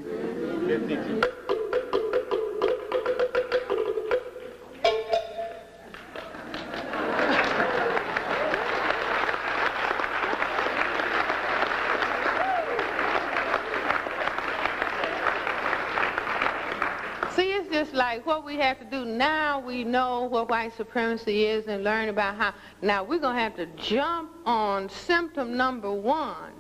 Just like what we have to do now, we know what white supremacy is and learn about how. Now we're going to have to jump on symptom number one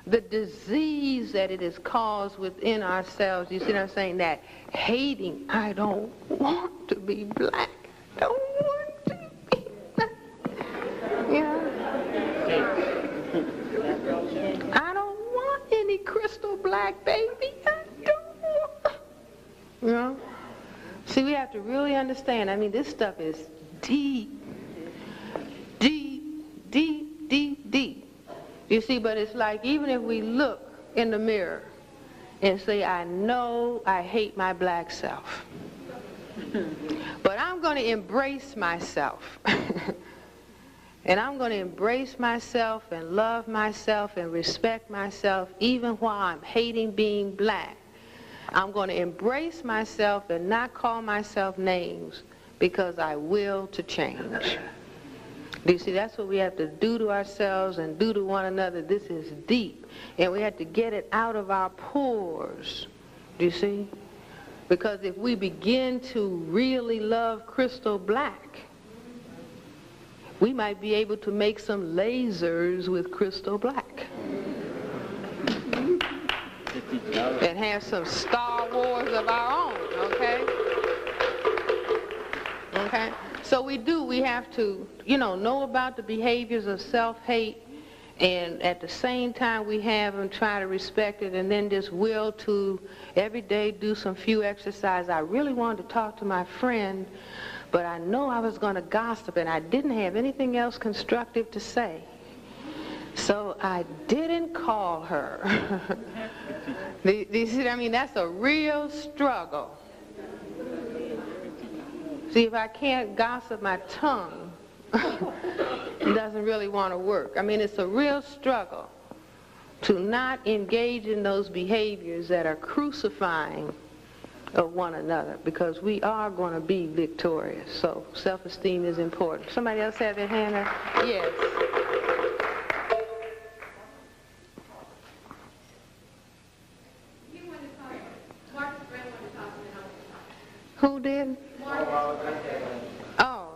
the disease that it has caused within ourselves. You see what I'm saying? That hating, I don't want to be black. I don't want to be black. Yeah. I don't want any crystal black baby. I don't want. You know? See, we have to really understand. I mean, this stuff is deep. Deep, deep, deep, deep. You see, but it's like even if we look in the mirror and say, I know I hate my black self, but I'm going to embrace myself. And I'm going to embrace myself and love myself and respect myself even while I'm hating being black. I'm going to embrace myself and not call myself names because I will to change. Do you see, that's what we have to do to ourselves and do to one another. This is deep, and we have to get it out of our pores. Do you see? Because if we begin to really love crystal black, we might be able to make some lasers with crystal black. And have some Star Wars of our own, okay? Okay? So we have to, know about the behaviors of self-hate, and at the same time we have them try to respect it, and then just will to every day do some few exercises. I really wanted to talk to my friend, but I know I was going to gossip, and I didn't have anything else constructive to say. So I didn't call her. Do you see what I mean? That's a real struggle. See, if I can't gossip my tongue, it doesn't really want to work. I mean, it's a real struggle to not engage in those behaviors that are crucifying of one another, because we are going to be victorious. So self-esteem is important. Somebody else have their hand up? Yes. Who did? Oh,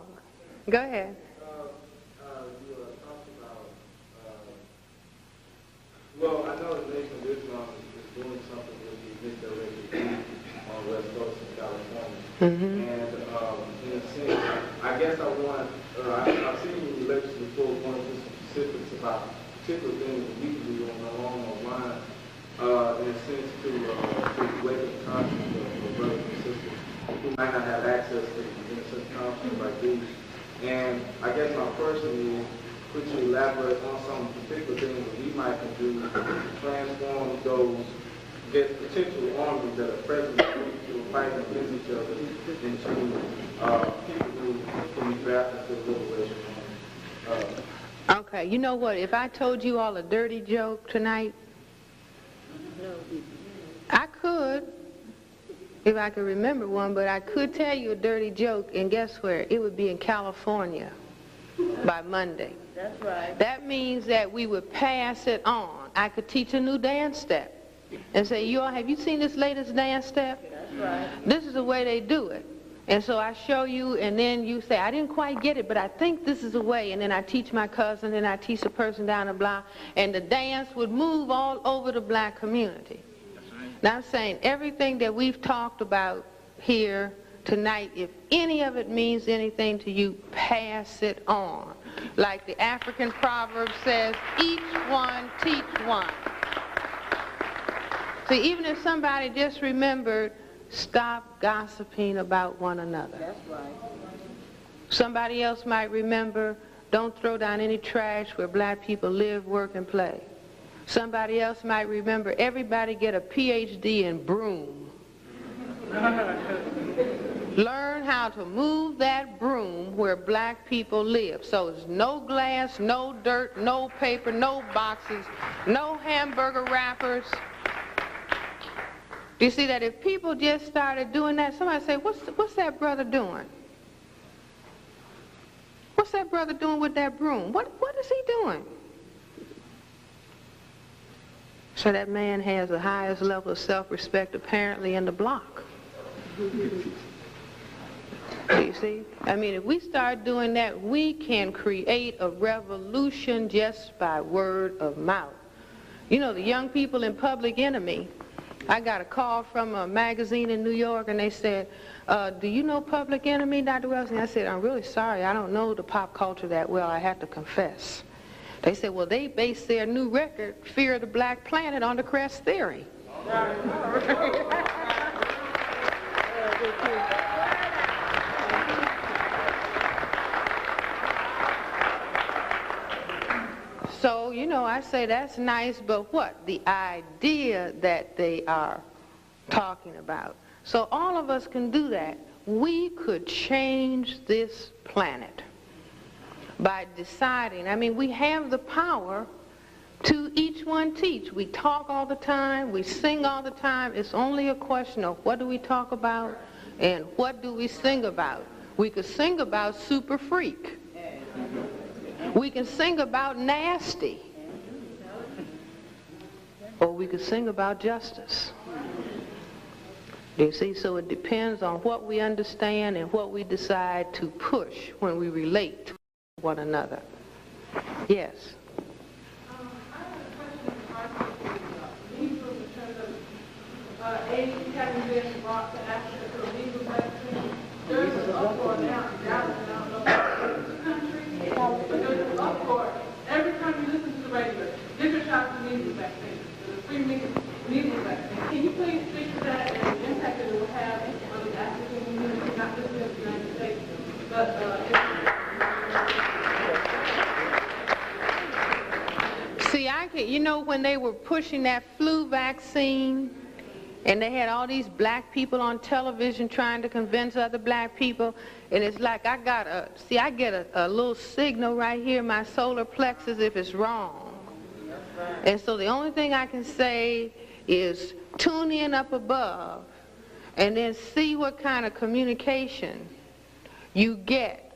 go ahead. You were talking about, well, I know the Nation of Islam is doing something with the misdirected on West Coast of California. Mm-hmm. And in a sense, I guess I've seen you lectures before going into some specifics about particular things that we can do along those lines, in a sense to wake up the conscience of brothers and sisters who might not have access to, in a sense, conferences like these. And I guess my question is, could you elaborate on some particular things that we might can do to transform those potential armies that are present who are fighting against each other into people who can be drafted to the liberation army? Okay, you know what? If I told you all a dirty joke tonight, I could, if I could remember one, but I could tell you a dirty joke, and guess where? It would be in California by Monday. That's right. That means that we would pass it on. I could teach a new dance step and say, you all, have you seen this latest dance step? That's right. This is the way they do it. And so I show you, and then you say, I didn't quite get it, but I think this is the way. And then I teach my cousin, and I teach the person down the block, and the dance would move all over the black community. Now I'm saying everything that we've talked about here tonight, if any of it means anything to you, pass it on. Like the African proverb says, each one teach one. See, even if somebody just remembered, stop gossiping about one another. That's right. Somebody else might remember, don't throw down any trash where black people live, work, and play. Somebody else might remember, everybody get a PhD in broom. Learn how to move that broom where black people live. So it's no glass, no dirt, no paper, no boxes, no hamburger wrappers. Do you see that if people just started doing that, somebody say, what's that brother doing? What's that brother doing with that broom? What is he doing? So that man has the highest level of self-respect apparently in the block. Do you see? I mean, if we start doing that, we can create a revolution just by word of mouth. You know, the young people in Public Enemy, I got a call from a magazine in New York, and they said, do you know Public Enemy, Dr. Welsing? I said, I'm really sorry, I don't know the pop culture that well, I have to confess. They said, well, they based their new record, Fear of the Black Planet, on the Crest Theory. So, you know, I say that's nice, but what? The idea that they are talking about. So all of us can do that. We could change this planet by deciding. I mean, we have the power to each one teach. We talk all the time, we sing all the time. It's only a question of what do we talk about and what do we sing about. We could sing about super freak. We can sing about nasty. Or we could sing about justice. Do you see? So it depends on what we understand and what we decide to push when we relate to one another. Yes? I have a question legal in terms of AIDS having been brought to Africa to a legal vaccine. There's an uproar now in Dallas, and I don't know if it's the country, but there's an uproar. Every time you listen to the radio, get your shots of measles vaccine, the free measles vaccine. Can you please speak to that and the impact that it will have on the African community, not just in the United States, but See, you know, when they were pushing that flu vaccine, and they had all these black people on television trying to convince other black people, and it's like I get a little signal right here in my solar plexus if it's wrong. And so the only thing I can say is tune in up above and then see what kind of communication you get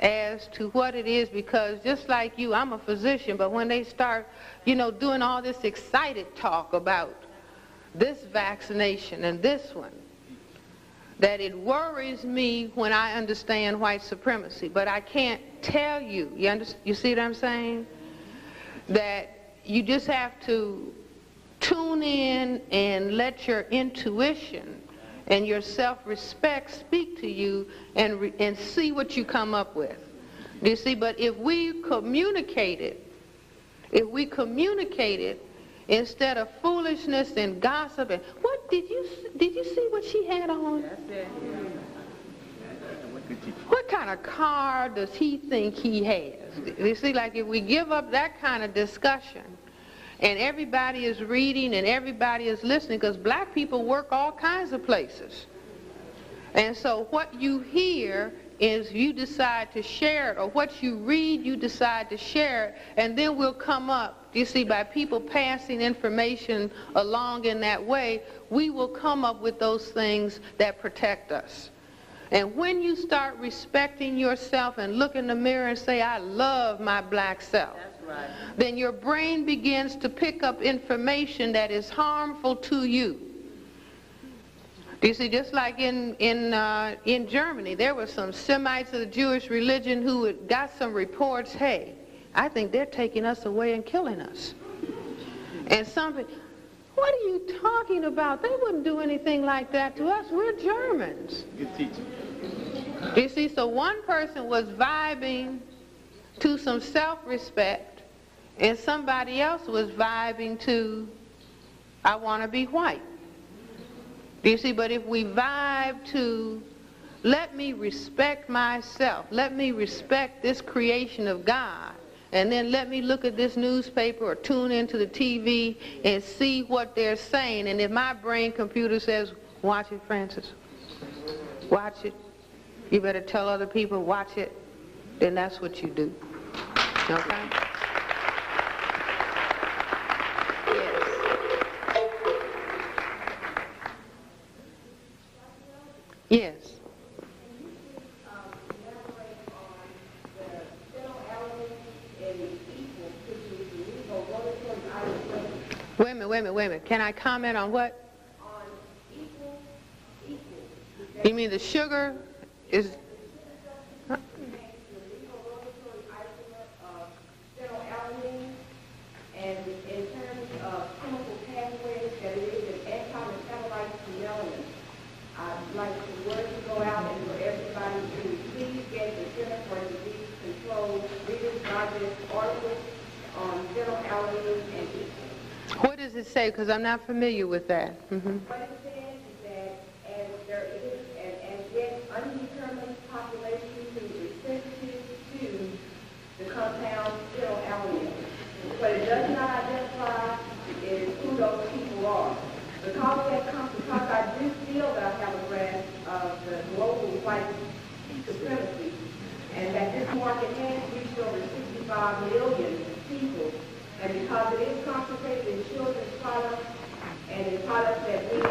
as to what it is, because just like you, I'm a physician, but when they start, you know, doing all this excited talk about this vaccination and this one, that it worries me when I understand white supremacy. But I can't tell you, you see what I'm saying? That you just have to tune in and let your intuition and your self-respect speak to you and see what you come up with. Do you see? But if we communicate it instead of foolishness and gossip, and what did you see what she had on? What kind of car does he think he has? You see, like if we give up that kind of discussion and everybody is reading and everybody is listening, because black people work all kinds of places. And so what you hear is you decide to share it, or what you read you decide to share it, and then we'll come up, you see, by people passing information along in that way, we will come up with those things that protect us. And when you start respecting yourself and look in the mirror and say, I love my black self, then your brain begins to pick up information that is harmful to you. You see, just like in Germany, there were some Semites of the Jewish religion who had got some reports, hey, I think they're taking us away and killing us. And something, what are you talking about? They wouldn't do anything like that to us. We're Germans. Good teaching. You see, so one person was vibing to some self-respect, and somebody else was vibing to, I want to be white. Do you see? But if we vibe to, let me respect myself, let me respect this creation of God, and then let me look at this newspaper or tune into the TV and see what they're saying. And if my brain computer says, watch it, Francis, watch it, you better tell other people, watch it, then that's what you do. Okay? Yes. Wait a minute. Can I comment on what? On equal. You mean the sugar is... And in terms this article on phenylalanine and ether. What does it say? Because I'm not familiar with that. What it says is that as there is an as yet undetermined population who is sensitive to the compound phenylalanine. What it does not identify is who those people are. Because I do feel that I have a grasp of the global white supremacy, and that this market has reached over 65 million people, and because it is concentrated in children's products and in products that we as a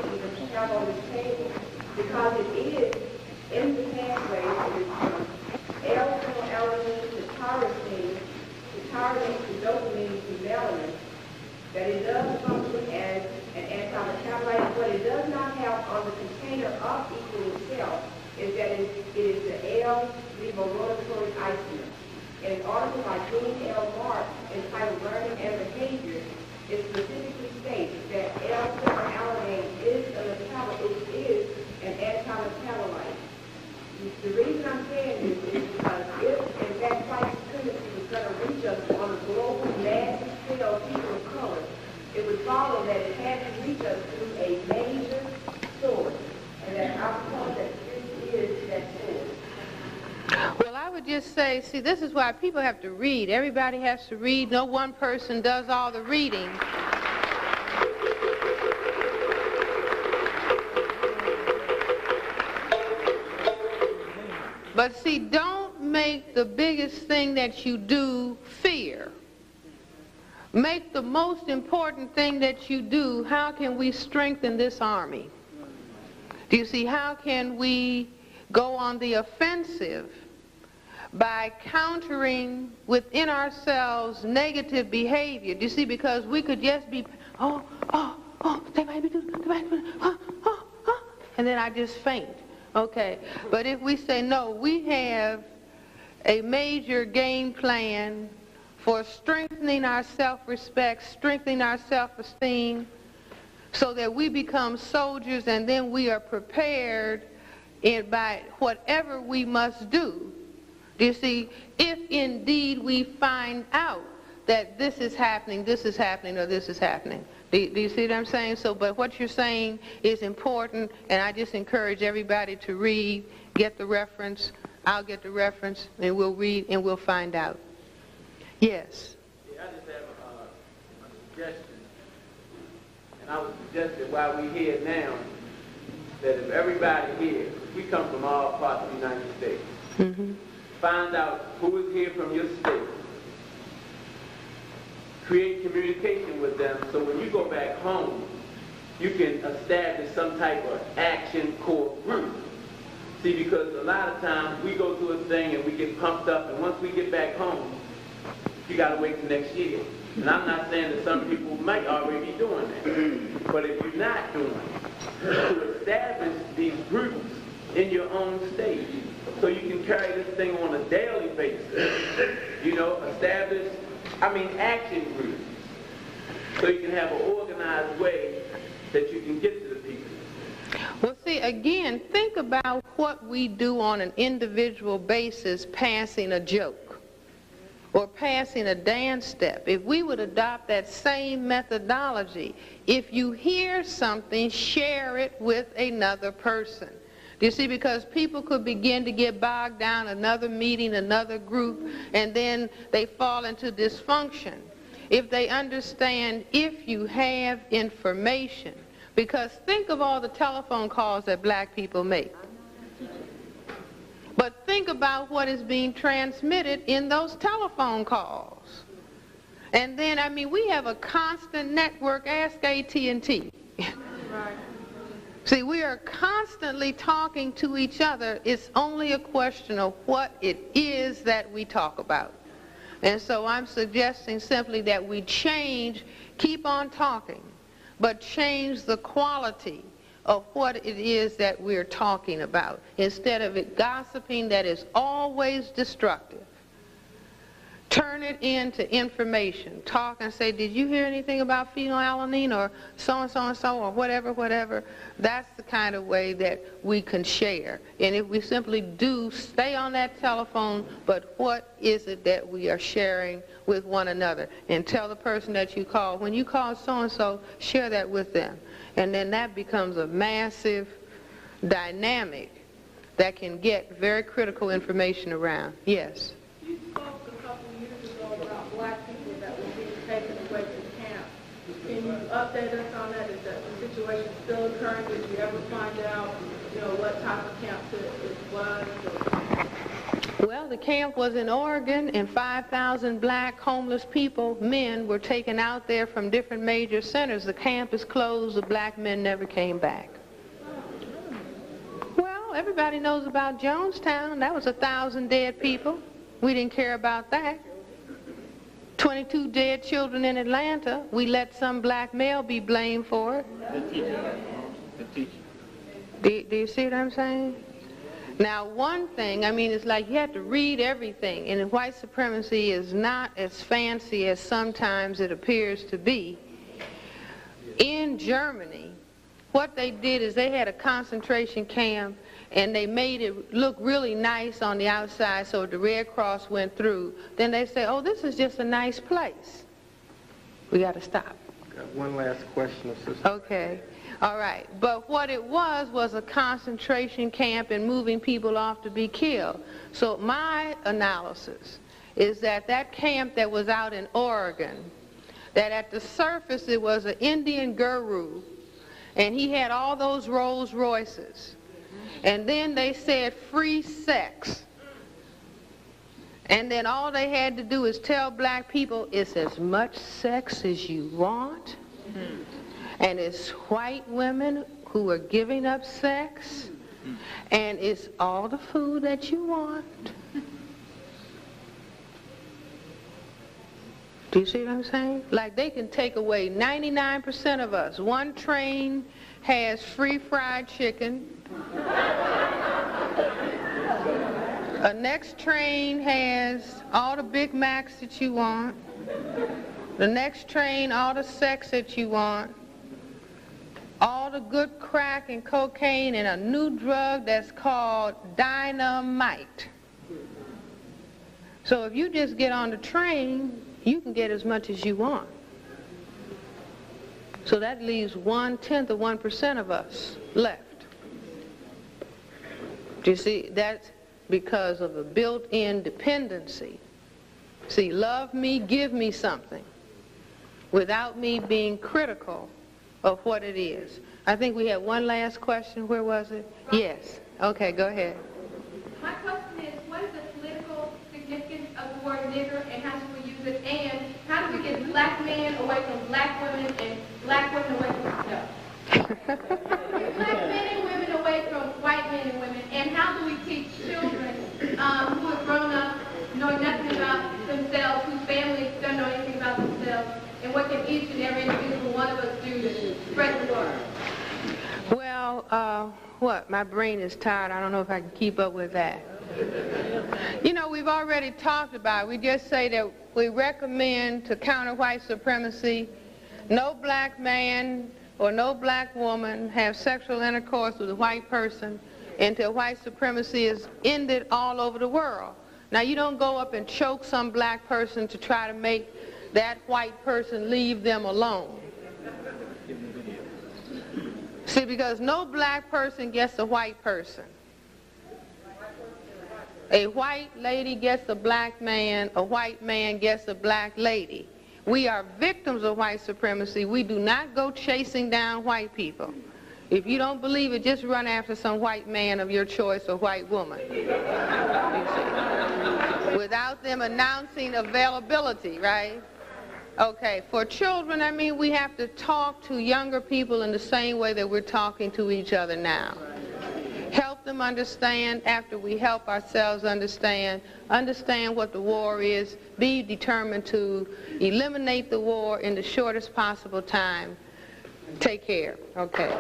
even have on this table, because it is in the pathway to L-phenylalanine to tyrosine, to dopamine, to melanin, that it does function as an anti-metabolite. What it does not have on the container of equal itself is that it is the L-levothyroxine isomer. In an article by Jean L. Mark entitled Learning and Behavior, it specifically states that L-phenylalanine is an anti-metabolite. The reason I'm saying this is because if, in fact, white supremacy was going to reach us on a global, massive scale of people of color, it would follow that it had to reach us through a major source, and that I would call that this is that source. Well, I would just say, see, this is why people have to read. Everybody has to read. No one person does all the reading. But see, don't make the biggest thing that you do fear. Make the most important thing that you do, how can we strengthen this army? Do you see, how can we go on the offensive by countering within ourselves negative behavior? Do you see, because we could just be, they might be doing, and then I just faint. Okay, but if we say, no, we have a major game plan for strengthening our self-respect, strengthening our self-esteem, so that we become soldiers, and then we are prepared by whatever we must do. Do you see, if indeed we find out that this is happening, or this is happening. Do you see what I'm saying? So, but what you're saying is important, and I just encourage everybody to read, get the reference, I'll get the reference, and we'll read and we'll find out. Yes? Yeah, I just have a suggestion, and I would suggest that while we're here now, that if everybody here, we come from all parts of the United States, find out who is here from your state, create communication with them, so when you go back home, you can establish some type of action core group. See, because a lot of times we go through a thing and we get pumped up, and once we get back home, you got to wait till next year. And I'm not saying that some people might already be doing that, but if you're not doing it, to establish these groups in your own state, so you can carry this thing on a daily basis, establish action groups, so you can have an organized way that you can get to the people. Well, see, again, think about what we do on an individual basis, passing a joke or passing a dance step. If we would adopt that same methodology, if you hear something, share it with another person. Do you see, because people could begin to get bogged down, another meeting, another group, and then they fall into dysfunction. If they understand, if you have information, because think of all the telephone calls that black people make. But think about what is being transmitted in those telephone calls. And then, we have a constant network, ask AT&T. Right. See, we are constantly talking to each other. It's only a question of what it is that we talk about. And so I'm suggesting simply that we change, keep on talking, but change the quality of what it is that we're talking about, instead of it gossiping that is always destructive. turn it into information. Talk and say, did you hear anything about phenylalanine or so-and-so or whatever. That's the kind of way that we can share. And if we simply do stay on that telephone, but what is it that we are sharing with one another? And tell the person that you call, when you call so-and-so, share that with them. And then that becomes a massive dynamic that can get very critical information around. Yes? You spoke a couple years ago about black people that were being taken away to camp. Can you update us on that? Is that the situation still occurring? Did you ever find out, what type of camp it was? Well, the camp was in Oregon, and 5,000 black homeless people, men, were taken out there from different major centers. The camp is closed. The black men never came back. Well, everybody knows about Jonestown. That was 1,000 dead people. We didn't care about that. 22 dead children in Atlanta. We let some black male be blamed for it. Do you see what I'm saying? Now, one thing, it's like you have to read everything, and white supremacy is not as fancy as sometimes it appears to be. In Germany, what they did is they had a concentration camp, and they made it look really nice on the outside, so if the Red Cross went through, then they say, oh, this is just a nice place. We got to stop. Got one last question, Sister. Okay. All right. But what it was a concentration camp and moving people off to be killed. So my analysis is that that camp that was out in Oregon, that at the surface it was an Indian guru, and he had all those Rolls Royces. And then they said free sex. And then all they had to do is tell black people, it's as much sex as you want. And it's white women who are giving up sex. And it's all the food that you want. Do you see what I'm saying? Like they can take away 99% of us. One train has free fried chicken. A next train has all the Big Macs that you want. The next train, all the sex that you want. All the good crack and cocaine and a new drug that's called dynamite. So if you just get on the train, you can get as much as you want. So that leaves 1/10 of 1% of us left. Do you see? That's because of a built-in dependency. See, love me, give me something, without me being critical of what it is. I think we had one last question. Where was it? Yes. Okay, go ahead. My question is, what is the political significance of the word nigger and how should we use it? And how do we get black men away from black women and black women away from themselves? Black men and women away from white men and women. And how do we teach children who have grown up knowing nothing about themselves, whose families don't know anything about themselves, and what can each and every individual one of us do to spread the word? Well, my brain is tired. I don't know if I can keep up with that. We've already talked about it. We just say that we recommend to counter white supremacy, no black man or no black woman have sexual intercourse with a white person until white supremacy is ended all over the world. Now, you don't go up and choke some black person to try to make that white person leave them alone. See, because no black person gets a white person. A white lady gets a black man, a white man gets a black lady. We are victims of white supremacy. We do not go chasing down white people. If you don't believe it, just run after some white man of your choice or white woman. Without them announcing availability, right? Okay, for children, we have to talk to younger people in the same way that we're talking to each other now. Help them understand after we help ourselves understand what the war is, be determined to eliminate the war in the shortest possible time. Take care. Okay.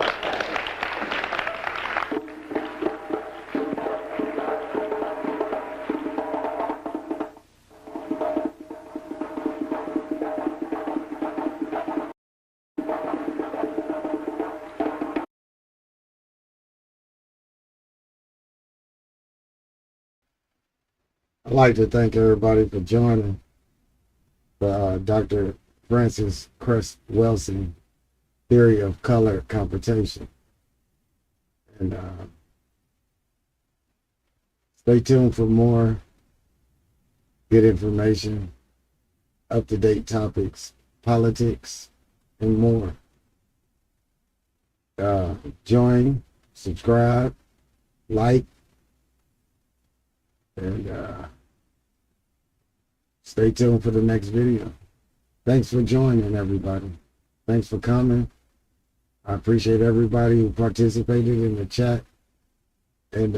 I'd like to thank everybody for joining the Dr. Francis Crest Welsing Theory of Color Confrontation. And stay tuned for more good information, up-to-date topics, politics, and more. Join, subscribe, like, and stay tuned for the next video. Thanks for joining, everybody. Thanks for coming. I appreciate everybody who participated in the chat. And